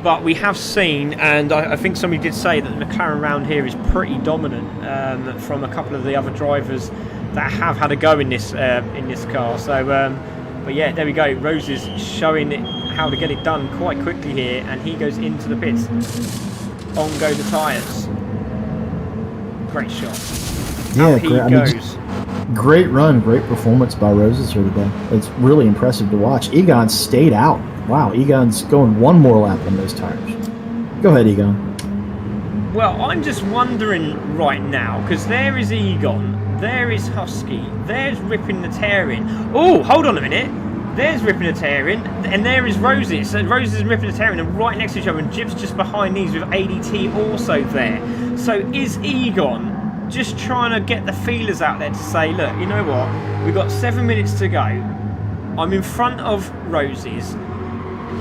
But we have seen, and I think somebody did say that the McLaren round here is pretty dominant from a couple of the other drivers that have had a go in this car. So, but yeah, there we go. Roses showing how to get it done quite quickly here, and he goes into the pits. On go the tyres. Great shot. Yeah, he goes. Great run, great performance by Roses here today. It's really impressive to watch. Egon stayed out. Wow, Egon's going 1 more lap on those tires. Go ahead, Egon. Well, I'm just wondering right now, because there is Egon, there is Husky, there's Ripping the Tearing. Oh, hold on a minute. There's Ripping the Tearing, and there is Roses. So Roses and Ripping the Tearing are right next to each other, and Jib's just behind these with ADT also there. So is Egon just trying to get the feelers out there to say, look, you know what? We've got 7 minutes to go. I'm in front of Roses.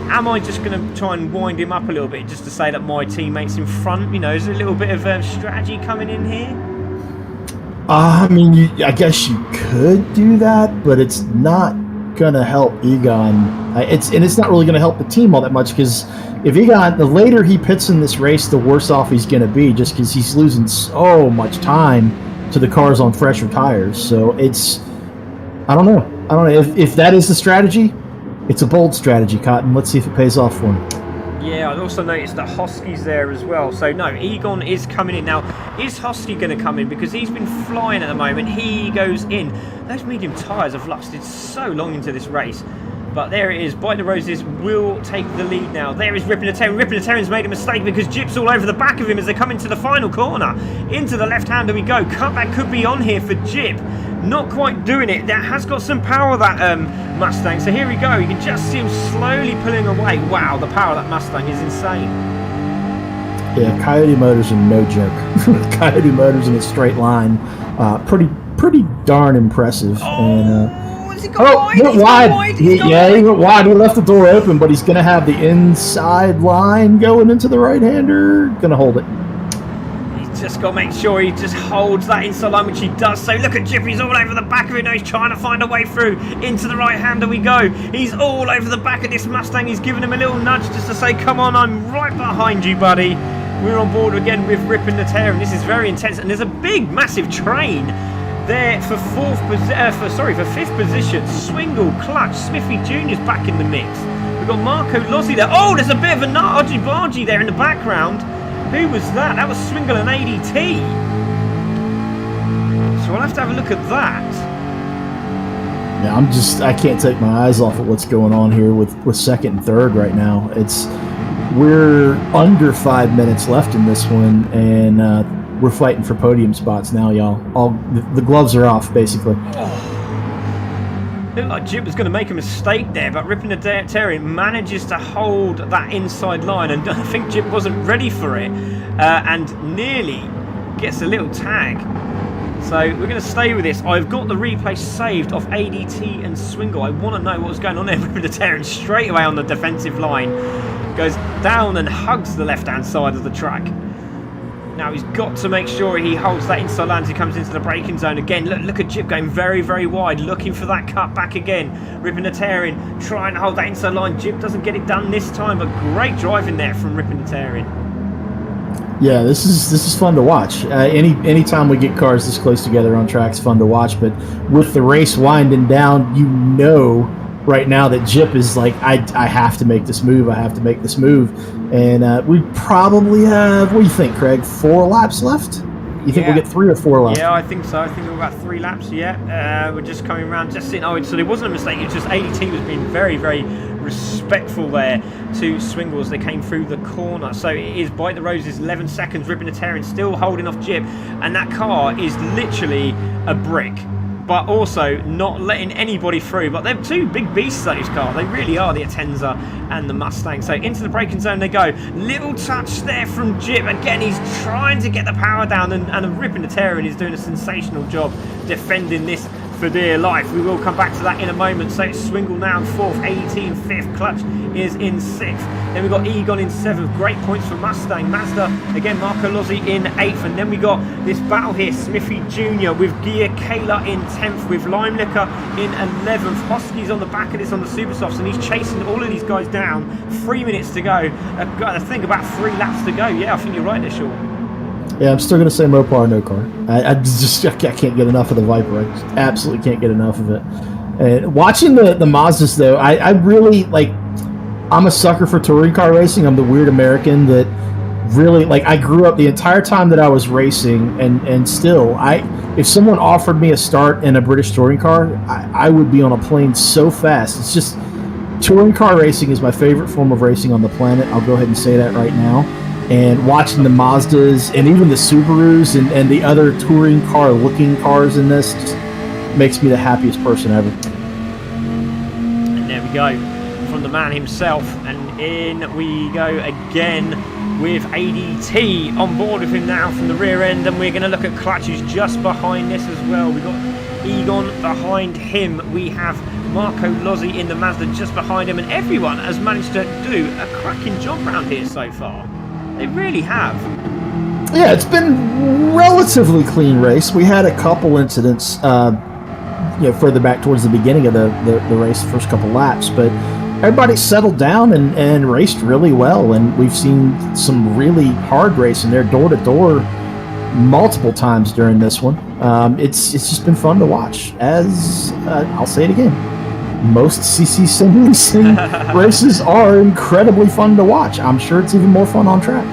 Am I just going to try and wind him up a little bit just to say that my teammate's in front? You know, is there a little bit of strategy coming in here? I mean, I guess you could do that, but it's not going to help Egon. It's not really going to help the team all that much, because if Egon, the later he pits in this race, the worse off he's going to be, just because he's losing so much time to the cars on fresher tires. So I don't know if that is the strategy. It's a bold strategy, Cotton. Let's see if it pays off for him. Yeah, I also noticed that Hosky's there as well. So, no, Egon is coming in. Now, is Hosky going to come in? Because he's been flying at the moment. He goes in. Those medium tyres have lasted so long into this race. But there it is. Bite the Roses will take the lead now. There is Ripping the Terran. Ripping the Terran's made a mistake because Jip's all over the back of him as they come into the final corner. Into the left-hander we go. Cutback could be on here for Jip. Not quite doing it. That has got some power, that Mustang. So here we go. You can just see him slowly pulling away. Wow, the power of that Mustang is insane. Yeah, Coyote Motors are no joke. Coyote Motors in a straight line. Pretty darn impressive. Oh, Has he gone wide? He went He's wide. gone wide. He's gone He wide. went wide. He left the door open, but he's going to have the inside line going into the right-hander. Going to hold it. He's just got to make sure he just holds that inside line, which he does. So look at Jip. He's all over the back of it now. He's trying to find a way through. Into the right-hander we go. He's all over the back of this Mustang. He's giving him a little nudge just to say, come on, I'm right behind you, buddy. We're on board again with Ripping the Tear, and this is very intense. And there's a big, massive train there for fifth position. Swingle, Clutch, Smithy Jr.'s back in the mix. We've got Marco Lozzi there. Oh, there's a bit of a argy-bargy there in the background. Who was that? That was Swingle and ADT. So I'll have to have a look at that. Yeah, I can't take my eyes off of what's going on here with second and third right now. We're under 5 minutes left in this one, and we're fighting for podium spots now, y'all. The gloves are off, basically. Looked like Jip was going to make a mistake there, but Ripping the Tear manages to hold that inside line, and I think Jip wasn't ready for it, and nearly gets a little tag. So we're going to stay with this. I've got the replay saved of ADT and Swingle. I want to know what was going on there. Ripping the Tear straight away on the defensive line. Goes down and hugs the left-hand side of the track. Now he's got to make sure he holds that inside line as he comes into the braking zone again. Look at Jip going very, very wide, looking for that cut back again. Ripping the Tear trying to hold that inside line. Jip doesn't get it done this time, but great driving there from Ripping the Tear. Yeah, this is fun to watch. Anytime we get cars this close together on track, it's fun to watch. But with the race winding down, you know right now that Jip is like, I have to make this move. I have to make this move. And we probably have, what do you think, Craig, 4 laps left? You think we'll get 3 or 4 laps? Yeah, I think so. I think we've got 3 laps yet. We're just coming around, just sitting. Oh, so there wasn't a mistake. It's just ADT was being very, very respectful there to Swingle as they came through the corner. So it is Bite the Roses, 11 seconds. Ripping the Tear still holding off Jip. And that car is literally a brick, but also not letting anybody through. But they're 2 big beasts, those cars. They really are, the Atenza and the Mustang. So into the braking zone they go. Little touch there from Jip. Again, he's trying to get the power down, and Ripping the Tear is doing a sensational job defending this for dear life. We will come back to that in a moment. So it's Swingle now in 4th, ADT in 5th, Clutch is in 6th. Then we've got Egon in 7th. Great points for Mustang. Mazda, again, Marco Lozzi in 8th. And then we got this battle here, Smithy Jr. with Gia Kayla in 10th, with Lime Liquor in 11th. Hosky's on the back of this on the Super Softs, and he's chasing all of these guys down. 3 minutes to go. I think about 3 laps to go. Yeah, I think you're right there, Sean. Yeah, I'm still going to say Mopar, no car. I can't get enough of the Viper. I just absolutely can't get enough of it. And watching the Mazdas, though, I really, like, I'm a sucker for touring car racing. I'm the weird American that really, like, I grew up the entire time that I was racing, and still, if someone offered me a start in a British touring car, I would be on a plane so fast. It's just, touring car racing is my favorite form of racing on the planet. I'll go ahead and say that right now. And watching the Mazdas and even the Subarus and the other touring car looking cars in this just makes me the happiest person ever. And there we go, from the man himself, and in we go again with ADT on board with him now from the rear end, and we're going to look at Clutch, who's just behind this as well. We've got Egon behind him, we have Marco Lozzi in the Mazda just behind him, and everyone has managed to do a cracking job around here so far. They really have. Yeah, it's been a relatively clean race. We had a couple incidents, further back towards the beginning of the race, the first couple laps, but everybody settled down and raced really well, and we've seen some really hard racing there, door to door, multiple times during this one. It's just been fun to watch. As I'll say it again, most CC Sim Racing races are incredibly fun to watch. I'm sure it's even more fun on track.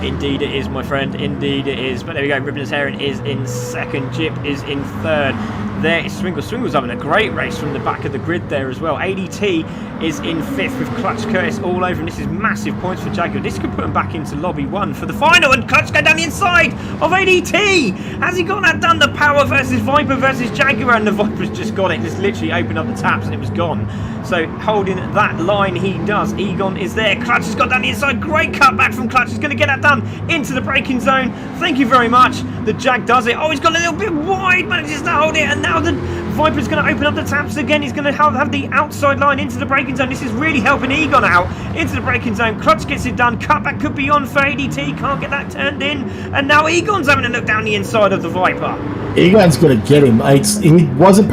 Indeed it is, my friend. Indeed it is. But there we go. Ripping his hair is in 2nd. Jip is in 3rd. There is Swingle. Swingle's having a great race from the back of the grid there as well. ADT is in 5th with Clutch Curtis all over, and this is massive points for Jaguar. This could put him back into lobby 1 for the final, and Clutch go down the inside of ADT. Has he got that done? The power versus Viper versus Jaguar, and the Viper's just got it. Just literally opened up the taps and it was gone. So holding that line he does. Egon is there. Clutch has got down the inside. Great cutback from Clutch. He's going to get that done into the braking zone. Thank you very much. The Jag does it. Oh, he's got a little bit wide, manages to hold it, and now the Viper's going to open up the taps again. He's going to have the outside line into the braking zone. This is really helping Egon out into the braking zone. Clutch gets it done. Cutback could be on for ADT. Can't get that turned in. And now Egon's having a look down the inside of the Viper. Egon's going to get him. ADT wasn't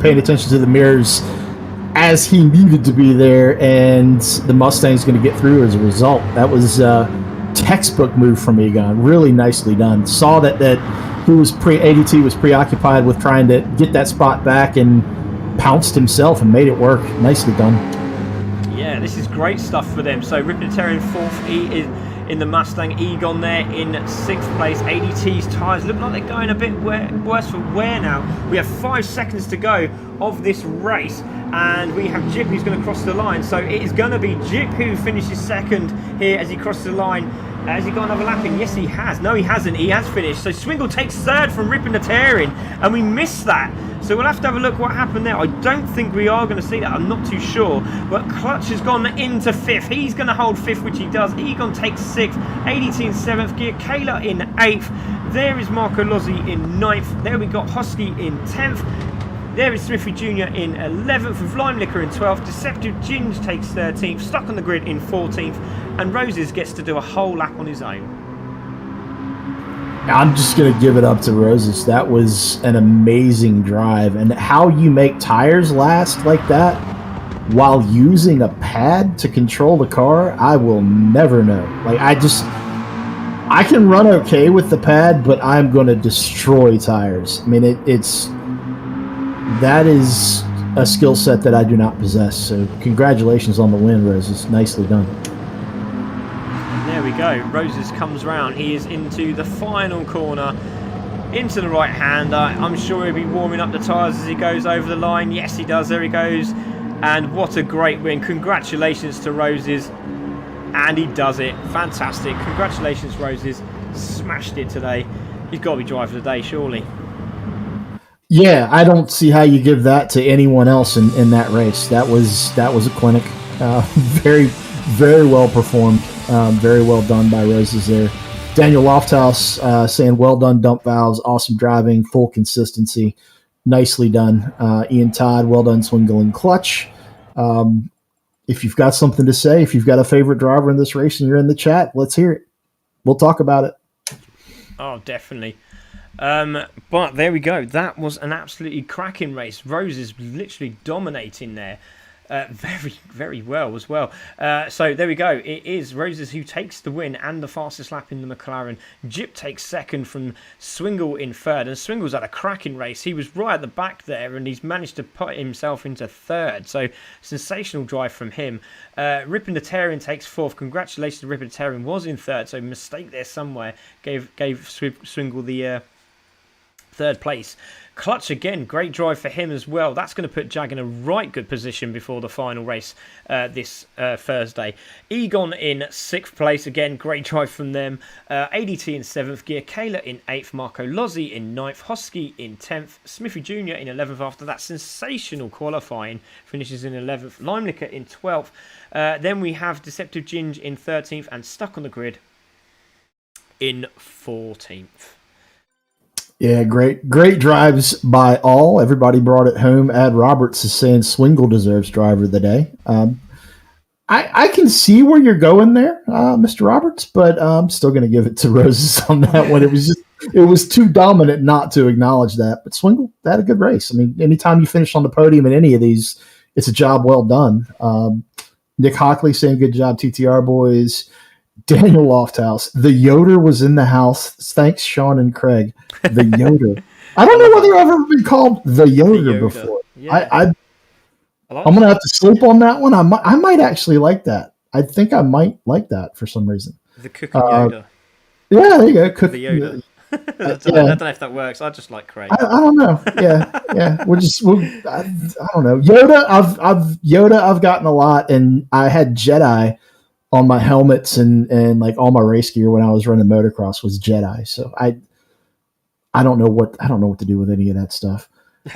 paying attention to the mirrors as he needed to be there, and the Mustang's going to get through as a result. That was a textbook move from Egon. Really nicely done. Saw that ADT was preoccupied with trying to get that spot back and pounced himself and made it work. Nicely done. Yeah, this is great stuff for them. So Ripnotarian 4th, E is in the Mustang. Egon there in 6th place. ADT's tyres look like they're going a bit worse for wear now. We have 5 seconds to go of this race, and we have Jip who's going to cross the line. So it is going to be Jip who finishes second here as he crosses the line. Has he got another lap in? Yes, he has. No, he hasn't. He has finished. So Swingle takes third from Ripnotarian, and we missed that. So we'll have to have a look what happened there. I don't think we are going to see that. I'm not too sure. But Clutch has gone into 5th. He's going to hold 5th, which he does. Egon takes 6th. ADT in 7th gear. Kayla in 8th. There is Marco Lozzi in 9th. There we got Hosky in 10th. There is Smithy Jr. in 11th, with Lime Liquor in 12th. Deceptive Ginge takes 13th. Stuck on the Grid in 14th. And Roses gets to do a whole lap on his own. I'm just going to give it up to Roses. That was an amazing drive. And how you make tires last like that while using a pad to control the car, I will never know. Like, I can run okay with the pad, but I'm going to destroy tires. I mean, that is a skill set that I do not possess. So congratulations on the win, Roses. Nicely done. There we go. Roses comes round. He is into the final corner, into the right-hander. I'm sure he'll be warming up the tyres as he goes over the line. Yes, he does. There he goes. And what a great win. Congratulations to Roses. And he does it. Fantastic. Congratulations, Roses. Smashed it today. He's got to be driver of the day, surely. Yeah, I don't see how you give that to anyone else in that race. That was a clinic. Very, very well performed. Very well done by Roses there. Daniel Lofthouse saying, well done, dump valves. Awesome driving, full consistency. Nicely done. Ian Todd, well done, Swingle and Clutch. If you've got something to say, if you've got a favorite driver in this race and you're in the chat, let's hear it. We'll talk about it. Oh, definitely. But there we go. That was an absolutely cracking race. Roses literally dominating there. Very, very well as well. So there we go. It is Roses who takes the win and the fastest lap in the McLaren. Jip takes second from Swingle in third. And Swingle's had a cracking race. He was right at the back there and he's managed to put himself into third. So sensational drive from him. Ripnotarian takes fourth. Congratulations to Ripnotarian. Was in third. So mistake there somewhere. Gave Swingle the third place. Clutch again, great drive for him as well. That's going to put Jag in a right good position before the final race this Thursday. Egon in 6th place, again, great drive from them. ADT in 7th gear, Kayla in 8th, Marco Lozzi in 9th, Hosky in 10th, Smithy Jr. in 11th after that sensational qualifying, finishes in 11th, Lime Liquor in 12th. Then we have Deceptive Ginge in 13th and Stuck on the Grid in 14th. Yeah, great drives by all. Everybody brought it home. Ad Roberts is saying Swingle deserves driver of the day. I can see where you're going there, Mr. Roberts, but I'm still going to give it to Roses on that one. It was too dominant not to acknowledge that. But Swingle had a good race. I mean, anytime you finish on the podium in any of these, it's a job well done. Nick Hockley saying good job, TTR boys. Daniel Lofthouse, the Yoder was in the house. Thanks, Sean and Craig. The Yoder. I don't know whether I've ever been called the Yoder before. Yeah. I'm going to have to sleep on that one. I might actually like that. I think I might like that for some reason. The cooking Yoder. Yeah, there you go. The Yoder. I don't know if that works. I just like Craig. I don't know. Yeah. I don't know. Yoda, I've gotten a lot, and I had Jedi on my helmets and like all my race gear when I was running motocross was Jedi. So I don't know what to do with any of that stuff.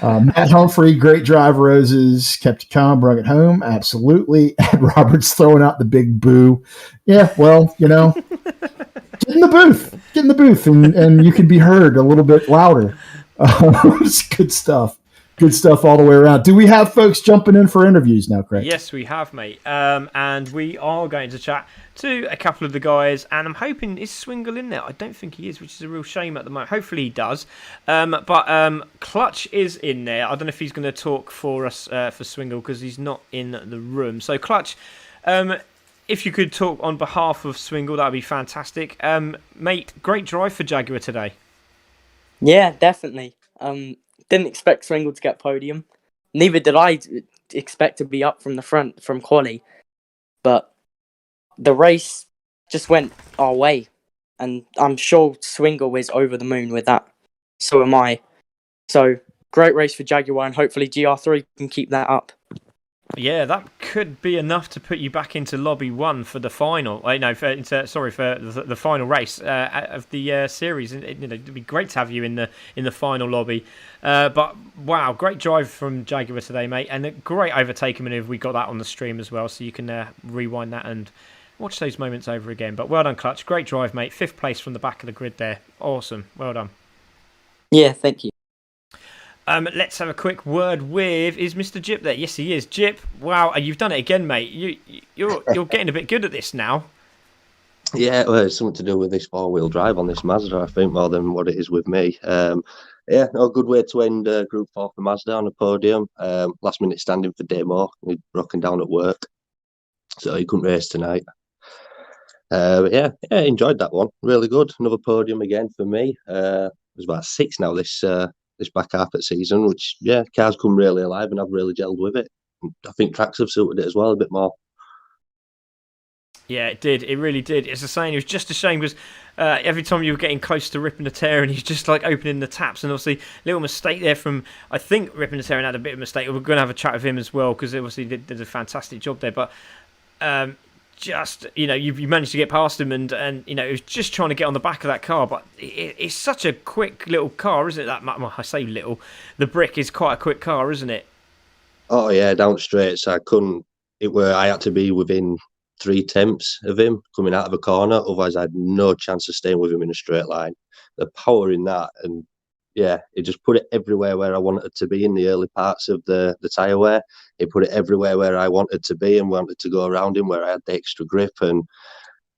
Matt Humphrey, great drive, Roses, kept it calm, brought it home. Absolutely. Ed Roberts throwing out the big boo. Yeah, well, get in the booth and you can be heard a little bit louder. It's good stuff. Good stuff all the way around. Do we have folks jumping in for interviews now, Craig? Yes, we have, mate. And we are going to chat to a couple of the guys. And I'm hoping, is Swingle in there? I don't think he is, which is a real shame at the moment. Hopefully he does. But Clutch is in there. I don't know if he's going to talk for us for Swingle because he's not in the room. So, Clutch, if you could talk on behalf of Swingle, that would be fantastic. Mate, great drive for Jaguar today. Yeah, definitely. Didn't expect Swingle to get podium. Neither did I expect to be up from the front from quali. But the race just went our way. And I'm sure Swingle is over the moon with that. So am I. So, great race for Jaguar, and hopefully GR3 can keep that up. Yeah, that could be enough to put you back into lobby 1 for the final. For the final race of the series. It'd be great to have you in the final lobby. But wow, great drive from Jaguar today, mate, and a great overtaking maneuver. We got that on the stream as well, so you can rewind that and watch those moments over again. But well done, Clutch. Great drive, mate. 5th place from the back of the grid there. Awesome. Well done. Yeah, thank you. Let's have a quick word with, is Mr. Jip there? Yes, he is. Jip, wow, you've done it again, mate. You're getting a bit good at this now. Yeah, well, it's something to do with this 4-wheel drive on this Mazda, I think, more than what it is with me. Yeah, no, good way to end Group 4 for Mazda on the podium. Last minute standing for Demo. He'd broken down at work, so he couldn't race tonight. Yeah, enjoyed that one. Really good. Another podium again for me. It was about 6 now this back half of the season, which, yeah, cars come really alive and I've really gelled with it. I think tracks have suited it as well a bit more. Yeah, it did. It really did. It's the same. It was just a shame because every time you were getting close to ripping the tear and he's just like opening the taps, and obviously little mistake there from, I think, ripping the tear and had a bit of a mistake. We're going to have a chat with him as well because obviously did a fantastic job there. But just, you managed to get past him and it was just trying to get on the back of that car. But it's such a quick little car, isn't it? Well, I say little. The Brick is quite a quick car, isn't it? Oh yeah, down straight. So I had to be within 3/10 of him coming out of a corner. Otherwise, I had no chance of staying with him in a straight line. The power in that, and yeah, it just put it everywhere where I wanted it to be in the early parts of the tyre wear. It put it everywhere where I wanted to be and wanted to go around him, where I had the extra grip, and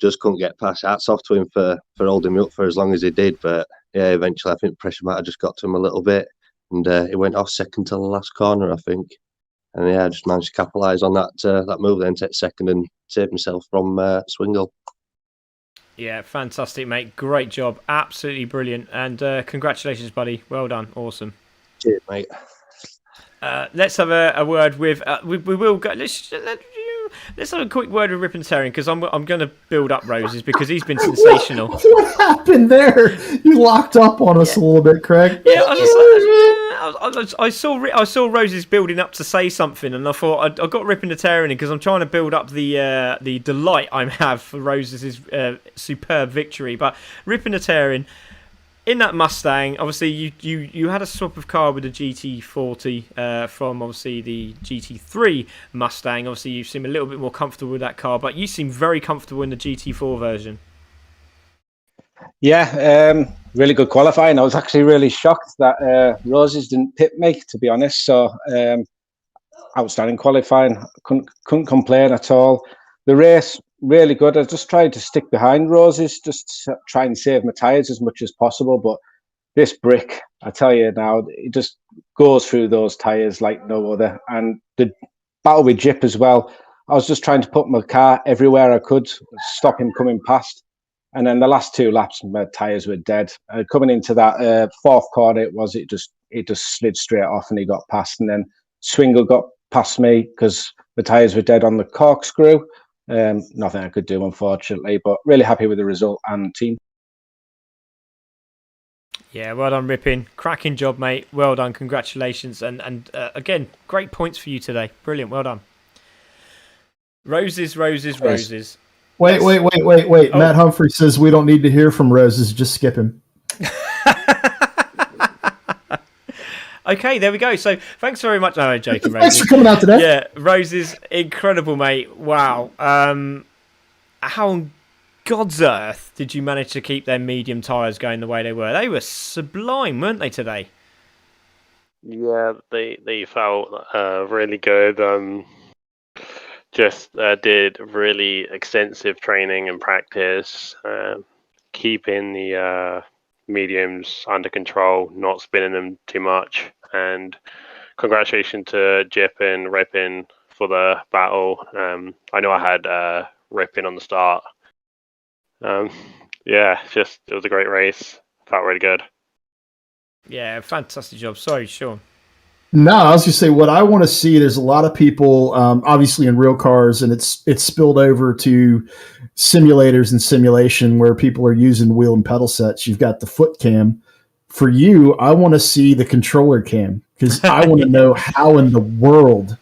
just couldn't get past. Hats off to him for holding me up for as long as he did. But yeah, eventually I think pressure might have just got to him a little bit, and he went off second to the last corner, I think. And yeah, I just managed to capitalise on that move, then take second and save myself from Swingle. Yeah, fantastic, mate. Great job. Absolutely brilliant. And congratulations, buddy. Well done. Awesome. Cheers, mate. Let's have a word with... we will go... Let's have a quick word with Rip and Terry because I'm going to build up Roses because he's been sensational. What happened there? You locked up on us a little bit, Craig. Yeah, I saw Roses building up to say something, and I thought I got Rip and Terry in because I'm trying to build up the delight I have for Roses' superb victory. But Rip and Terry in that Mustang, obviously you had a swap of car with the GT40 from obviously the GT3 Mustang. Obviously you seem a little bit more comfortable with that car, but you seem very comfortable in the GT4 version. Yeah, really good qualifying. I was actually really shocked that Roses didn't pit me, to be honest. So outstanding qualifying. Couldn't complain at all. The race, really good. I just tried to stick behind Roses, just to try and save my tyres as much as possible. But this Brick, I tell you now, it just goes through those tyres like no other. And the battle with Jip as well, I was just trying to put my car everywhere I could, stop him coming past. And then the last 2 laps, my tyres were dead. Coming into that 4th corner, it just slid straight off and he got past. And then Swingle got past me because the tyres were dead on the corkscrew. Nothing I could do, unfortunately, but really happy with the result and team. Yeah, well done, Rippin. Cracking job, mate. Well done. Congratulations. And again, great points for you today. Brilliant. Well done. Roses. Wait. Oh. Matt Humphrey says we don't need to hear from Roses. Just skip him. Okay, there we go. So thanks very much. No, I'm joking, Roses. Thanks for coming out today. Yeah, Roses, incredible, mate. Wow. How on God's earth did you manage to keep their medium tyres going the way they were? They were sublime, weren't they, today? Yeah, they felt really good. Just did really extensive training and practice, keeping the mediums under control, not spinning them too much. And congratulations to Jip and Rippin for the battle. I know I had Rippin on the start. Yeah, it was a great race. Felt really good. Yeah, fantastic job. Sorry, Sean. No, I was just say what I want to see. There's a lot of people, obviously in real cars, and it's spilled over to simulators and simulation where people are using wheel and pedal sets. You've got the foot cam. For you, I want to see the controller cam because I want to know how in the world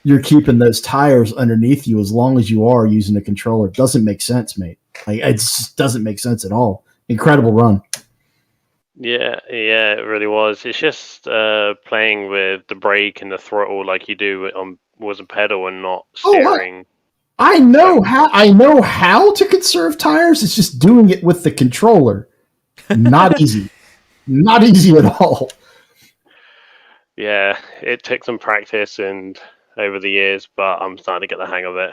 you're keeping those tires underneath you as long as you are using a controller. It doesn't make sense, mate. Like, it just doesn't make sense at all. Incredible run. Yeah, it really was. It's just playing with the brake and the throttle like you do on was a pedal and not steering. I know how to conserve tires. It's just doing it with the controller. Not easy. Not easy at all. Yeah, it took some practice and over the years, but I'm starting to get the hang of it.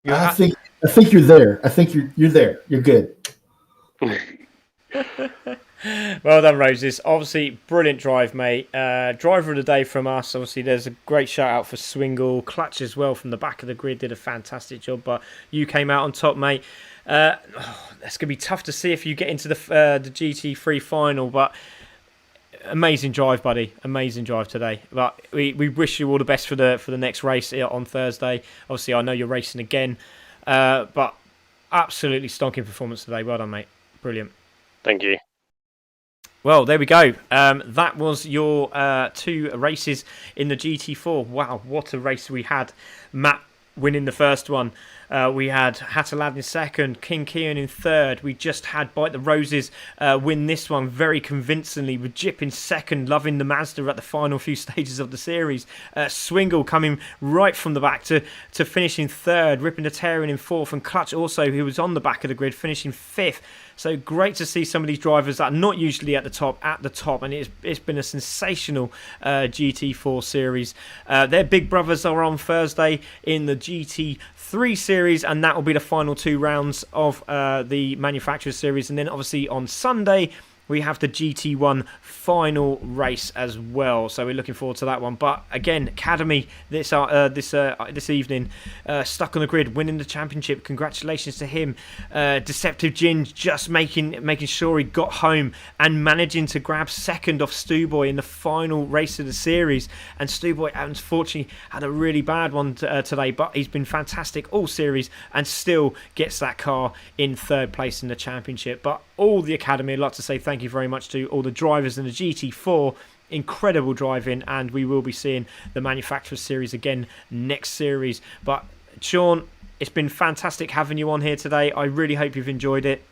I think you're there. I think you're there. You're good. Well done, Roses. Obviously, brilliant drive, mate. Driver of the day from us. Obviously, there's a great shout out for Swingle. Clutch as well from the back of the grid did a fantastic job, but you came out on top, mate. That's going to be tough to see if you get into the GT3 final, but amazing drive, buddy. Amazing drive today. But we wish you all the best for the next race on Thursday. Obviously, I know you're racing again, but absolutely stonking performance today. Well done, mate. Brilliant. Thank you. Well, there we go. That was your 2 races in the GT4. Wow, what a race we had. Matt winning the first one. We had Hattalad in second, King Kian in third. We just had Bite the Roses win this one very convincingly with Jip in second, loving the Mazda at the final few stages of the series. Swingle coming right from the back to finish in third, ripping the tearing in fourth, and Clutch also, who was on the back of the grid, finishing fifth. So great to see some of these drivers that are not usually at the top, and it's been a sensational GT4 series. Their big brothers are on Thursday in the GT3 series, and that will be the final 2 rounds of the Manufacturers series. And then obviously on Sunday we have the GT1 final race as well, so we're looking forward to that one. But again, Academy this evening, stuck on the grid, winning the championship. Congratulations to him. Deceptive Ginge just making sure he got home and managing to grab second off Stuboy in the final race of the series. And Stuboy unfortunately had a really bad one today, but he's been fantastic all series and still gets that car in third place in the championship. But all the Academy, I'd like to say thank you very much to all the drivers in the GT4. Incredible driving, and we will be seeing the Manufacturers series again next series. But Sean, it's been fantastic having you on here today. I really hope you've enjoyed it.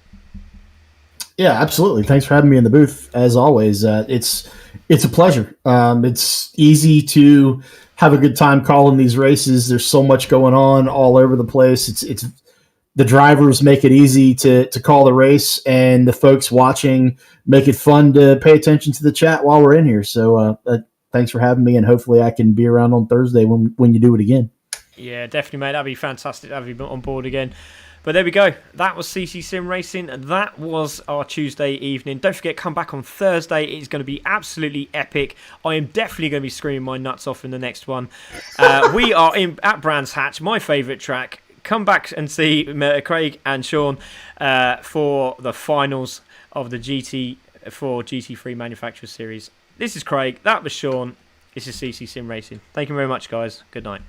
Yeah, absolutely. Thanks for having me in the booth. As always, it's a pleasure. It's easy to have a good time calling these races. There's so much going on all over the place. It's the drivers make it easy to call the race, and the folks watching make it fun to pay attention to the chat while we're in here. So thanks for having me, and hopefully I can be around on Thursday when you do it again. Yeah, definitely, mate. That'd be fantastic to have you on board again. But there we go. That was CC Sim Racing. That was our Tuesday evening. Don't forget, come back on Thursday. It's going to be absolutely epic. I am definitely going to be screaming my nuts off in the next one. We are at Brands Hatch, my favourite track. Come back and see Craig and Sean for the finals of the GT4 GT3 Manufacturers Series. This is Craig. That was Sean. This is CC Sim Racing. Thank you very much, guys. Good night.